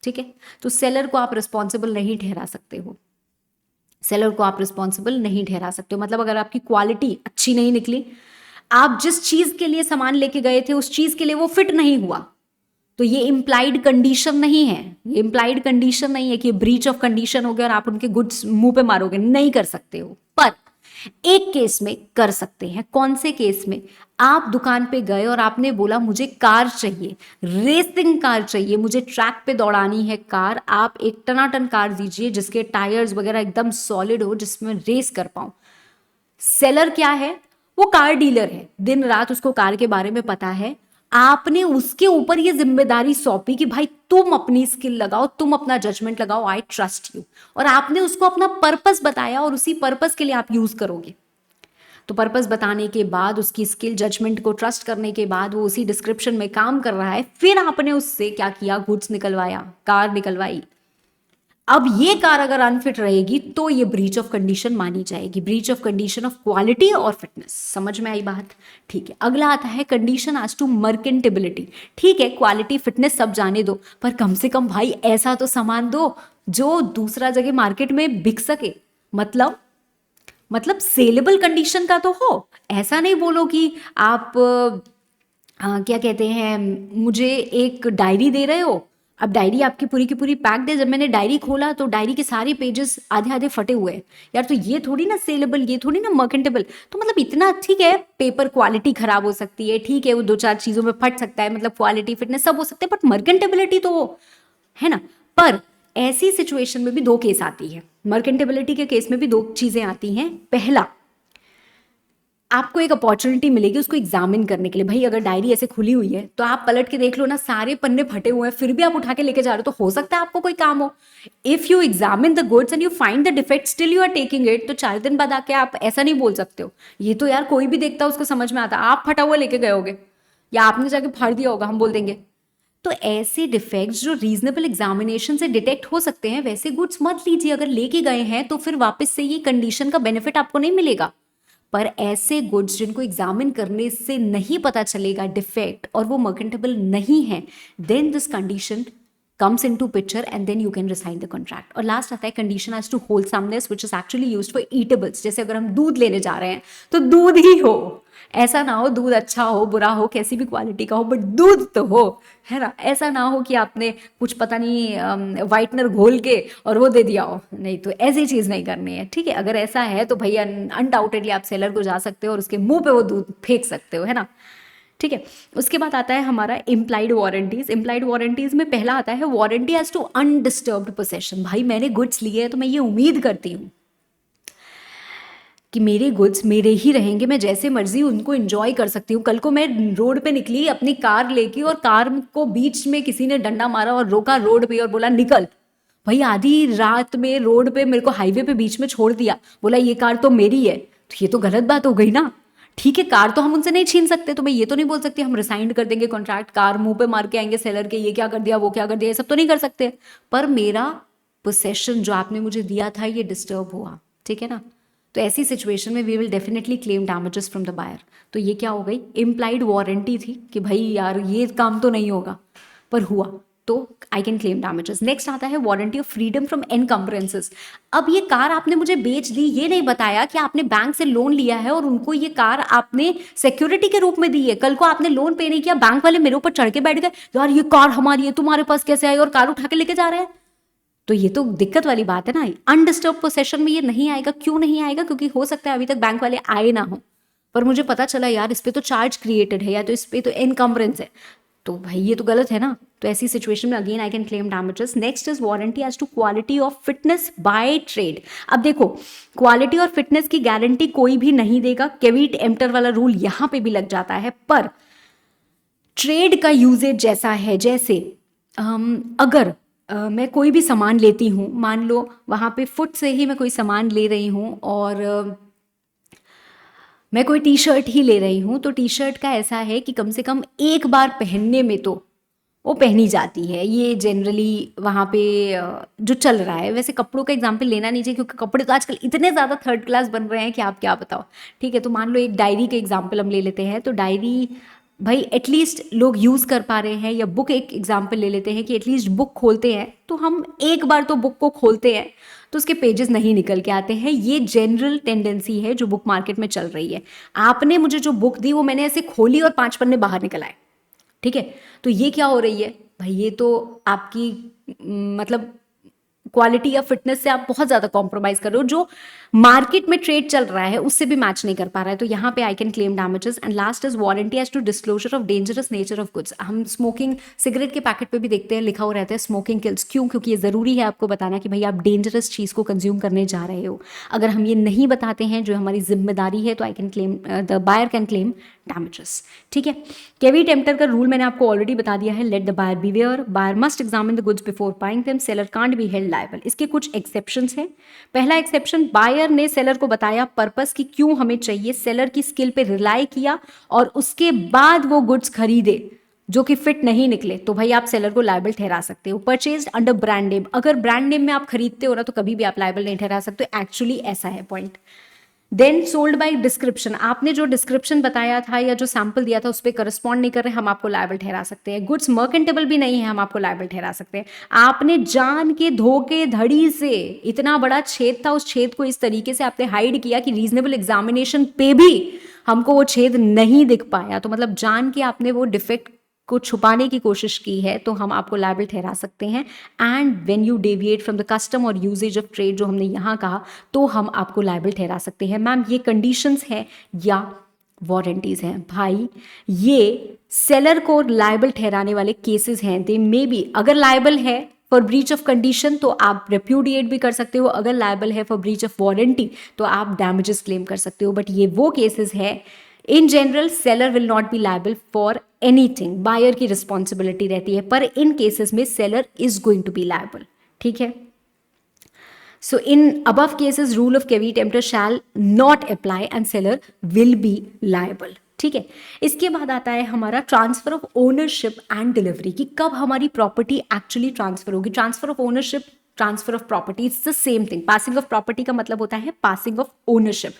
ठीक है, तो सेलर को आप रिस्पॉन्सिबल नहीं ठहरा सकते हो। सेलर को आप रिस्पॉन्सिबल नहीं ठहरा सकते हो, मतलब अगर आपकी क्वालिटी अच्छी नहीं निकली, आप जिस चीज के लिए सामान लेके गए थे उस चीज के लिए वो फिट नहीं हुआ, तो ये इम्प्लाइड कंडीशन नहीं है। ये इम्प्लाइड कंडीशन नहीं है कि ब्रीच ऑफ कंडीशन हो गया और आप उनके गुड्स मुंह पे मारोगे, नहीं कर सकते हो। पर एक केस में कर सकते हैं। कौन से केस में, आप दुकान पे गए और आपने बोला मुझे कार चाहिए, रेसिंग कार चाहिए, मुझे ट्रैक पे दौड़ानी है कार, आप एक टनाटन कार दीजिए जिसके टायर्स वगैरह एकदम सॉलिड हो, जिसमें रेस कर पाऊं। सेलर क्या है, वो कार डीलर है, दिन रात उसको कार के बारे में पता है। आपने उसके ऊपर ये जिम्मेदारी सौंपी कि भाई तुम अपनी स्किल लगाओ, तुम अपना जजमेंट लगाओ, आई ट्रस्ट यू, और आपने उसको अपना पर्पस बताया और उसी पर्पस के लिए आप यूज करोगे। तो पर्पस बताने के बाद, उसकी स्किल जजमेंट को ट्रस्ट करने के बाद, वो उसी डिस्क्रिप्शन में काम कर रहा है, फिर आपने उससे क्या किया, गुड्स निकलवाया, कार निकलवाई। अब ये कार अगर अनफिट रहेगी तो ये ब्रीच ऑफ कंडीशन मानी जाएगी, breach of condition of quality और फिटनेस। समझ में आई बात? ठीक है, अगला आता है कंडीशन एज टू मर्केंटेबिलिटी। ठीक है, क्वालिटी फिटनेस सब जाने दो, पर कम से कम भाई ऐसा तो सामान दो जो दूसरा जगह मार्केट में बिक सके। मतलब सेलेबल कंडीशन का तो हो। ऐसा नहीं बोलो कि आप क्या कहते हैं, मुझे एक डायरी दे रहे हो, अब डायरी आपकी पूरी की पूरी पैक्ड है, जब मैंने डायरी खोला तो डायरी के सारे पेजेस आधे आधे फटे हुए हैं। यार तो ये थोड़ी ना सेलेबल, ये थोड़ी ना मर्केंटेबल। तो मतलब इतना, ठीक है पेपर क्वालिटी खराब हो सकती है, ठीक है वो 2-4 चीज़ों में फट सकता है, मतलब क्वालिटी फिटनेस सब हो सकते हैं, बट मर्केंटेबिलिटी तो वो है ना। पर ऐसी सिचुएशन में भी 2 केस आती है, मर्केंटेबिलिटी के केस में भी 2 चीज़ें आती हैं। पहला, आपको एक अपॉर्चुनिटी मिलेगी उसको एग्जामिन करने के लिए। भाई अगर डायरी ऐसे खुली हुई है तो आप पलट के देख लो ना, सारे पन्ने फटे हुए हैं, फिर भी आप उठा के लेके जा रहे हो, तो हो सकता है आपको कोई काम हो। If you examine the goods and you find the defect, still you are taking it, तो 4 दिन बाद आके आप ऐसा नहीं बोल सकते हो, ये तो यार कोई भी देखता उसको समझ में आता, आप फटा हुआ लेके गए होगे या आपने जाके फाड़ दिया होगा, हम बोल देंगे। तो ऐसे डिफेक्ट्स जो रीजनेबल एग्जामिनेशन से डिटेक्ट हो सकते हैं, वैसे गुड्स मत लीजिए। अगर लेके गए हैं तो फिर वापस से ये कंडीशन का बेनिफिट आपको नहीं मिलेगा। पर ऐसे गुड्स जिनको एग्जामिन करने से नहीं पता चलेगा डिफेक्ट और वो मर्केंटेबल नहीं है, then this condition comes into picture and then you can resign the contract. और लास्ट आता है condition as to wholesomeness which is actually used for eatables। जैसे अगर हम दूध लेने जा रहे हैं तो दूध ही हो, ऐसा ना हो दूध अच्छा हो बुरा हो कैसी भी क्वालिटी का हो, बट दूध तो हो, है ना। ऐसा ना हो कि आपने कुछ पता नहीं वाइटनर घोल के और वो दे दिया हो, नहीं, तो ऐसी चीज़ नहीं करनी है। ठीक है, अगर ऐसा है तो भैया अनडाउटेडली आप सेलर को जा सकते हो और उसके मुंह पे वो दूध फेंक सकते हो, है ना। ठीक है। उसके बाद आता है हमारा इम्प्लाइड वारंटीज। इम्प्लाइड वारंटीज में पहला आता है warranty as to undisturbed possession. भाई मैंने गुड्स लिए हैं तो मैं ये उम्मीद करती हूँ कि मेरे गुड्स मेरे ही रहेंगे, मैं जैसे मर्जी उनको एंजॉय कर सकती हूँ। कल को मैं रोड पे निकली अपनी कार लेके और कार को बीच में किसी ने डंडा मारा और रोका रोड पे और बोला निकल, भाई आधी रात में रोड पे मेरे को हाईवे पे बीच में छोड़ दिया, बोला ये कार तो मेरी है, तो ये तो गलत बात हो गई ना। ठीक है, कार तो हम उनसे नहीं छीन सकते, तो मैं ये तो नहीं बोल सकती हम रिसाइंड कर देंगे कॉन्ट्रैक्ट, कार मुंह पे मार के आएंगे सेलर के ये क्या कर दिया वो क्या कर दिया, ये सब तो नहीं कर सकते। पर मेरा पोसेशन जो आपने मुझे दिया था ये डिस्टर्ब हुआ, ठीक है ना। तो ऐसी सिचुएशन में we will definitely claim damages from the buyer. तो ये क्या हो गई, इम्प्लाइड वारंटी थी कि भाई यार ये काम तो नहीं होगा पर हुआ, तो I can claim damages. Next आता है वारंटी ऑफ फ्रीडम फ्रॉम एनकम्बरेंसेस। अब ये कार आपने मुझे बेच दी, ये नहीं बताया कि आपने बैंक से लोन लिया है और उनको ये कार आपने सिक्योरिटी के रूप में दी है। कल को आपने लोन पे नहीं किया, बैंक वाले मेरे ऊपर चढ़ के बैठ गए, यार ये कार हमारी है तुम्हारे पास कैसे आई, और कार उठा के लेके जा रहे हैं, तो ये तो दिक्कत वाली बात है ना। अनडिस्टर्ब पोसेशन में ये नहीं आएगा। क्यों नहीं आएगा, क्योंकि हो सकता है अभी तक बैंक वाले आए ना हो, पर मुझे पता चला यार इस पे तो चार्ज क्रिएटेड है या तो इस पे तो एनकम्बरेंस है, तो भाई ये तो गलत है ना। तो ऐसी सिचुएशन में again I can claim damages. Next is warranty as to quality of fitness by trade. अब देखो क्वालिटी और फिटनेस की गारंटी कोई भी नहीं देगा, केविट एम्प्टर वाला रूल यहां पे भी लग जाता है। पर ट्रेड का यूजेज जैसा है, जैसे अगर मैं कोई भी सामान लेती हूँ, मान लो वहाँ पे फुट से ही मैं कोई सामान ले रही हूँ और मैं कोई टी शर्ट ही ले रही हूँ, तो टी शर्ट का ऐसा है कि कम से कम एक बार पहनने में तो वो पहनी जाती है, ये जनरली वहाँ पे जो चल रहा है। वैसे कपड़ों का एग्जाम्पल लेना नहीं चाहिए क्योंकि कपड़े तो आजकल इतने ज़्यादा थर्ड क्लास बन रहे हैं कि आप क्या बताओ। ठीक है, तो मान लो एक डायरी का एग्जाम्पल हम ले लेते हैं, तो डायरी भाई एटलीस्ट लोग यूज़ कर पा रहे हैं, या बुक एक एग्जाम्पल ले लेते हैं कि एटलीस्ट बुक खोलते हैं तो हम एक बार तो बुक को खोलते हैं तो उसके पेजेस नहीं निकल के आते हैं। ये जनरल टेंडेंसी है जो बुक मार्केट में चल रही है। आपने मुझे जो बुक दी वो मैंने ऐसे खोली और 5 पन्ने बाहर निकल आए, ठीक है, तो ये क्या हो रही है भाई, ये तो आपकी मतलब क्वालिटी या फिटनेस से आप बहुत ज़्यादा कॉम्प्रोमाइज़ कर रहे हो, जो मार्केट में ट्रेड चल रहा है उससे भी मैच नहीं कर पा रहा है, तो यहाँ पे I can claim damages. And last is warranty as to disclosure of dangerous nature of goods. हम स्मोकिंग सिगरेट के पैकेट पे भी देखते हैं लिखा हुआ रहता है स्मोकिंग किल्स। क्यों? क्योंकि ये ज़रूरी है आपको बताना कि भाई आप डेंजरस चीज़ को कंज्यूम करने जा रहे हो। अगर हम ये नहीं बताते हैं जो हमारी जिम्मेदारी है, तो I can claim, the buyer can claim damages, ठीक है। केवी टेम्प्टर का रूल मैंने आपको ऑलरेडी बता दिया है, let the buyer beware, buyer must examine the goods before buying them, seller can't be held liable. इसके कुछ एक्सेप्शंस हैं। पहला एक्सेप्शन, बायर ने सेलर को बताया पर्पस की क्यों हमें चाहिए, सेलर की स्किल पे रिलाई किया और उसके बाद वो गुड्स खरीदे जो कि फिट नहीं निकले, तो भाई आप सेलर को लायबल ठहरा सकते हो। परचेज्ड अंडर ब्रांड नेम, अगर ब्रांड नेम में आप खरीदते हो ना तो कभी भी आप लायबल नहीं ठहरा सकते, एक्चुअली ऐसा है point. Then sold by description, आपने जो डिस्क्रिप्शन बताया था या जो सैंपल दिया था उस पर करस्पॉन्ड नहीं कर रहे, हम आपको लायबल ठहरा सकते हैं। गुड्स मर्केंटेबल भी नहीं है, हम आपको लायबल ठहरा सकते हैं। आपने जान के धोखे धड़ी से, इतना बड़ा छेद था, उस छेद को इस तरीके से आपने हाइड किया कि रीजनेबल एग्जामिनेशन पे भी हमको वो छेद नहीं दिख पाया, तो मतलब जान के आपने वो डिफेक्ट को छुपाने की कोशिश की है, तो हम आपको लायबल ठहरा सकते हैं। And when you deviate from the custom और यूजेज ऑफ ट्रेड, जो हमने यहाँ कहा, तो हम आपको लायबल ठहरा सकते हैं। मैम ये कंडीशंस हैं या वारंटीज हैं? भाई ये सेलर को लायबल ठहराने वाले केसेस हैं। दे मे बी, अगर लायबल है फॉर ब्रीच ऑफ कंडीशन तो आप रेप्यूडिएट भी कर सकते हो, अगर लायबल है फॉर ब्रीच ऑफ वारंटी तो आप डैमेजेस क्लेम कर सकते हो। बट ये वो केसेस है, in general seller will not be liable for anything, buyer की रिस्पॉन्सिबिलिटी रहती है, पर इन केसेस में seller is going to be liable, ठीक है। So in above cases rule of caveat emptor shall not apply and seller will be liable, ठीक है। इसके बाद आता है हमारा transfer of ownership and delivery, कि कब हमारी प्रॉपर्टी एक्चुअली ट्रांसफर होगी। Transfer of ownership, transfer of property, it's the same thing. Passing of property का मतलब होता है पासिंग ऑफ ओनरशिप।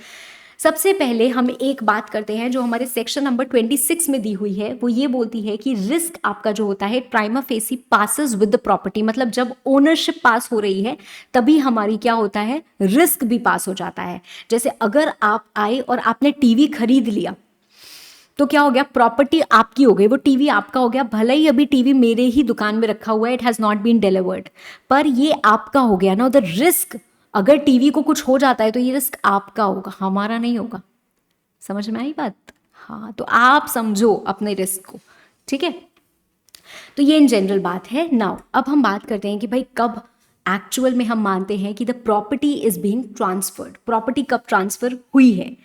सबसे पहले हम एक बात करते हैं जो हमारे सेक्शन नंबर 26 में दी हुई है, वो ये बोलती है कि रिस्क आपका जो होता है prima facie passes with the property, मतलब जब ओनरशिप पास हो रही है तभी हमारी क्या होता है, रिस्क भी पास हो जाता है। जैसे अगर आप आए और आपने टीवी खरीद लिया तो क्या हो गया, प्रॉपर्टी आपकी हो गई, वो टीवी आपका हो गया। भले ही अभी टीवी मेरे ही दुकान में रखा हुआ है, it has not been delivered, पर ये आपका हो गया ना। द रिस्क, अगर टीवी को कुछ हो जाता है तो ये रिस्क आपका होगा, हमारा नहीं होगा। समझ में आई बात? हाँ, तो आप समझो अपने रिस्क को, ठीक है। तो ये इन जनरल बात है। नाउ अब हम बात करते हैं कि भाई कब एक्चुअल में हम मानते हैं कि the property is being transferred, property कब ट्रांसफर हुई है।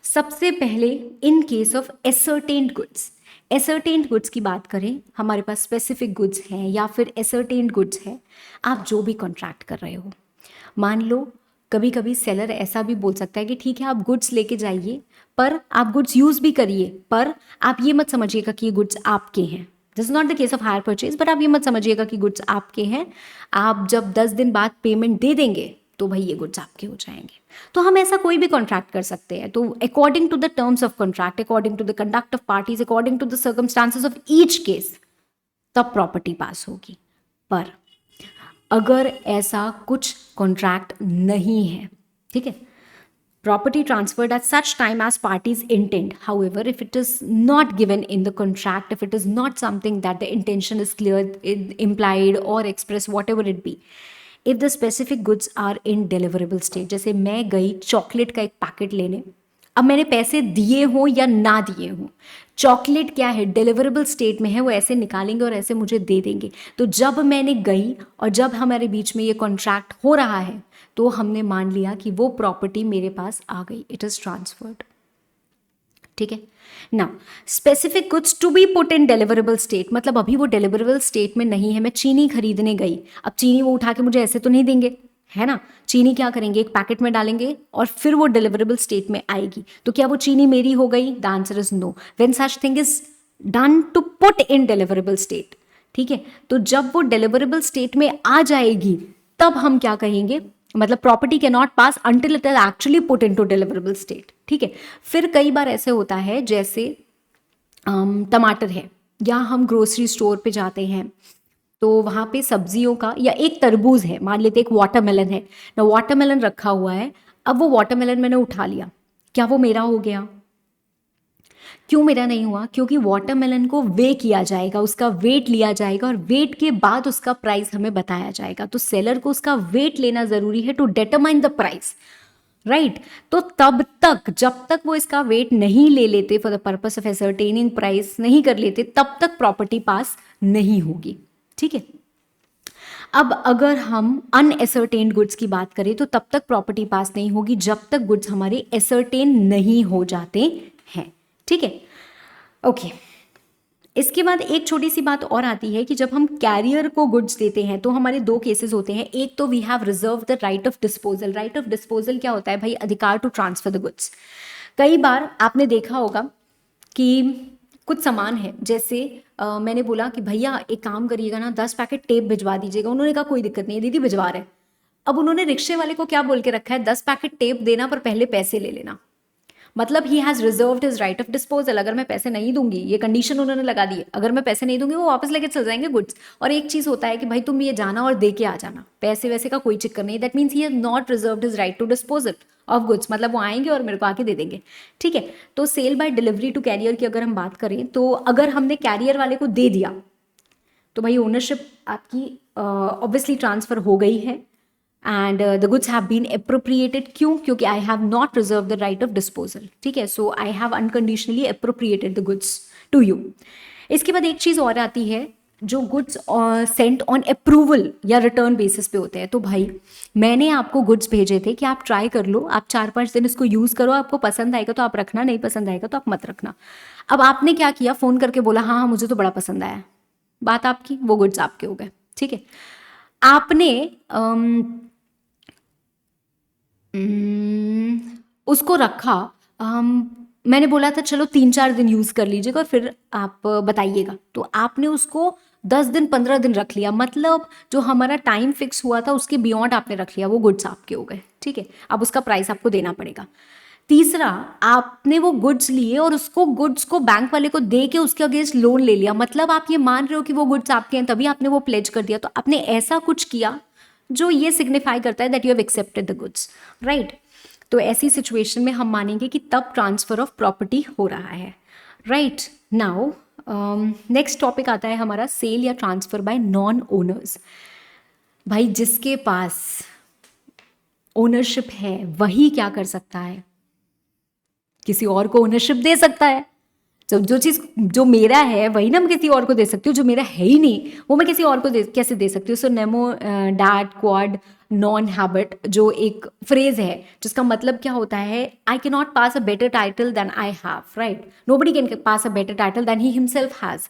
सबसे पहले in case of ascertained goods, ascertained goods की बात करें, हमारे पास स्पेसिफिक गुड्स हैं या फिर एसर्टेन्ड गुड्स है, आप जो भी कॉन्ट्रैक्ट कर रहे हो, मान लो कभी कभी सेलर ऐसा भी बोल सकता है कि ठीक है आप गुड्स लेके जाइए, पर आप गुड्स यूज़ भी करिए, पर आप ये मत समझिएगा कि ये गुड्स आपके हैं। This is not the case of hire purchase, but आप ये मत समझिएगा कि गुड्स आपके हैं, आप जब 10 दिन बाद पेमेंट दे देंगे तो भाई ये गुड्स आपके हो जाएंगे। तो हम ऐसा कोई भी कॉन्ट्रैक्ट कर सकते हैं। तो according to the terms of contract, according to the conduct of parties, according to the circumstances of each case, तब प्रॉपर्टी पास होगी। पर अगर ऐसा कुछ कॉन्ट्रैक्ट नहीं है, ठीक है, property transferred at such time as parties intend. However, if it is not given in the contract, if it is not something that the intention is clear, implied or expressed, whatever it be, if the specific goods are in deliverable state, जैसे मैं गई chocolate का एक packet लेने, अब मैंने पैसे दिए हों या ना दिए हों, चॉकलेट क्या है, डिलीवरेबल स्टेट में है, वो ऐसे निकालेंगे और ऐसे मुझे दे देंगे। तो जब मैंने गई और जब हमारे बीच में ये कॉन्ट्रैक्ट हो रहा है, तो हमने मान लिया कि वो प्रॉपर्टी मेरे पास आ गई, इट इज ट्रांसफर्ड, ठीक है ना। Specific goods to be put in deliverable state, मतलब अभी वो डिलीवरेबल स्टेट में नहीं है, मैं चीनी खरीदने गई, अब चीनी वो उठा के मुझे ऐसे तो नहीं देंगे, है ना। चीनी क्या करेंगे, एक पैकेट में डालेंगे और फिर वो डिलीवरेबल स्टेट में आएगी। तो क्या वो चीनी मेरी हो गई? The answer is no. When such thing is done to put in deliverable state, ठीक है, तो जब वो डिलीवरेबल स्टेट में आ जाएगी तब हम क्या कहेंगे, मतलब property can not pass until it is actually put into deliverable state, ठीक है। फिर कई बार ऐसे होता है, जैसे टमाटर है, या हम ग्रोसरी स्टोर पे जाते हैं तो वहाँ पे सब्जियों का, या एक तरबूज है, मान लेते एक वाटरमेलन है ना, वाटरमेलन रखा हुआ है, अब वो वाटरमेलन मैंने उठा लिया, क्या वो मेरा हो गया? क्यों मेरा नहीं हुआ? क्योंकि वाटरमेलन को वे किया जाएगा, उसका वेट लिया जाएगा और वेट के बाद उसका प्राइस हमें बताया जाएगा। तो सेलर को उसका वेट लेना जरूरी है to determine the price, right. तो तब तक, जब तक वो इसका वेट नहीं ले लेते for the purpose of ascertaining price नहीं कर लेते, तब तक प्रॉपर्टी पास नहीं होगी, ठीक है। अब अगर हम अनएसर्टेन्ड गुड्स की बात करें तो तब तक प्रॉपर्टी पास नहीं होगी जब तक गुड्स हमारे एसर्टेन नहीं हो जाते हैं, ठीक है। ओके, इसके बाद एक छोटी सी बात और आती है कि जब हम कैरियर को गुड्स देते हैं तो हमारे दो केसेस होते हैं। एक तो we have reserve the right of disposal. Right of disposal क्या होता है भाई? अधिकार टू ट्रांसफर द गुड्स। कई बार आपने देखा होगा कि कुछ सामान है, जैसे मैंने बोला कि भैया एक काम करिएगा ना, 10 पैकेट टेप भिजवा दीजिएगा। उन्होंने कहा कोई दिक्कत नहीं है दीदी, भिजवा रहे। अब उन्होंने रिक्शे वाले को क्या बोल के रखा है, 10 पैकेट टेप देना पर पहले पैसे ले लेना। मतलब he has reserved his right of disposal. अगर मैं पैसे नहीं दूंगी, ये कंडीशन उन्होंने लगा दी है, अगर मैं पैसे नहीं दूंगी वो वापस लेके चल जाएंगे गुड्स। और एक चीज़ होता है कि भाई तुम ये जाना और दे के आ जाना, पैसे वैसे का कोई चक्कर नहीं। That means he has not reserved his right to disposal of goods, मतलब वो आएंगे और मेरे को आके दे देंगे, ठीक है। तो sale by delivery to carrier की अगर हम बात करें, तो अगर हमने कैरियर वाले को दे दिया तो भाई ओनरशिप आपकी ऑब्वियसली ट्रांसफर हो गई है and the goods have been appropriated. क्यों? क्योंकि I have not reserve the right of disposal, ठीक है। So I have unconditionally appropriated the goods to you. इसके बाद एक चीज़ और आती है, जो गुड्स सेंट ऑन अप्रूवल या रिटर्न बेसिस पे होते हैं। तो भाई मैंने आपको गुड्स भेजे थे कि आप ट्राई कर लो, आप 4-5 दिन इसको यूज़ करो, आपको पसंद आएगा तो आप रखना, नहीं पसंद आएगा तो आप मत रखना। अब आपने क्या किया, फ़ोन करके बोला हाँ हाँ मुझे तो बड़ा पसंद आया, बात आपकी, वो गुड्स आपके हो गए, ठीक है। आपने उसको रखा, मैंने बोला था चलो 3-4 दिन यूज़ कर लीजिएगा और फिर आप बताइएगा, तो आपने उसको 10 दिन 15 दिन रख लिया, मतलब जो हमारा टाइम फिक्स हुआ था उसके बियॉन्ड आपने रख लिया, वो गुड्स आपके हो गए, ठीक है। अब उसका प्राइस आपको देना पड़ेगा। तीसरा, आपने वो गुड्स लिए और उसको गुड्स को बैंक वाले को दे के उसके अगेंस्ट लोन ले लिया, मतलब आप ये मान रहे हो कि वो गुड्स आपके हैं, तभी आपने वो प्लेज कर दिया। तो आपने ऐसा कुछ किया जो ये सिग्निफाई करता है that you have accepted the goods, right. तो ऐसी सिचुएशन में हम मानेंगे कि तब ट्रांसफर ऑफ प्रॉपर्टी हो रहा है, राइट। नाउ नेक्स्ट टॉपिक आता है हमारा सेल या ट्रांसफर बाय नॉन ओनर्स। भाई जिसके पास ओनरशिप है वही क्या कर सकता है, किसी और को ओनरशिप दे सकता है। जो चीज़ जो मेरा है वही ना मैं किसी और को दे सकती हूँ, जो मेरा है ही नहीं वो मैं किसी और को कैसे दे सकती हूँ। So nemo dat quod non habet जो एक फ्रेज है जिसका मतलब क्या होता है, I can not pass a better title than I have, right, nobody can pass a better title than he himself has.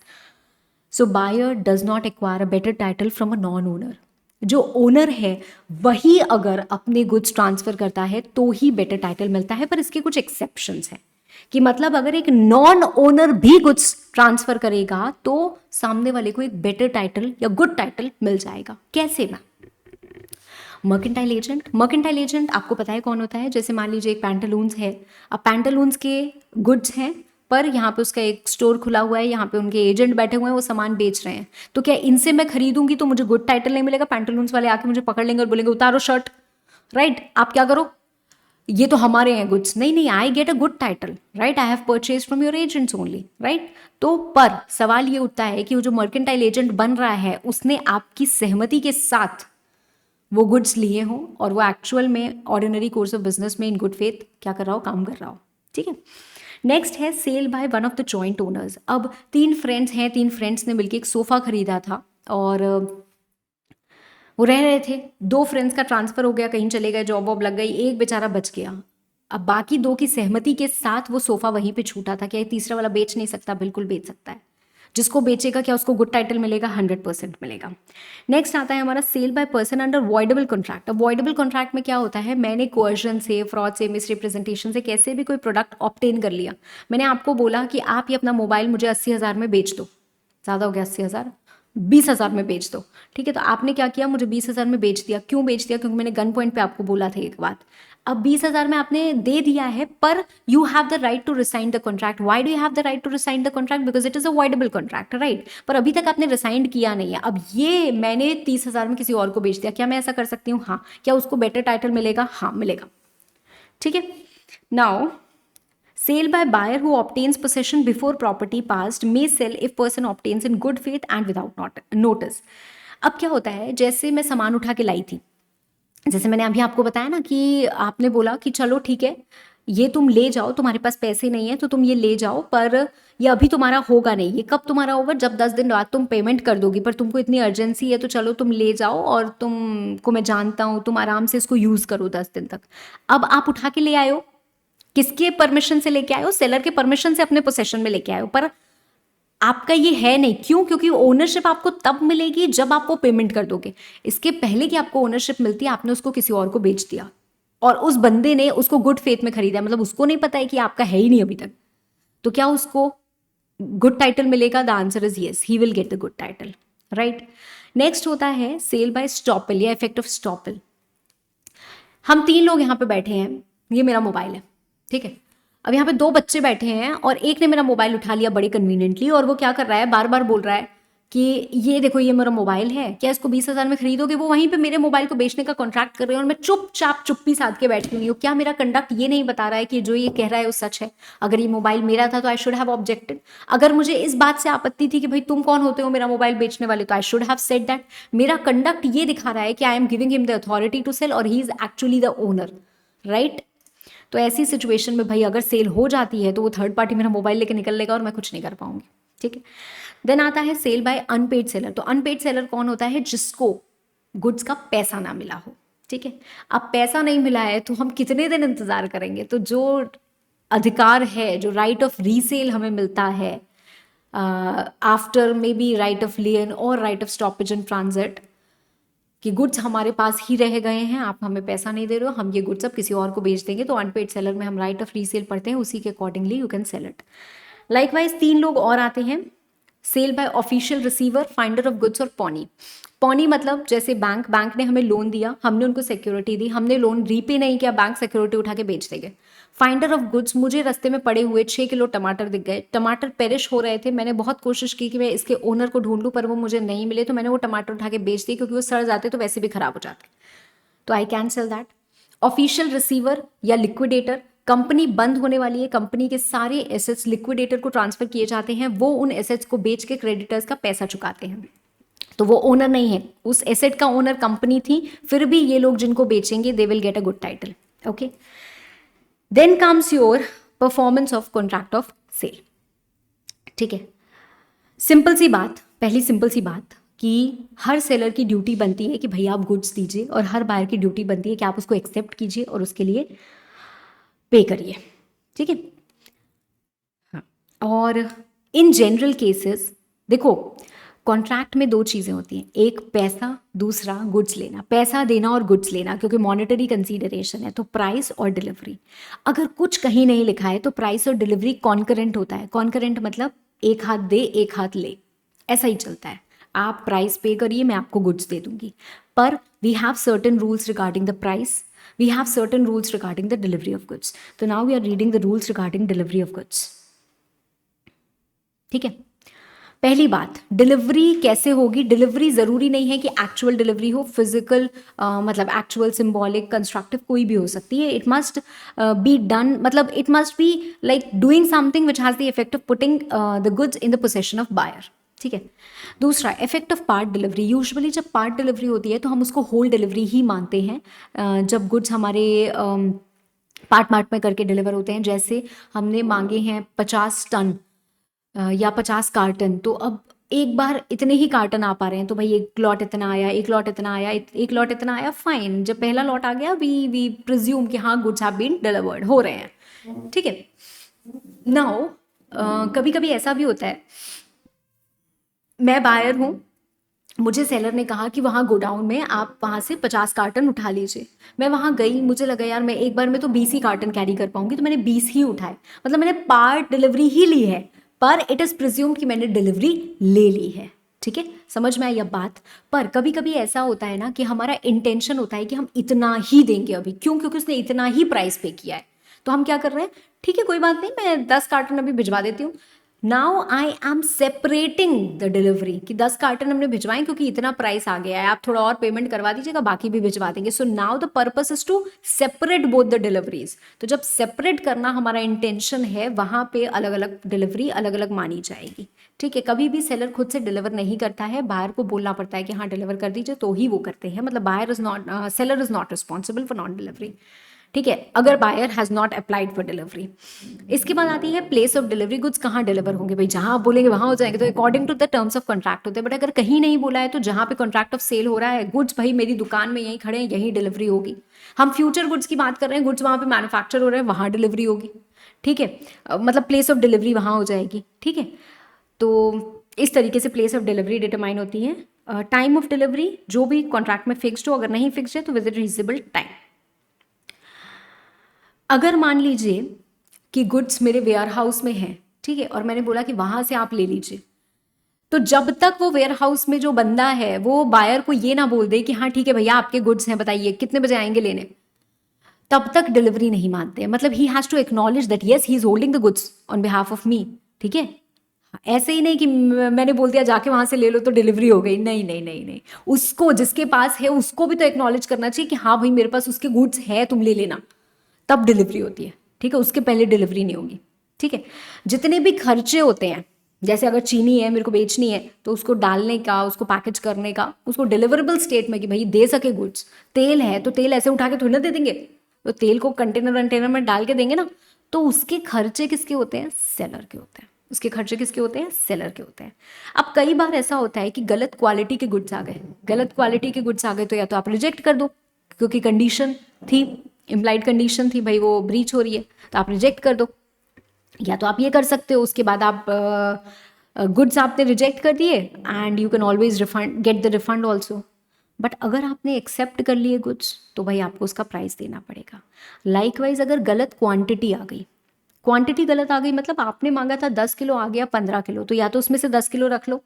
So buyer does not acquire a better title from a non owner. जो owner है वही अगर अपने goods transfer करता है तो ही better title मिलता है, पर इसके कुछ एक्सेप्शंस हैं कि मतलब अगर एक नॉन ओनर भी गुड्स ट्रांसफर करेगा तो सामने वाले को एक बेटर टाइटल या गुड टाइटल मिल जाएगा। कैसे ना? मर्केंटाइल एजेंट, मर्केंटाइल एजेंट आपको पता है कौन होता है? जैसे मान लीजिए एक पैंटालून्स है, अब पैंटालून्स के गुड्स हैं पर यहाँ पे उसका एक स्टोर खुला हुआ है, यहाँ पे उनके एजेंट बैठे हुए हैं, वो सामान बेच रहे हैं, तो क्या इनसे मैं खरीदूंगी तो मुझे गुड टाइटल नहीं मिलेगा? पैंटालून्स वाले आके मुझे पकड़ लेंगे और बोलेंगे उतारो शर्ट, राइट, आप क्या करो, ये तो हमारे हैं गुड्स। नहीं नहीं, I get a good title, right, I have purchase from your agents only, right. तो पर सवाल ये उठता है कि वो जो मर्केंटाइल एजेंट बन रहा है उसने आपकी सहमति के साथ वो गुड्स लिए हों और वो एक्चुअल में ऑर्डिनरी कोर्स ऑफ बिजनेस में इन गुड फेथ क्या कर रहा हो, काम कर रहा हो, ठीक है। नेक्स्ट है sale by one of the joint owners. अब 3 फ्रेंड्स हैं, 3 फ्रेंड्स ने मिलकर एक सोफा खरीदा था और वो रह रहे थे। 2 फ्रेंड्स का ट्रांसफर हो गया, कहीं चले गए, जॉब वॉब लग गई, एक बेचारा बच गया। अब बाकी 2 की सहमति के साथ वो सोफा वहीं पे छूटा था। क्या ये तीसरा वाला बेच नहीं सकता? बिल्कुल बेच सकता है। जिसको बेचेगा क्या उसको गुड टाइटल मिलेगा? 100% मिलेगा। नेक्स्ट आता है हमारा sale by person under voidable contract. अब वॉइडेबल कॉन्ट्रैक्ट में क्या होता है, मैंने कोअर्जन से, फ्रॉड से, मिसरिप्रेजेंटेशन से कैसे भी कोई प्रोडक्ट ऑब्टेन कर लिया। मैंने आपको बोला कि आप ये अपना मोबाइल मुझे 80,000 में बेच दो, ज़्यादा हो गया 80,000, 20,000 में बेच दो, ठीक है। तो आपने क्या किया, मुझे 20,000 में बेच दिया। क्यों बेच दिया? क्योंकि मैंने गन पॉइंट पे आपको बोला था एक बात। अब 20,000 में आपने दे दिया है, पर you have the right to resign the contract. Why do you have the right to resign the contract? Because it is a voidable contract, right. पर अभी तक आपने रिसाइंड किया नहीं है। अब ये मैंने 30,000 में किसी और को बेच दिया, क्या मैं ऐसा कर सकती हूँ? हाँ। क्या उसको बेटर टाइटल मिलेगा? हाँ मिलेगा, ठीक है। Now sale by buyer who obtains possession before property passed may sell if person obtains in good faith and without notice। अब क्या होता है, जैसे मैं सामान उठा के लाई थी, जैसे मैंने अभी आपको बताया ना कि आपने बोला कि चलो ठीक है ये तुम ले जाओ, तुम्हारे पास पैसे नहीं है तो तुम ये ले जाओ, पर ये अभी तुम्हारा होगा नहीं। ये कब तुम्हारा होगा? जब 10 दिन बाद तुम पेमेंट कर दोगी, पर तुमको इतनी अर्जेंसी है तो चलो तुम ले जाओ और तुमको मैं जानता हूँ तुम आराम से इसको यूज़ करो 10 दिन तक। अब आप उठा के ले आए हो, किसके परमिशन से लेके आए हो? सेलर के परमिशन से अपने पोसेशन में लेके आए हो, पर आपका ये है नहीं। क्यों? क्योंकि ओनरशिप आपको तब मिलेगी जब आप वो पेमेंट कर दोगे। इसके पहले कि आपको ओनरशिप मिलती है आपने उसको किसी और को बेच दिया और उस बंदे ने उसको गुड फेथ में खरीदा, मतलब उसको नहीं पता है कि आपका है ही नहीं अभी तक, तो क्या उसको गुड टाइटल मिलेगा? The answer is yes, he will get the good title, right. Next होता है सेल बाय स्टॉपल या इफेक्ट ऑफ स्टॉपल। हम 3 लोग यहाँ पे बैठे हैं, ये मेरा मोबाइल है, ठीक है। अब यहाँ पे 2 बच्चे बैठे हैं और एक ने मेरा मोबाइल उठा लिया बड़े कन्वीनियंटली और वो क्या कर रहा है, बार बार बोल रहा है कि ये देखो ये मेरा मोबाइल है, क्या इसको 20,000 में खरीदोगे? वो वहीं पे मेरे मोबाइल को बेचने का कॉन्ट्रैक्ट कर रहे हैं और मैं चुपचाप चुप्पी साध के बैठी हुई हूँ। क्या मेरा कंडक्ट ये नहीं बता रहा है कि जो ये कह रहा है वो सच है? अगर ये मोबाइल मेरा था तो आई शुड हैव ऑब्जेक्टेड। अगर मुझे इस बात से आपत्ति थी कि भाई तुम कौन होते हो मेरा मोबाइल बेचने वाले, तो I should have said that. मेरा कंडक्ट ये दिखा रहा है कि I am giving him the authority to sell और he is actually the owner, right. तो ऐसी सिचुएशन में भाई अगर सेल हो जाती है तो वो थर्ड पार्टी मेरा मोबाइल लेके निकल लेगा और मैं कुछ नहीं कर पाऊंगी, ठीक है। देन आता है सेल बाय अनपेड सेलर। तो अनपेड सेलर कौन होता है? जिसको गुड्स का पैसा ना मिला हो, ठीक है। अब पैसा नहीं मिला है तो हम कितने दिन इंतजार करेंगे? तो जो अधिकार है, जो राइट ऑफ रीसेल हमें मिलता है after maybe right of lien और right of stoppage and transit, कि गुड्स हमारे पास ही रह गए हैं, आप हमें पैसा नहीं दे रहे हो, हम ये गुड्स अब किसी और को बेच देंगे, तो अनपेड सेलर में हम राइट ऑफ रीसेल पढ़ते हैं, उसी के accordingly you can sell it. Likewise 3 लोग और आते हैं, sale by official receiver, finder of goods और पॉनी। पॉनी मतलब जैसे बैंक ने हमें लोन दिया, हमने उनको सिक्योरिटी दी, हमने लोन रीपे नहीं किया, बैंक सिक्योरिटी उठा के बेच देंगे। फाइंडर ऑफ गुड्स, मुझे रास्ते में पड़े हुए 6 किलो टमाटर दिख गए, टमाटर पेरिश हो रहे थे, मैंने बहुत कोशिश की कि मैं इसके ओनर को ढूंढूं पर वो मुझे नहीं मिले, तो मैंने वो टमाटर उठा के बेच दिए क्योंकि वो सड़ जाते तो वैसे भी खराब हो जाते, तो I can sell that. Official receiver या लिक्विडेटर, कंपनी बंद होने वाली है, कंपनी के सारे एसेट्स लिक्विडेटर को ट्रांसफर किए जाते हैं, वो उन एसेट्स को बेच के क्रेडिटर्स का पैसा चुकाते हैं, तो वो ओनर नहीं है, उस एसेट का ओनर कंपनी थी, फिर भी ये लोग जिनको बेचेंगे they will get a good title, okay. Then comes your performance of contract of sale. ठीक है, सिंपल सी बात, पहली सिंपल सी बात कि हर सेलर की ड्यूटी बनती है कि भैया आप गुड्स दीजिए, और हर बायर की ड्यूटी बनती है कि आप उसको एक्सेप्ट कीजिए और उसके लिए पे करिए। ठीक है, हाँ। और इन जनरल केसेस देखो, कॉन्ट्रैक्ट में दो चीज़ें होती हैं, एक पैसा, दूसरा गुड्स लेना, पैसा देना और गुड्स लेना, क्योंकि मॉनेटरी कंसीडरेशन है तो प्राइस और डिलीवरी। अगर कुछ कहीं नहीं लिखा है तो प्राइस और डिलीवरी कॉन्करेंट होता है। कॉन्करेंट मतलब एक हाथ दे एक हाथ ले, ऐसा ही चलता है। आप प्राइस पे करिए, मैं आपको गुड्स दे दूंगी, पर we have certain rules regarding the price, we have certain rules regarding the delivery of goods. तो now we are reading the rules regarding delivery of goods. ठीक है, पहली बात, डिलीवरी कैसे होगी? डिलीवरी ज़रूरी नहीं है कि एक्चुअल डिलीवरी हो, फिजिकल मतलब एक्चुअल, सिंबॉलिक, कंस्ट्रक्टिव, कोई भी हो सकती है। इट मस्ट बी डन, मतलब it must be like doing something which has the effect of putting the goods in the possession of buyer. ठीक है, दूसरा effect of part delivery. Usually जब पार्ट डिलीवरी होती है तो हम उसको होल डिलीवरी ही मानते हैं। जब गुड्स हमारे पार्ट पार्ट में करके डिलीवर होते हैं, जैसे हमने मांगे हैं 50 टन या 50 कार्टन, तो अब एक बार इतने ही कार्टन आ पा रहे हैं, तो भाई एक लॉट इतना आया, एक लॉट इतना आया, एक लॉट इतना आया, फाइन। जब पहला लॉट आ गया वी प्रिज्यूम कि हाँ गुड्स हैव बीन डिलीवर्ड, हो रहे हैं। ठीक है, नाउ कभी कभी ऐसा भी होता है, मैं बायर हूँ, मुझे सेलर ने कहा कि वहाँ गोडाउन में आप वहाँ से 50 कार्टन उठा लीजिए। मैं वहाँ गई, मुझे लगा यार मैं एक बार में तो 20 ही कार्टन कैरी कर पाऊंगी, तो मैंने 20 ही उठाए, मतलब मैंने पार्ट डिलीवरी ही ली है, पर इट इज़ प्रिज्यूम कि मैंने डिलीवरी ले ली है। ठीक है, समझ में आई अब बात? पर कभी कभी ऐसा होता है ना कि हमारा इंटेंशन होता है कि हम इतना ही देंगे अभी, क्यों? क्योंकि उसने इतना ही प्राइस पे किया है, तो हम क्या कर रहे हैं, ठीक है कोई बात नहीं, मैं 10 कार्टन अभी भिजवा देती हूँ। Now I am separating the delivery कि 10 कार्टन हमने भिजवाएं क्योंकि इतना प्राइस आ गया है, आप थोड़ा और पेमेंट करवा दीजिएगा, बाकी भी भिजवा देंगे। So now the purpose is to separate both the deliveries. तो जब सेपरेट करना हमारा इंटेंशन है, वहां पे अलग अलग डिलीवरी अलग अलग मानी जाएगी। ठीक है, कभी भी सेलर खुद से डिलीवर नहीं करता है, बायर को बोलना पड़ता है कि हाँ डिलीवर कर दीजिए, तो ही वो करते हैं। मतलब buyer is not, seller is not responsible for non delivery. ठीक है, अगर buyer has not applied for delivery. इसके बाद आती है प्लेस ऑफ डिलीवरी। गुड्स कहाँ डिलीवर होंगे? भाई जहाँ आप बोलेंगे वहाँ हो जाएंगे, तो according to the terms of contract होते हैं। बट अगर कहीं नहीं बोला है तो जहाँ पे कॉन्ट्रैक्ट ऑफ सेल हो रहा है, गुड्स भाई मेरी दुकान में यहीं खड़े हैं, यहीं डिलीवरी होगी। हम फ्यूचर गुड्स की बात कर रहे हैं, गुड्स वहाँ पे मैन्युफैक्चर हो रहे हैं, वहाँ डिलीवरी होगी। ठीक है, मतलब प्लेस ऑफ डिलीवरी वहाँ हो जाएगी। ठीक है, तो इस तरीके से प्लेस ऑफ डिलीवरी डिटरमाइन होती है। टाइम ऑफ डिलीवरी जो भी कॉन्ट्रैक्ट में फिक्स्ड हो, अगर नहीं फिक्स्ड है तो विद रीजनेबल टाइम। अगर मान लीजिए कि गुड्स मेरे वेयर हाउस में है, ठीक है, और मैंने बोला कि वहां से आप ले लीजिए, तो जब तक वो वेयर हाउस में जो बंदा है वो बायर को ये ना बोल दे कि हाँ ठीक है भैया आपके गुड्स हैं, बताइए कितने बजे आएंगे लेने, तब तक डिलीवरी नहीं मानते हैं। मतलब he has to acknowledge that yes he is holding the goods on behalf of me. ठीक है, ऐसे ही नहीं कि मैंने बोल दिया जाके वहां से ले लो तो डिलीवरी हो गई, नहीं नहीं नहीं नहीं, उसको जिसके पास है उसको भी तो एक्नॉलेज करना चाहिए कि हाँ भाई मेरे पास उसके गुड्स है, तुम ले लेना, तब डिलीवरी होती है। ठीक है, उसके पहले डिलीवरी नहीं होगी। ठीक है, जितने भी खर्चे होते हैं, जैसे अगर चीनी है मेरे को बेचनी है, तो उसको डालने का, उसको पैकेज करने का, उसको डिलीवरेबल स्टेट में कि भाई दे सके गुड्स। तेल है तो तेल ऐसे उठा के थोड़ी ना दे देंगे, तो तेल को कंटेनर कंटेनर में डाल के देंगे ना, तो उसके खर्चे किसके होते हैं? सेलर के होते हैं। उसके खर्चे किसके होते हैं? सेलर के होते हैं। अब कई बार ऐसा होता है कि गलत क्वालिटी के गुड्स आ गए, गलत क्वालिटी के गुड्स आ गए तो या तो आप रिजेक्ट कर दो, क्योंकि कंडीशन थी, इम्प्लाइड कंडीशन थी, भाई वो ब्रीच हो रही है, तो आप रिजेक्ट कर दो। या तो आप ये कर सकते हो, उसके बाद आप गुड्स आपने रिजेक्ट कर दिए and you can always refund, get the refund also. But अगर आपने एक्सेप्ट कर लिए गुड्स, तो भाई आपको उसका प्राइस देना पड़ेगा। लाइकवाइज अगर गलत क्वांटिटी आ गई, क्वांटिटी गलत आ गई मतलब आपने मांगा था 10 किलो आ गया 15 किलो, तो या तो उसमें से 10 किलो रख लो,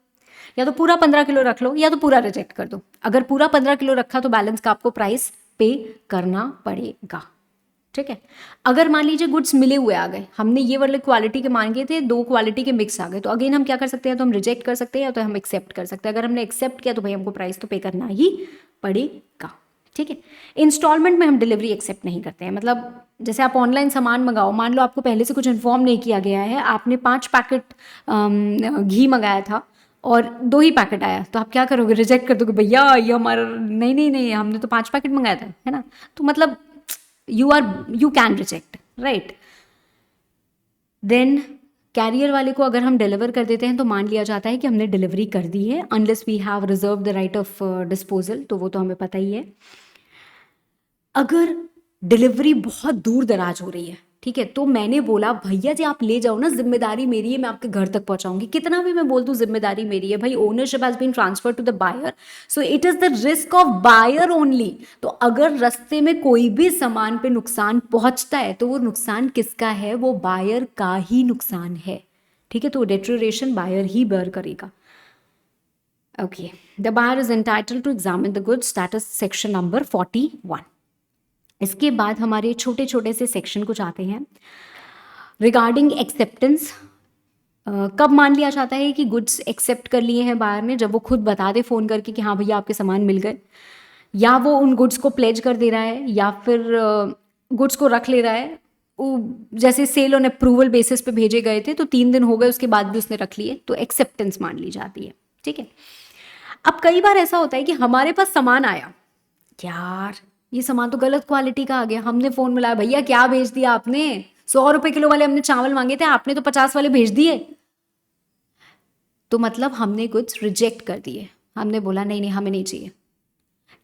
या तो पूरा 15 किलो रख लो, या तो पूरा रिजेक्ट कर दो। अगर पूरा 15 किलो रखा तो बैलेंस का आपको प्राइस पे करना पड़ेगा। ठीक है, अगर मान लीजिए गुड्स मिले हुए आ गए, हमने ये वाले क्वालिटी के मांगे थे, दो क्वालिटी के मिक्स आ गए, तो अगेन हम क्या कर सकते हैं? तो हम रिजेक्ट कर सकते हैं या तो हम एक्सेप्ट कर सकते हैं। अगर हमने एक्सेप्ट किया तो भाई हमको प्राइस तो पे करना ही पड़ेगा। ठीक है, इंस्टॉलमेंट में हम डिलीवरी एक्सेप्ट नहीं करते हैं। मतलब जैसे आप ऑनलाइन सामान मंगाओ, मान लो आपको पहले से कुछ इन्फॉर्म नहीं किया गया है, आपने 5 पैकेट घी मंगाया था और 2 ही पैकेट आया, तो आप क्या करोगे? रिजेक्ट कर दोगे, भैया ये हमारा नहीं नहीं नहीं, हमने तो 5 पैकेट मंगाया था, है ना। तो मतलब you can reject, right? Then carrier वाले को अगर हम डिलीवर कर देते हैं तो मान लिया जाता है कि हमने डिलीवरी कर दी है, unless we have reserve the right of disposal, तो वो तो हमें पता ही है। अगर डिलीवरी बहुत दूर दराज हो रही है, ठीक है, तो मैंने बोला भैया जी आप ले जाओ ना, जिम्मेदारी मेरी है, मैं आपके घर तक पहुंचाऊंगी, कितना भी मैं बोल दूं जिम्मेदारी मेरी है भाई, ownership has been transfer to the buyer, so it is the risk of buyer only. तो अगर रास्ते में कोई भी सामान पे नुकसान पहुंचता है तो वो नुकसान किसका है, वो बायर का ही नुकसान है, ठीक है, तो डेटोरेशन बायर ही बेयर करेगा। Okay, the buyer is entitled to examine the goods, that is section number 41। इसके बाद हमारे छोटे छोटे से सेक्शन कुछ आते हैं रिगार्डिंग एक्सेप्टेंस। कब मान लिया जाता है कि गुड्स एक्सेप्ट कर लिए हैं बायर ने, जब वो खुद बता दे फ़ोन करके कि हाँ भैया आपके सामान मिल गए, या वो उन गुड्स को प्लेज कर दे रहा है, या फिर गुड्स को रख ले रहा है। जैसे सेल ऑन अप्रूवल बेसिस पे भेजे गए थे तो 3 दिन हो गए उसके बाद भी उसने रख लिए, तो एक्सेप्टेंस मान ली जाती है, ठीक है। अब कई बार ऐसा होता है कि हमारे पास सामान आया, यार ये सामान तो गलत क्वालिटी का आ गया, हमने फ़ोन मिलाया भैया क्या भेज दिया आपने, 100 रुपए किलो वाले हमने चावल मांगे थे, आपने तो 50 वाले भेज दिए, तो मतलब हमने कुछ रिजेक्ट कर दिए, हमने बोला नहीं नहीं हमें नहीं चाहिए।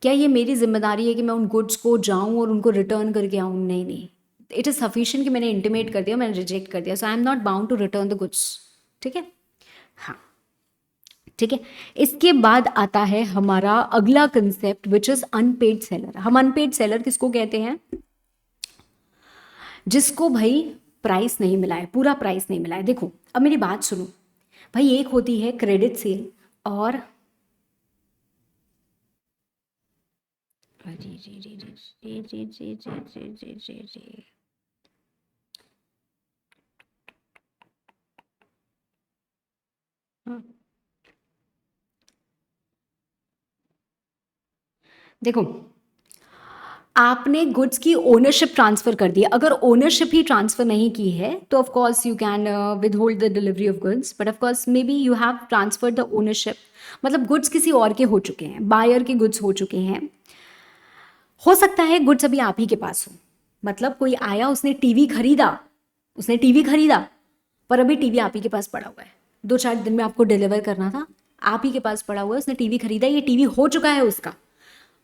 क्या ये मेरी जिम्मेदारी है कि मैं उन गुड्स को जाऊं और उनको रिटर्न करके आऊं? नहीं नहीं, इट इज़ सफिशिएंट कि मैंने इंटीमेट कर दिया, मैंने रिजेक्ट कर दिया, so I am not bound to return the goods, ठीक है। हाँ ठीक है, इसके बाद आता है हमारा अगला concept which is unpaid seller. हम अनपेड सेलर किसको कहते हैं, जिसको भाई प्राइस नहीं मिला है, पूरा प्राइस नहीं मिला है। देखो अब मेरी बात सुनो भाई, एक होती है क्रेडिट सेल और जी जी जी जी जी जी जी जी जी जी जी जी हाँ, देखो आपने गुड्स की ओनरशिप ट्रांसफर कर दी है, अगर ओनरशिप ही ट्रांसफर नहीं की है तो of course you can with hold the delivery of goods, but of course may be you have transfer the ownership, मतलब गुड्स किसी और के हो चुके हैं, बायर के गुड्स हो चुके हैं। हो सकता है गुड्स अभी आप ही के पास हो, मतलब कोई आया उसने टीवी खरीदा, उसने टीवी खरीदा पर अभी टीवी आप ही के पास पड़ा हुआ है, 2-4 दिन में आपको डिलीवर करना था, आप ही के पास पड़ा हुआ है, उसने टीवी खरीदा, ये टीवी हो चुका है उसका,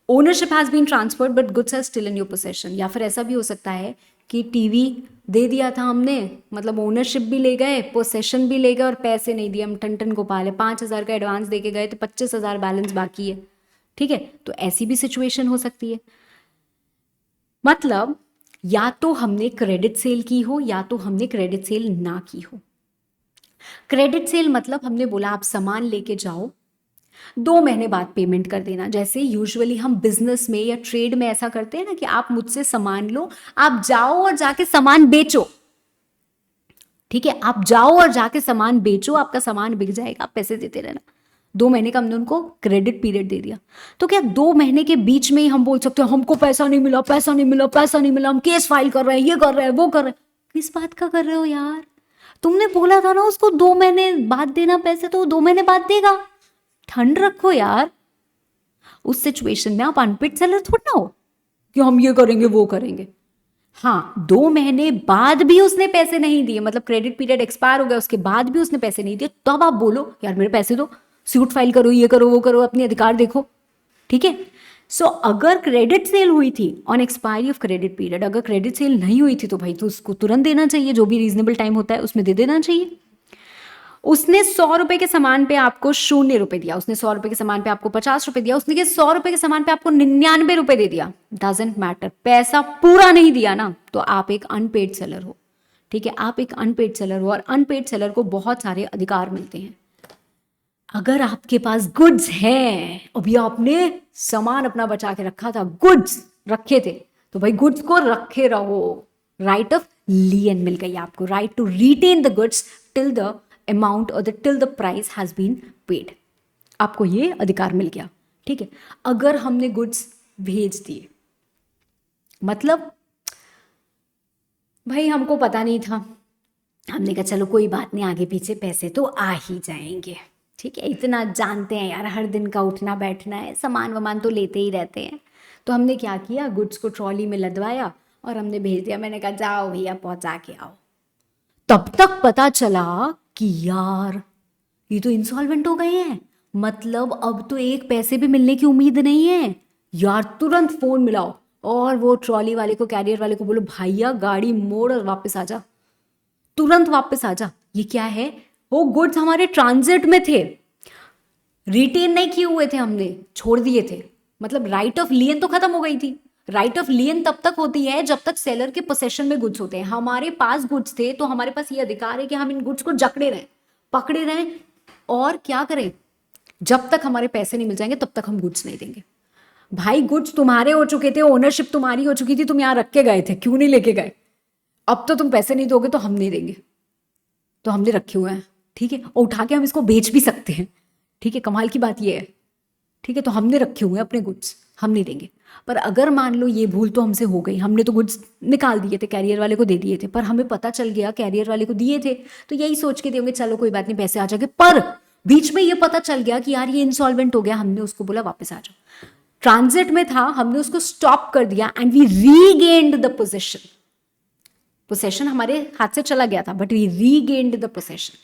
ownership has been transferred but goods are still in your possession. या फिर ऐसा भी हो सकता है कि टीवी दे दिया था हमने, मतलब ओनरशिप भी ले गए, पोसेशन भी ले गए और पैसे नहीं दिए, हम टन टन गोपाल है, 5,000 का एडवांस दे के गए तो 25,000 बैलेंस बाकी है, ठीक है, तो ऐसी भी सिचुएशन हो सकती है। मतलब या तो हमने क्रेडिट सेल की हो या तो हमने क्रेडिट सेल ना की हो। क्रेडिट सेल मतलब हमने बोला आप सामान लेके जाओ, 2 महीने बाद पेमेंट कर देना, जैसे यूजुअली हम बिजनेस में या ट्रेड में ऐसा करते हैं ना कि आप मुझसे सामान लो, आप जाओ और जाके सामान बेचो, ठीक है, आप जाओ और जाके सामान बेचो, आपका सामान बिक जाएगा, आप पैसे देते रहना। 2 महीने का हमने उनको क्रेडिट पीरियड दे दिया, तो क्या 2 महीने के बीच में ही हम बोल सकते हैं हमको पैसा नहीं मिला, पैसा नहीं मिला, पैसा नहीं मिला, हम केस फाइल कर रहे हैं, ये कर रहे हैं, वो कर रहे हैं? किस बात का कर रहे हो यार, तुमने बोला था ना उसको 2 महीने बाद देना पैसे, तो 2 महीने बाद देगा, ठंड रखो यार। उस सिचुएशन में आप अनपेड सेलर थोड़ा ना हो कि हम ये करेंगे वो करेंगे। हाँ, 2 महीने बाद भी उसने पैसे नहीं दिए, मतलब क्रेडिट पीरियड एक्सपायर हो गया उसके बाद भी उसने पैसे नहीं दिए, तब आप बोलो यार मेरे पैसे दो, सूट फाइल करो, ये करो वो करो, अपने अधिकार देखो, ठीक है। सो अगर क्रेडिट सेल हुई थी on expiry of credit period, अगर क्रेडिट सेल नहीं हुई थी तो भाई तो उसको तुरंत देना चाहिए, जो भी रीजनेबल टाइम होता है उसमें दे देना चाहिए। उसने 100 रुपए के सामान पे आपको 0 रुपए दिया, उसने 100 रुपए के सामान पे आपको 50 रुपए दिया, उसने 100 रुपए के सामान पे आपको 99 रुपए दे दिया, डजेंट मैटर, पैसा पूरा नहीं दिया ना, तो आप एक अनपेड सेलर हो, ठीक है, आप एक अनपेड सेलर हो। और अनपेड सेलर को बहुत सारे अधिकार मिलते हैं। अगर आपके पास गुड्स हैं, अभी आपने सामान अपना बचा के रखा था, गुड्स रखे थे, तो भाई गुड्स को रखे रहो, राइट ऑफ लियन मिल गई आपको, right to retain the goods till the amount और till the price has been paid, आपको ये अधिकार मिल गया, ठीक है। अगर हमने गुड्स भेज दिए, मतलब भाई हमको पता नहीं था, हमने कहा चलो कोई बात नहीं, आगे पीछे पैसे तो आ ही जाएंगे, ठीक है, इतना जानते हैं यार, हर दिन का उठना बैठना है, सामान वामान तो लेते ही रहते हैं। तो हमने क्या किया, गुड्स को ट्रॉली में लदवाया और हमने भेज दिया, मैंने कहा जाओ भैया पहुंचा के आओ। तब तक पता चला कि यार ये तो इंसॉल्वेंट हो गए हैं, मतलब अब तो एक पैसे भी मिलने की उम्मीद नहीं है। यार तुरंत फोन मिलाओ और वो ट्रॉली वाले को, कैरियर वाले को बोलो भैया गाड़ी मोड़ और वापस आ जा, तुरंत वापस आ जा। ये क्या है, वो गुड्स हमारे ट्रांजिट में थे, रिटेन नहीं किए हुए थे, हमने छोड़ दिए थे, मतलब राइट ऑफ लियन तो खत्म हो गई थी। राइट ऑफ लियन तब तक होती है जब तक सेलर के पोसेशन में गुड्स होते हैं। हमारे पास गुड्स थे तो हमारे पास ये अधिकार है कि हम इन गुड्स को जकड़े रहें, पकड़े रहें और क्या करें, जब तक हमारे पैसे नहीं मिल जाएंगे तब तक हम गुड्स नहीं देंगे। भाई गुड्स तुम्हारे हो चुके थे, ओनरशिप तुम्हारी हो चुकी थी, तुम यहां रख के गए थे, क्यों नहीं लेके गए? अब तो तुम पैसे नहीं दोगे तो हम नहीं देंगे, तो हमने रखे हुए हैं, ठीक है, और उठा के हम इसको बेच भी सकते हैं, ठीक है, कमाल की बात ये है, ठीक है, तो हमने रखे हुए हैं अपने गुड्स, हम नहीं देंगे। पर अगर मान लो ये भूल तो हमसे हो गई, हमने तो गुड्स निकाल दिए थे, कैरियर वाले को दे दिए थे, पर हमें पता चल गया कैरियर वाले को दिए थे, तो यही सोच के देंगे चलो कोई बात नहीं पैसे आ जाएंगे, पर बीच में ये पता चल गया कि यार ये इंसॉल्वेंट हो गया, हमने उसको बोला वापस आ जाओ, ट्रांजिट में था, हमने उसको स्टॉप कर दिया and we regained the possession. Possession हमारे हाथ से चला गया था but we regained the possession,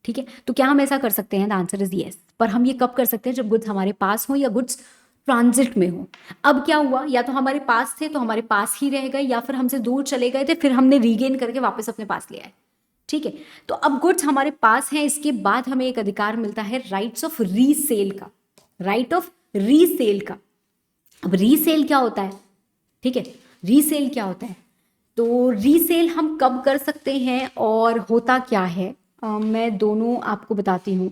ठीक है। तो क्या हम ऐसा कर सकते हैं? The answer is yes. पर हम ये कब कर सकते हैं? जब गुड्स हमारे पास हो या गुड्स ट्रांजिट में हो। अब क्या हुआ, या तो हमारे पास थे तो हमारे पास ही रह गए, या फिर हमसे दूर चले गए थे, फिर हमने रीगेन करके वापस अपने पास ले आए, ठीक है। तो अब गुड्स हमारे पास हैं, इसके बाद हमें एक अधिकार मिलता है राइट्स ऑफ रीसेल का, राइट ऑफ रीसेल का। अब रीसेल क्या होता है, ठीक है, रीसेल क्या होता है? तो रीसेल हम कब कर सकते हैं और होता क्या है, मैं दोनों आपको बताती हूँ,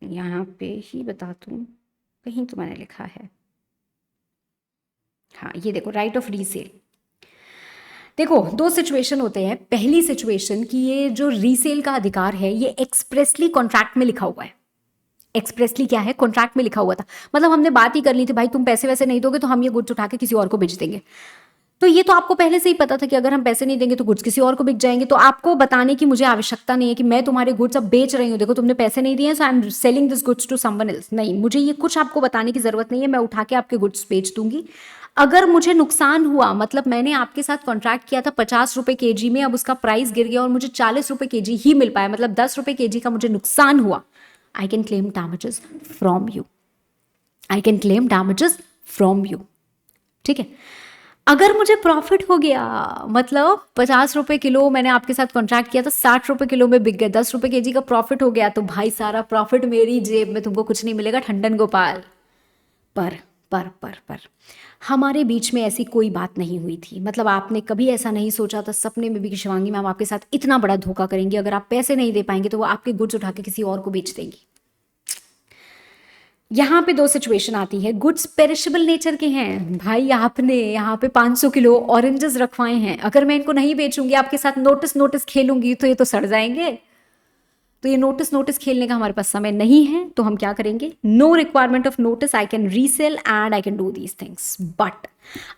यहाँ पे ही बताती हूँ, कहीं तो मैंने लिखा है, हाँ ये देखो, राइट ऑफ रीसेल। देखो दो सिचुएशन होते हैं। पहली सिचुएशन कि ये जो रीसेल का अधिकार है ये एक्सप्रेसली कॉन्ट्रैक्ट में लिखा हुआ है। एक्सप्रेसली क्या है? कॉन्ट्रैक्ट में लिखा हुआ था, मतलब हमने बात ही कर ली थी भाई तुम पैसे वैसे नहीं दोगे तो हम ये गुड्स उठा के किसी और को बेच देंगे। तो ये तो आपको पहले से ही पता था कि अगर हम पैसे नहीं देंगे तो गुड्स किसी और को बिक जाएंगे, तो आपको बताने की मुझे आवश्यकता नहीं है कि मैं तुम्हारे गुड्स अब बेच रही हूँ, देखो तुमने पैसे नहीं दिए so I am selling this goods to someone else. नहीं, मुझे ये कुछ आपको बताने की जरूरत नहीं है, मैं उठा के आपके गुड्स बेच दूंगी। अगर मुझे नुकसान हुआ, मतलब मैंने आपके साथ कॉन्ट्रैक्ट किया था 50 रुपए केजी में, अब उसका प्राइस गिर गया और मुझे 40 रुपए केजी ही मिल पाया, मतलब 10 रुपए केजी का मुझे नुकसान हुआ, आई can claim damages from you, I can claim damages from you, ठीक है। अगर मुझे प्रॉफिट हो गया, मतलब 50 रुपए किलो मैंने आपके साथ कॉन्ट्रैक्ट किया था, 60 रुपए किलो में बिक गए, 10 रुपए केजी का प्रॉफिट हो गया, तो भाई सारा प्रॉफिट मेरी जेब में, तुमको कुछ नहीं मिलेगा ठंडन गोपाल। पर हमारे बीच में ऐसी कोई बात नहीं हुई थी, मतलब आपने कभी ऐसा नहीं सोचा था सपने में भी कि शिवांगी मैम आपके साथ इतना बड़ा धोखा करेंगी, अगर आप पैसे नहीं दे पाएंगे तो वो आपके गुड्स उठा के किसी और को बेच देंगी। यहाँ पे दो सिचुएशन आती है, गुड्स पेरिशेबल नेचर के हैं, भाई आपने यहाँ पे 500 किलो ऑरेंजेस रखवाए हैं, अगर मैं इनको नहीं बेचूंगी, आपके साथ नोटिस खेलूंगी तो ये तो सड़ जाएंगे, तो ये नोटिस खेलने का हमारे पास समय नहीं है, तो हम क्या करेंगे? No requirement of notice, I can resell and I can do these things. But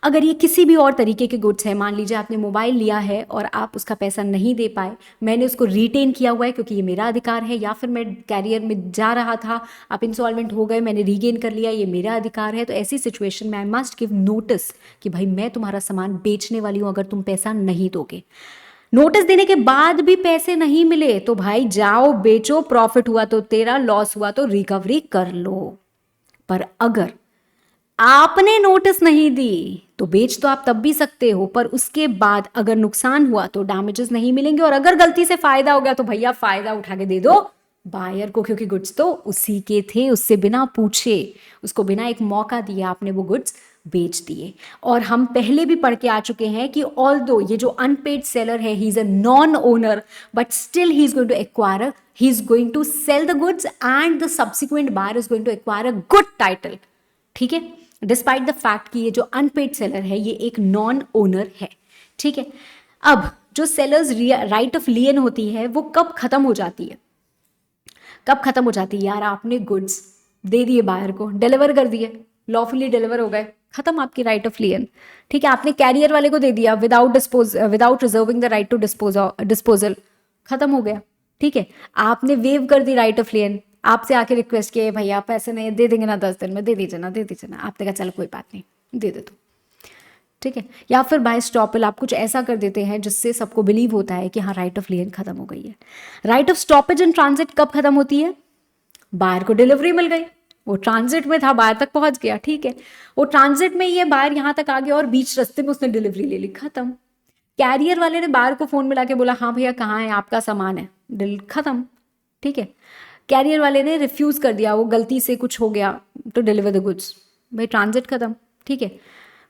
अगर ये किसी भी और तरीके के गुड्स है, मान लीजिए आपने मोबाइल लिया है और आप उसका पैसा नहीं दे पाए, मैंने उसको रिटेन किया हुआ है क्योंकि ये मेरा अधिकार है, या फिर मैं कैरियर में जा रहा था, आप इंसॉल्वेंट हो गए, मैंने रीगेन कर लिया, ये मेरा अधिकार है, तो ऐसी सिचुएशन में आई मस्ट गिव नोटिस कि भाई मैं तुम्हारा सामान बेचने वाली हूँ अगर तुम पैसा नहीं दोगे। नोटिस देने के बाद भी पैसे नहीं मिले तो भाई जाओ बेचो, प्रॉफिट हुआ तो तेरा, लॉस हुआ तो रिकवरी कर लो। पर अगर आपने नोटिस नहीं दी तो बेच तो आप तब भी सकते हो, पर उसके बाद अगर नुकसान हुआ तो डैमेजेस नहीं मिलेंगे, और अगर गलती से फायदा हो गया तो भैया फायदा उठा के दे दो बायर को, क्योंकि गुड्स तो उसी के थे, उससे बिना पूछे, उसको बिना एक मौका दिए आपने वो गुड्स बेच दिए। और हम पहले भी पढ़ के आ चुके हैं कि ऑल्दो ये जो अनपेड सेलर है, he is a non owner, but still he is going to acquire, he is going to sell the goods and the subsequent buyer is going to acquire a good title, ठीक है, despite the fact कि ये जो unpaid seller है ये एक non owner है, ठीक है। अब जो सेलर्स राइट ऑफ लियन होती है वो कब खत्म हो जाती है? कब खत्म हो जाती है? यार आपने गुड्स दे दिए बायर को, डिलीवर कर दिए, लॉफुली डिलीवर हो गए, खत्म आपकी राइट ऑफ लियन, ठीक है। आपने कैरियर वाले को दे दिया without reserving the right to disposal, खत्म हो गया, ठीक है। आपने वेव कर दी राइट ऑफ लियन, आपसे आके रिक्वेस्ट किए भैया पैसे नहीं दे देंगे ना 10 दिन में, दे दीजिए ना, आपने कहा चलो कोई बात नहीं दे दे दो, ठीक है, या फिर बाय स्टॉपल आप कुछ ऐसा कर देते हैं जिससे सबको बिलीव होता है कि हाँ राइट ऑफ लियन खत्म हो गई है। Right of stoppage in transit कब खत्म होती है? बायर को डिलीवरी मिल गई, वो ट्रांजिट में था, बायर तक पहुंच गया, ठीक है, वो ट्रांजिट में ये बायर यहाँ तक आ गया और बीच रास्ते में उसने डिलीवरी ले ली, खत्म। कैरियर वाले ने बायर को फोन मिला के बोला हाँ भैया कहाँ है आपका सामान है, डील खत्म, ठीक है। कैरियर वाले ने रिफ्यूज कर दिया, वो गलती से कुछ हो गया तो डिलीवर द गुड्स, भाई ट्रांजिट खत्म, ठीक है।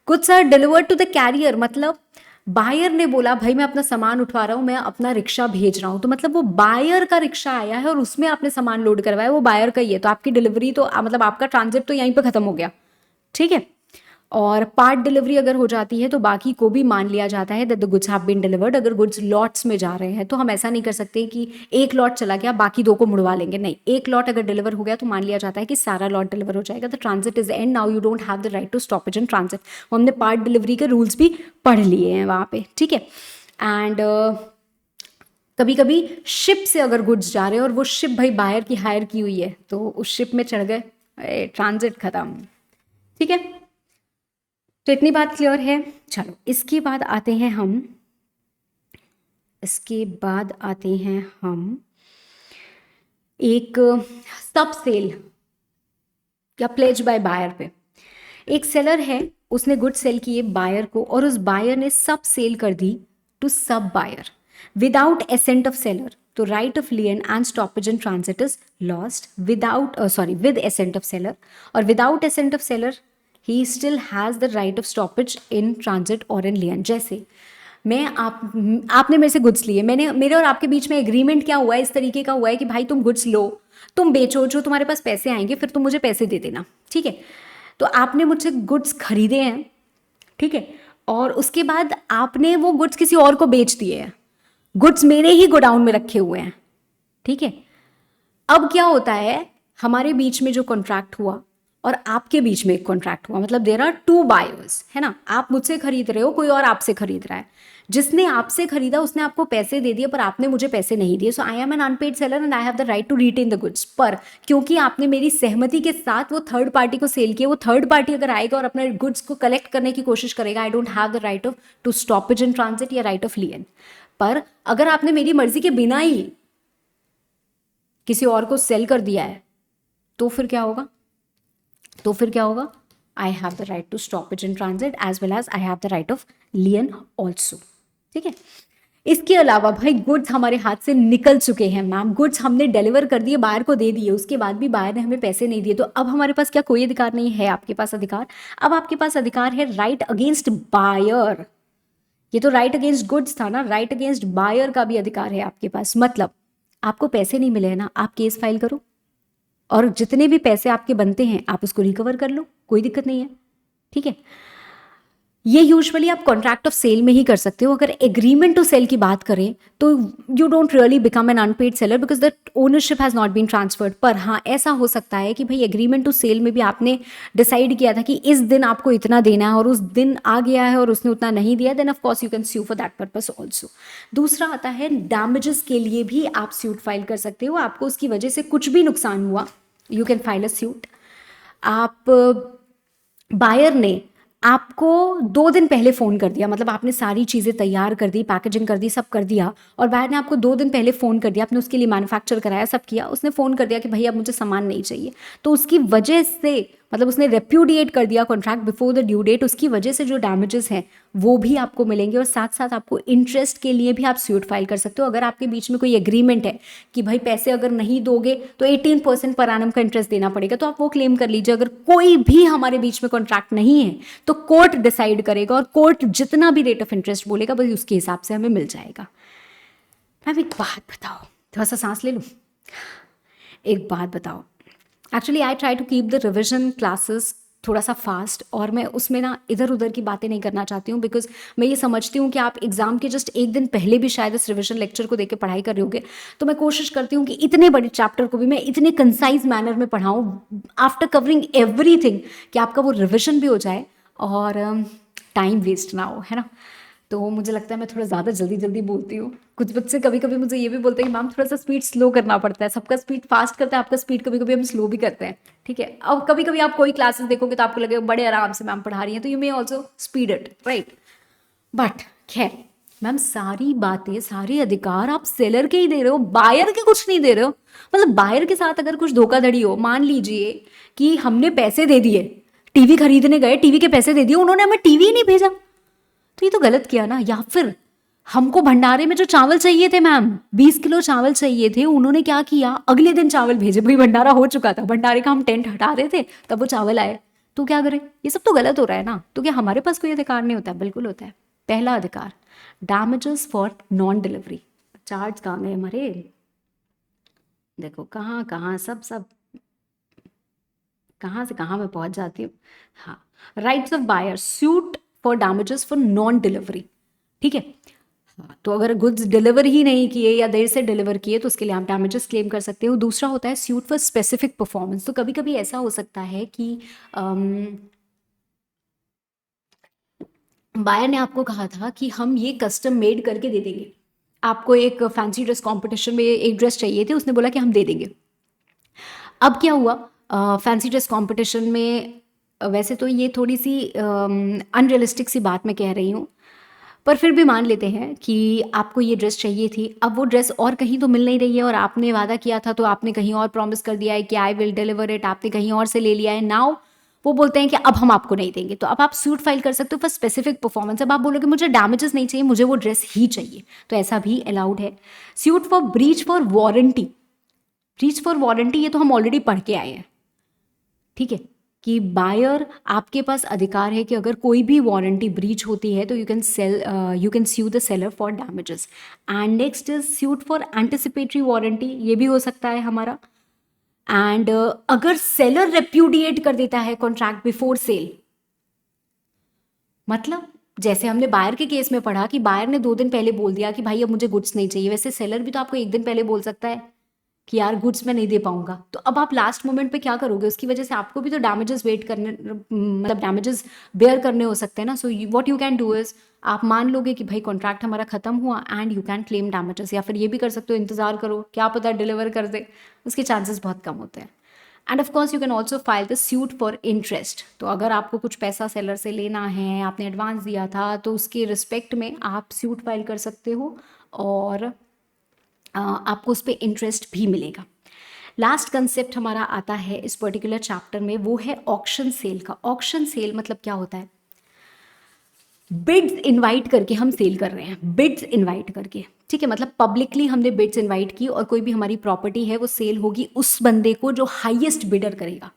Goods are delivered to the carrier, मतलब बायर ने बोला भाई मैं अपना सामान उठवा रहा हूँ, मैं अपना रिक्शा भेज रहा हूँ, तो मतलब वो बायर का रिक्शा आया है और उसमें आपने सामान लोड करवाया, वो बायर का ही है, तो आपकी डिलीवरी तो मतलब आपका ट्रांजिट तो यहीं पे खत्म हो गया, ठीक है। और पार्ट डिलीवरी अगर हो जाती है तो बाकी को भी मान लिया जाता है that the goods have been delivered. अगर गुड्स लॉट्स में जा रहे हैं तो हम ऐसा नहीं कर सकते कि एक लॉट चला गया बाकी दो को मुड़वा लेंगे, नहीं, एक लॉट अगर डिलीवर हो गया तो मान लिया जाता है कि सारा लॉट डिलीवर हो जाएगा। The transit is end, now you don't have the right to stoppage in transit. हमने पार्ट डिलीवरी के रूल्स भी पढ़ लिए हैं वहाँ पे, ठीक है। एंड कभी कभी शिप से अगर गुड्स जा रहे हैं और वो शिप भाई बायर की हायर की हुई है तो उस शिप में चढ़ गए, ट्रांजिट खत्म, ठीक है। तो इतनी बात क्लियर है। चलो इसके बाद आते हैं हम एक सब सेल या प्लेज बाय बायर पे। एक सेलर है, उसने गुड सेल किए बायर को और उस बायर ने सब सेल कर दी to sub buyer without assent of seller, तो right of lien and stoppage in transit is lost with assent of seller, और without assent of seller he still has the right of stoppage in transit or in lien। जैसे आपने मेरे से goods लिए, मेरे और आपके बीच में एग्रीमेंट क्या हुआ है, इस तरीके का हुआ है कि भाई तुम गुड्स लो, तुम बेचो, जो तुम्हारे पास पैसे आएंगे फिर तुम मुझे पैसे दे देना, ठीक है। तो आपने मुझसे गुड्स खरीदे हैं, ठीक है, और उसके बाद आपने वो गुड्स किसी और को बेच दिए हैं, गुड्स मेरे ही गोडाउन में रखे हुए हैं, ठीक है। अब क्या होता है, हमारे बीच में जो कॉन्ट्रैक्ट हुआ और आपके बीच में एक कॉन्ट्रैक्ट हुआ, मतलब देयर आर टू बायर्स, है ना, आप मुझसे खरीद रहे हो, कोई और आपसे खरीद रहा है, जिसने आपसे खरीदा उसने आपको पैसे दे दिए पर आपने मुझे पैसे नहीं दिए, so I am an unpaid seller and I have the right to retain the goods. पर क्योंकि आपने मेरी सहमति के साथ वो थर्ड पार्टी को सेल किया, वो थर्ड पार्टी अगर आएगा और अपने गुड्स को कलेक्ट करने की कोशिश करेगा, I don't have the right of to stoppage in transit या राइट ऑफ लियन। पर अगर आपने मेरी मर्जी के बिना ही किसी और को सेल कर दिया है तो फिर क्या होगा, I have the right to stoppage in transit as well as I have the right of lien also, ठीक है। इसके अलावा भाई गुड्स हमारे हाथ से निकल चुके हैं मैम, गुड्स हमने डिलीवर कर दिए, बायर को दे दिए, उसके बाद भी बायर ने हमें पैसे नहीं दिए, तो अब हमारे पास क्या कोई अधिकार नहीं है? आपके पास अधिकार, अब आपके पास अधिकार है राइट अगेंस्ट बायर। ये तो राइट अगेंस्ट गुड्स था ना, राइट अगेंस्ट बायर का भी अधिकार है आपके पास। मतलब आपको पैसे नहीं मिले हैं ना, आप केस फाइल करो और जितने भी पैसे आपके बनते हैं आप उसको रिकवर कर लो, कोई दिक्कत नहीं है, ठीक है। ये यूजुअली आप कॉन्ट्रैक्ट ऑफ सेल में ही कर सकते हो। अगर एग्रीमेंट टू सेल की बात करें तो you don't really become an unpaid seller because the ownership has not been transferred. पर हाँ, ऐसा हो सकता है कि भाई एग्रीमेंट टू सेल में भी आपने डिसाइड किया था कि इस दिन आपको इतना देना है और उस दिन आ गया है और उसने उतना नहीं दिया, then of course you can sue for that purpose also. दूसरा आता है डैमेजेस के लिए भी आप स्यूट फाइल कर सकते हो। आपको उसकी वजह से कुछ भी नुकसान हुआ, you can file a suite. आप बायर ने आपको 2 दिन पहले फ़ोन कर दिया, मतलब आपने सारी चीज़ें तैयार कर दी, पैकेजिंग कर दी, सब कर दिया, और बायर ने आपको 2 दिन पहले फ़ोन कर दिया, आपने उसके लिए मैन्युफैक्चर कराया, सब किया, उसने फ़ोन कर दिया कि भाई अब मुझे सामान नहीं चाहिए, तो उसकी वजह से मतलब उसने रेप्यूडिएट कर दिया contract before the due date, उसकी वजह से जो डैमेजेस हैं वो भी आपको मिलेंगे। और साथ साथ आपको इंटरेस्ट के लिए भी आप स्यूट फाइल कर सकते हो। अगर आपके बीच में कोई एग्रीमेंट है कि भाई पैसे अगर नहीं दोगे तो 18% पर एनम का इंटरेस्ट देना पड़ेगा, तो आप वो क्लेम कर लीजिए। अगर कोई भी हमारे बीच में कॉन्ट्रैक्ट नहीं है तो कोर्ट डिसाइड करेगा और कोर्ट जितना भी रेट ऑफ इंटरेस्ट बोलेगा बस उसके हिसाब से हमें मिल जाएगा। मैम एक बात बताओ, थोड़ा सा सांस ले लूँ, एक बात बताओ। Actually I try to keep the revision classes थोड़ा सा फास्ट, और मैं उसमें ना इधर उधर की बातें नहीं करना चाहती हूँ बिकॉज मैं ये समझती हूँ कि आप एग्जाम के जस्ट एक दिन पहले भी शायद इस रिविजन लेक्चर को देख के पढ़ाई कर रहे होगे। तो मैं कोशिश करती हूँ कि इतने बड़े चैप्टर को भी मैं इतने कंसाइज मैनर में पढ़ाऊँ आफ्टर कवरिंग एवरीथिंग, कि आपका वो रिविजन भी हो जाए और टाइम वेस्ट ना हो, है ना। तो मुझे लगता है मैं थोड़ा ज़्यादा जल्दी जल्दी बोलती हूँ। कुछ बच्चे कभी कभी मुझे ये भी बोलते हैं कि मैम थोड़ा सा स्पीड स्लो करना पड़ता है, सबका स्पीड फास्ट करता है, आपका स्पीड कभी कभी हम स्लो भी करते हैं, ठीक है। अब कभी कभी आप कोई क्लासेस देखोगे तो आपको लगेगा बड़े आराम से मैम पढ़ा रही हैं, तो you may also speed it, right. But खैर मैम, सारी बातें, सारे अधिकार आप सेलर के ही दे रहे हो, बायर के कुछ नहीं दे रहे हो। मतलब बायर के साथ अगर कुछ धोखाधड़ी हो, मान लीजिए कि हमने पैसे दे दिए, टीवी खरीदने गए, टीवी के पैसे दे दिए, उन्होंने हमें टीवी नहीं भेजा, तो ये तो गलत किया ना। या फिर हमको भंडारे में जो चावल चाहिए थे मैम, 20 किलो चावल चाहिए थे, उन्होंने क्या किया, अगले दिन चावल भेजे, भाई भंडारा हो चुका था, भंडारे का हम टेंट हटा रहे थे तब वो चावल आए, तो क्या करें? ये सब तो गलत हो रहा है ना। तो क्या हमारे पास कोई अधिकार नहीं होता? बिल्कुल होता है। पहला अधिकार, damages for non delivery. Charge कहाँ गए हमारे? देखो कहाँ कहाँ सब सब कहाँ से कहाँ मैं पहुंच जाती हूँ। हाँ, rights of buyer, suit for damages for non delivery, ठीक है। हाँ, तो अगर गुड्स डिलीवर ही नहीं किए या देर से डिलीवर किए तो उसके लिए आप डैमेजेस क्लेम कर सकते हो। दूसरा होता है सूट फॉर स्पेसिफिक परफॉर्मेंस। तो कभी कभी ऐसा हो सकता है कि बायर ने आपको कहा था कि हम ये कस्टम मेड करके दे देंगे, आपको एक फैंसी ड्रेस कंपटीशन में एक ड्रेस चाहिए थी, उसने बोला कि हम दे देंगे। अब क्या हुआ, फैंसी ड्रेस कंपटीशन में वैसे तो ये थोड़ी सी अनरियलिस्टिक सी बात मैं कह रही हूँ, पर फिर भी मान लेते हैं कि आपको ये ड्रेस चाहिए थी। अब वो ड्रेस और कहीं तो मिल नहीं रही है, और आपने वादा किया था तो आपने कहीं और प्रॉमिस कर दिया है कि आई विल डिलीवर इट, आपने कहीं और से ले लिया है। नाउ वो बोलते हैं कि अब हम आपको नहीं देंगे, तो अब आप सूट फाइल कर सकते हो फॉर स्पेसिफिक परफॉर्मेंस। अब आप बोलोगे मुझे डैमेजेस नहीं चाहिए, मुझे वो ड्रेस ही चाहिए, तो ऐसा भी अलाउड है। Suit for breach for warranty. Breach for warranty ये तो हम ऑलरेडी पढ़ के आए हैं, ठीक है, कि बायर, आपके पास अधिकार है कि अगर कोई भी वारंटी ब्रीच होती है तो you can sue the seller for damages. And next is suit for anticipatory warranty, ये भी हो सकता है हमारा। एंड अगर सेलर रेप्यूडिएट कर देता है कॉन्ट्रैक्ट बिफोर सेल, मतलब जैसे हमने बायर के केस में पढ़ा कि बायर ने 2 दिन पहले बोल दिया कि भाई अब मुझे गुड्स नहीं चाहिए, वैसे सेलर भी तो आपको 1 दिन पहले बोल सकता है कि यार गुड्स मैं नहीं दे पाऊंगा। तो अब आप लास्ट मोमेंट पे क्या करोगे? उसकी वजह से आपको भी तो डैमेजेस वेट करने, मतलब डैमेजेस बेयर करने हो सकते हैं ना। So what you can do is, आप मान लोगे कि भाई कॉन्ट्रैक्ट हमारा खत्म हुआ and you can claim damages. या फिर ये भी कर सकते हो, इंतजार करो, क्या पता डिलीवर कर दे, उसके चांसेस बहुत कम होते हैं। End of course you can also file the suit for interest. तो अगर आपको कुछ पैसा सेलर से लेना है, आपने एडवांस दिया था, तो उसके रिस्पेक्ट में आप सूट फाइल कर सकते हो, और आपको उस पर इंटरेस्ट भी मिलेगा। लास्ट कंसेप्ट हमारा आता है इस पर्टिकुलर चैप्टर में, वो है ऑक्शन सेल का। ऑक्शन सेल मतलब क्या होता है? बिड्स इनवाइट करके हम सेल कर रहे हैं, बिड्स इनवाइट करके, ठीक है। मतलब पब्लिकली हमने बिड्स इनवाइट की और कोई भी हमारी प्रॉपर्टी है वो सेल होगी उस बंदे को जो हाईएस्ट बिडर करेगा।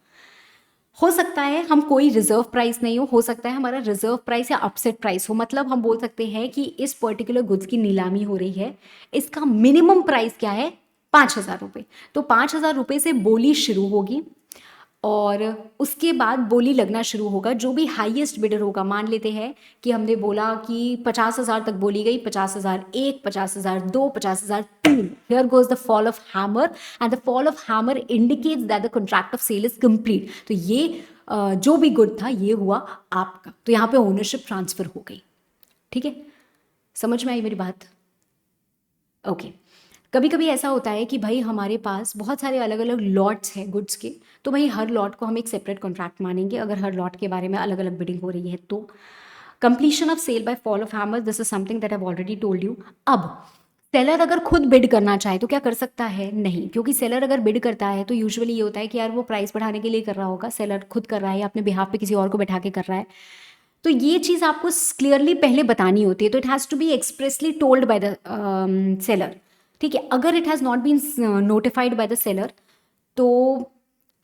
हो सकता है हम कोई रिजर्व प्राइस नहीं हो सकता है हमारा रिजर्व प्राइस या अपसेट प्राइस हो। मतलब हम बोल सकते हैं कि इस पर्टिकुलर गुड्स की नीलामी हो रही है, इसका मिनिमम प्राइस क्या है? 5,000 रुपये। तो 5,000 रुपये से बोली शुरू होगी और उसके बाद बोली लगना शुरू होगा। जो भी हाईएस्ट बिडर होगा, मान लेते हैं कि हमने बोला कि 50,000 तक बोली गई, 50,001, 50,002, 50,003, here goes the fall of hammer and the fall of hammer indicates that the contract of sale is complete। तो ये जो भी गुड था ये हुआ आपका, तो यहाँ पे ओनरशिप ट्रांसफर हो गई, ठीक है। समझ में आई मेरी बात? ओके। कभी कभी ऐसा होता है कि भाई हमारे पास बहुत सारे अलग अलग लॉट्स हैं गुड्स के, तो भाई हर लॉट को हम एक सेपरेट कॉन्ट्रैक्ट मानेंगे अगर हर लॉट के बारे में अलग अलग बिडिंग हो रही है। तो completion of sale by fall of hammer, this is something that I already told you. अब सेलर अगर खुद बिड करना चाहे तो क्या कर सकता है? नहीं, क्योंकि सेलर अगर बिड करता है तो यूजुअली ये होता है कि यार वो प्राइस बढ़ाने के लिए कर रहा होगा, सेलर खुद कर रहा है या अपने बिहाफ पे किसी और को बैठा के कर रहा है। तो ये चीज़ आपको क्लियरली पहले बतानी होती है। तो it has to be expressly told by the seller, ठीक है। अगर it has not been notified by the seller तो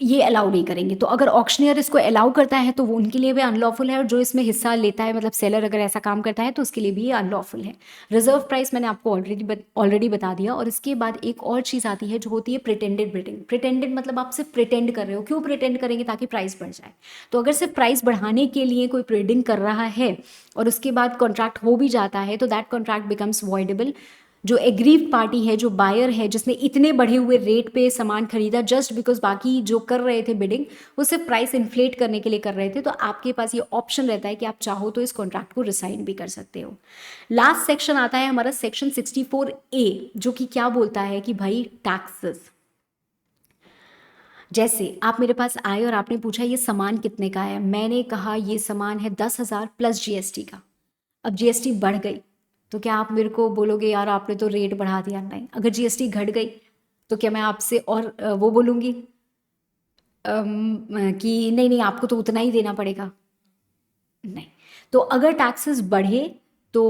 ये अलाउ नहीं करेंगे। तो अगर ऑक्शनियर इसको अलाउ करता है तो वो उनके लिए भी अनलॉफुल है, और जो इसमें हिस्सा लेता है, मतलब सेलर अगर ऐसा काम करता है तो उसके लिए भी ये अनलॉफुल है। रिजर्व प्राइस मैंने आपको ऑलरेडी बता दिया। और इसके बाद एक और चीज़ आती है जो होती है प्रिटेंडेड बिडिंग। प्रिटेंडेड मतलब आप सिर्फ प्रिटेंड कर रहे हो। क्यों प्रिटेंड करेंगे? ताकि प्राइस बढ़ जाए। तो अगर सिर्फ प्राइस बढ़ाने के लिए कोई बिडिंग कर रहा है और उसके बाद कॉन्ट्रैक्ट हो भी जाता है तो दैट कॉन्ट्रैक्ट बिकम्स वॉइडेबल। जो एग्रीव्ड पार्टी है, जो बायर है, जिसने इतने बढ़े हुए रेट पे सामान खरीदा जस्ट बिकॉज बाकी जो कर रहे थे बिडिंग वो सिर्फ प्राइस इन्फ्लेट करने के लिए कर रहे थे, तो आपके पास ये ऑप्शन रहता है कि आप चाहो तो इस कॉन्ट्रैक्ट को रिसाइन भी कर सकते हो। लास्ट सेक्शन आता है हमारा सेक्शन 64A, जो कि क्या बोलता है कि भाई टैक्सेस। जैसे आप मेरे पास आए और आपने पूछा ये सामान कितने का है, मैंने कहा ये सामान है 10,000 प्लस जीएसटी का। अब जीएसटी बढ़ गई तो क्या आप मेरे को बोलोगे यार आपने तो रेट बढ़ा दिया? नहीं। अगर जीएसटी घट गई तो क्या मैं आपसे और वो बोलूँगी कि नहीं नहीं आपको तो उतना ही देना पड़ेगा? नहीं। तो अगर टैक्सेस बढ़े तो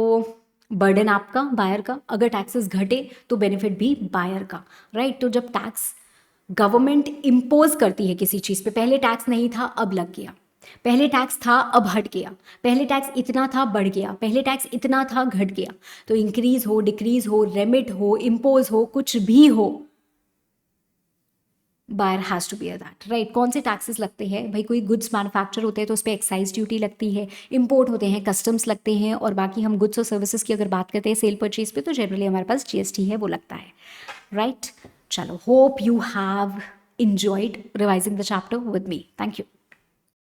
बर्डन आपका, बायर का, अगर टैक्सेस घटे तो बेनिफिट भी बायर का, राइट। तो जब टैक्स गवर्नमेंट इम्पोज करती है किसी चीज़ पे, पहले टैक्स नहीं था अब लग गया, पहले टैक्स था अब हट गया, पहले टैक्स इतना था बढ़ गया, पहले टैक्स इतना था घट गया, तो इंक्रीज हो, डिक्रीज हो, रेमिट हो, इम्पोज हो, कुछ भी हो, buyer has to bear that, right. कौन से टैक्सेस लगते हैं भाई? कोई गुड्स मैन्युफैक्चर होते हैं तो उस पर एक्साइज ड्यूटी लगती है, इंपोर्ट होते हैं कस्टम्स लगते हैं, और बाकी हम गुड्स और सर्विसेज की अगर बात करते हैं सेल परचेज पे तो जनरली हमारे पास जीएसटी है वो लगता है, राइट। चलो, hope you have enjoyed revising the chapter with me. Thank you.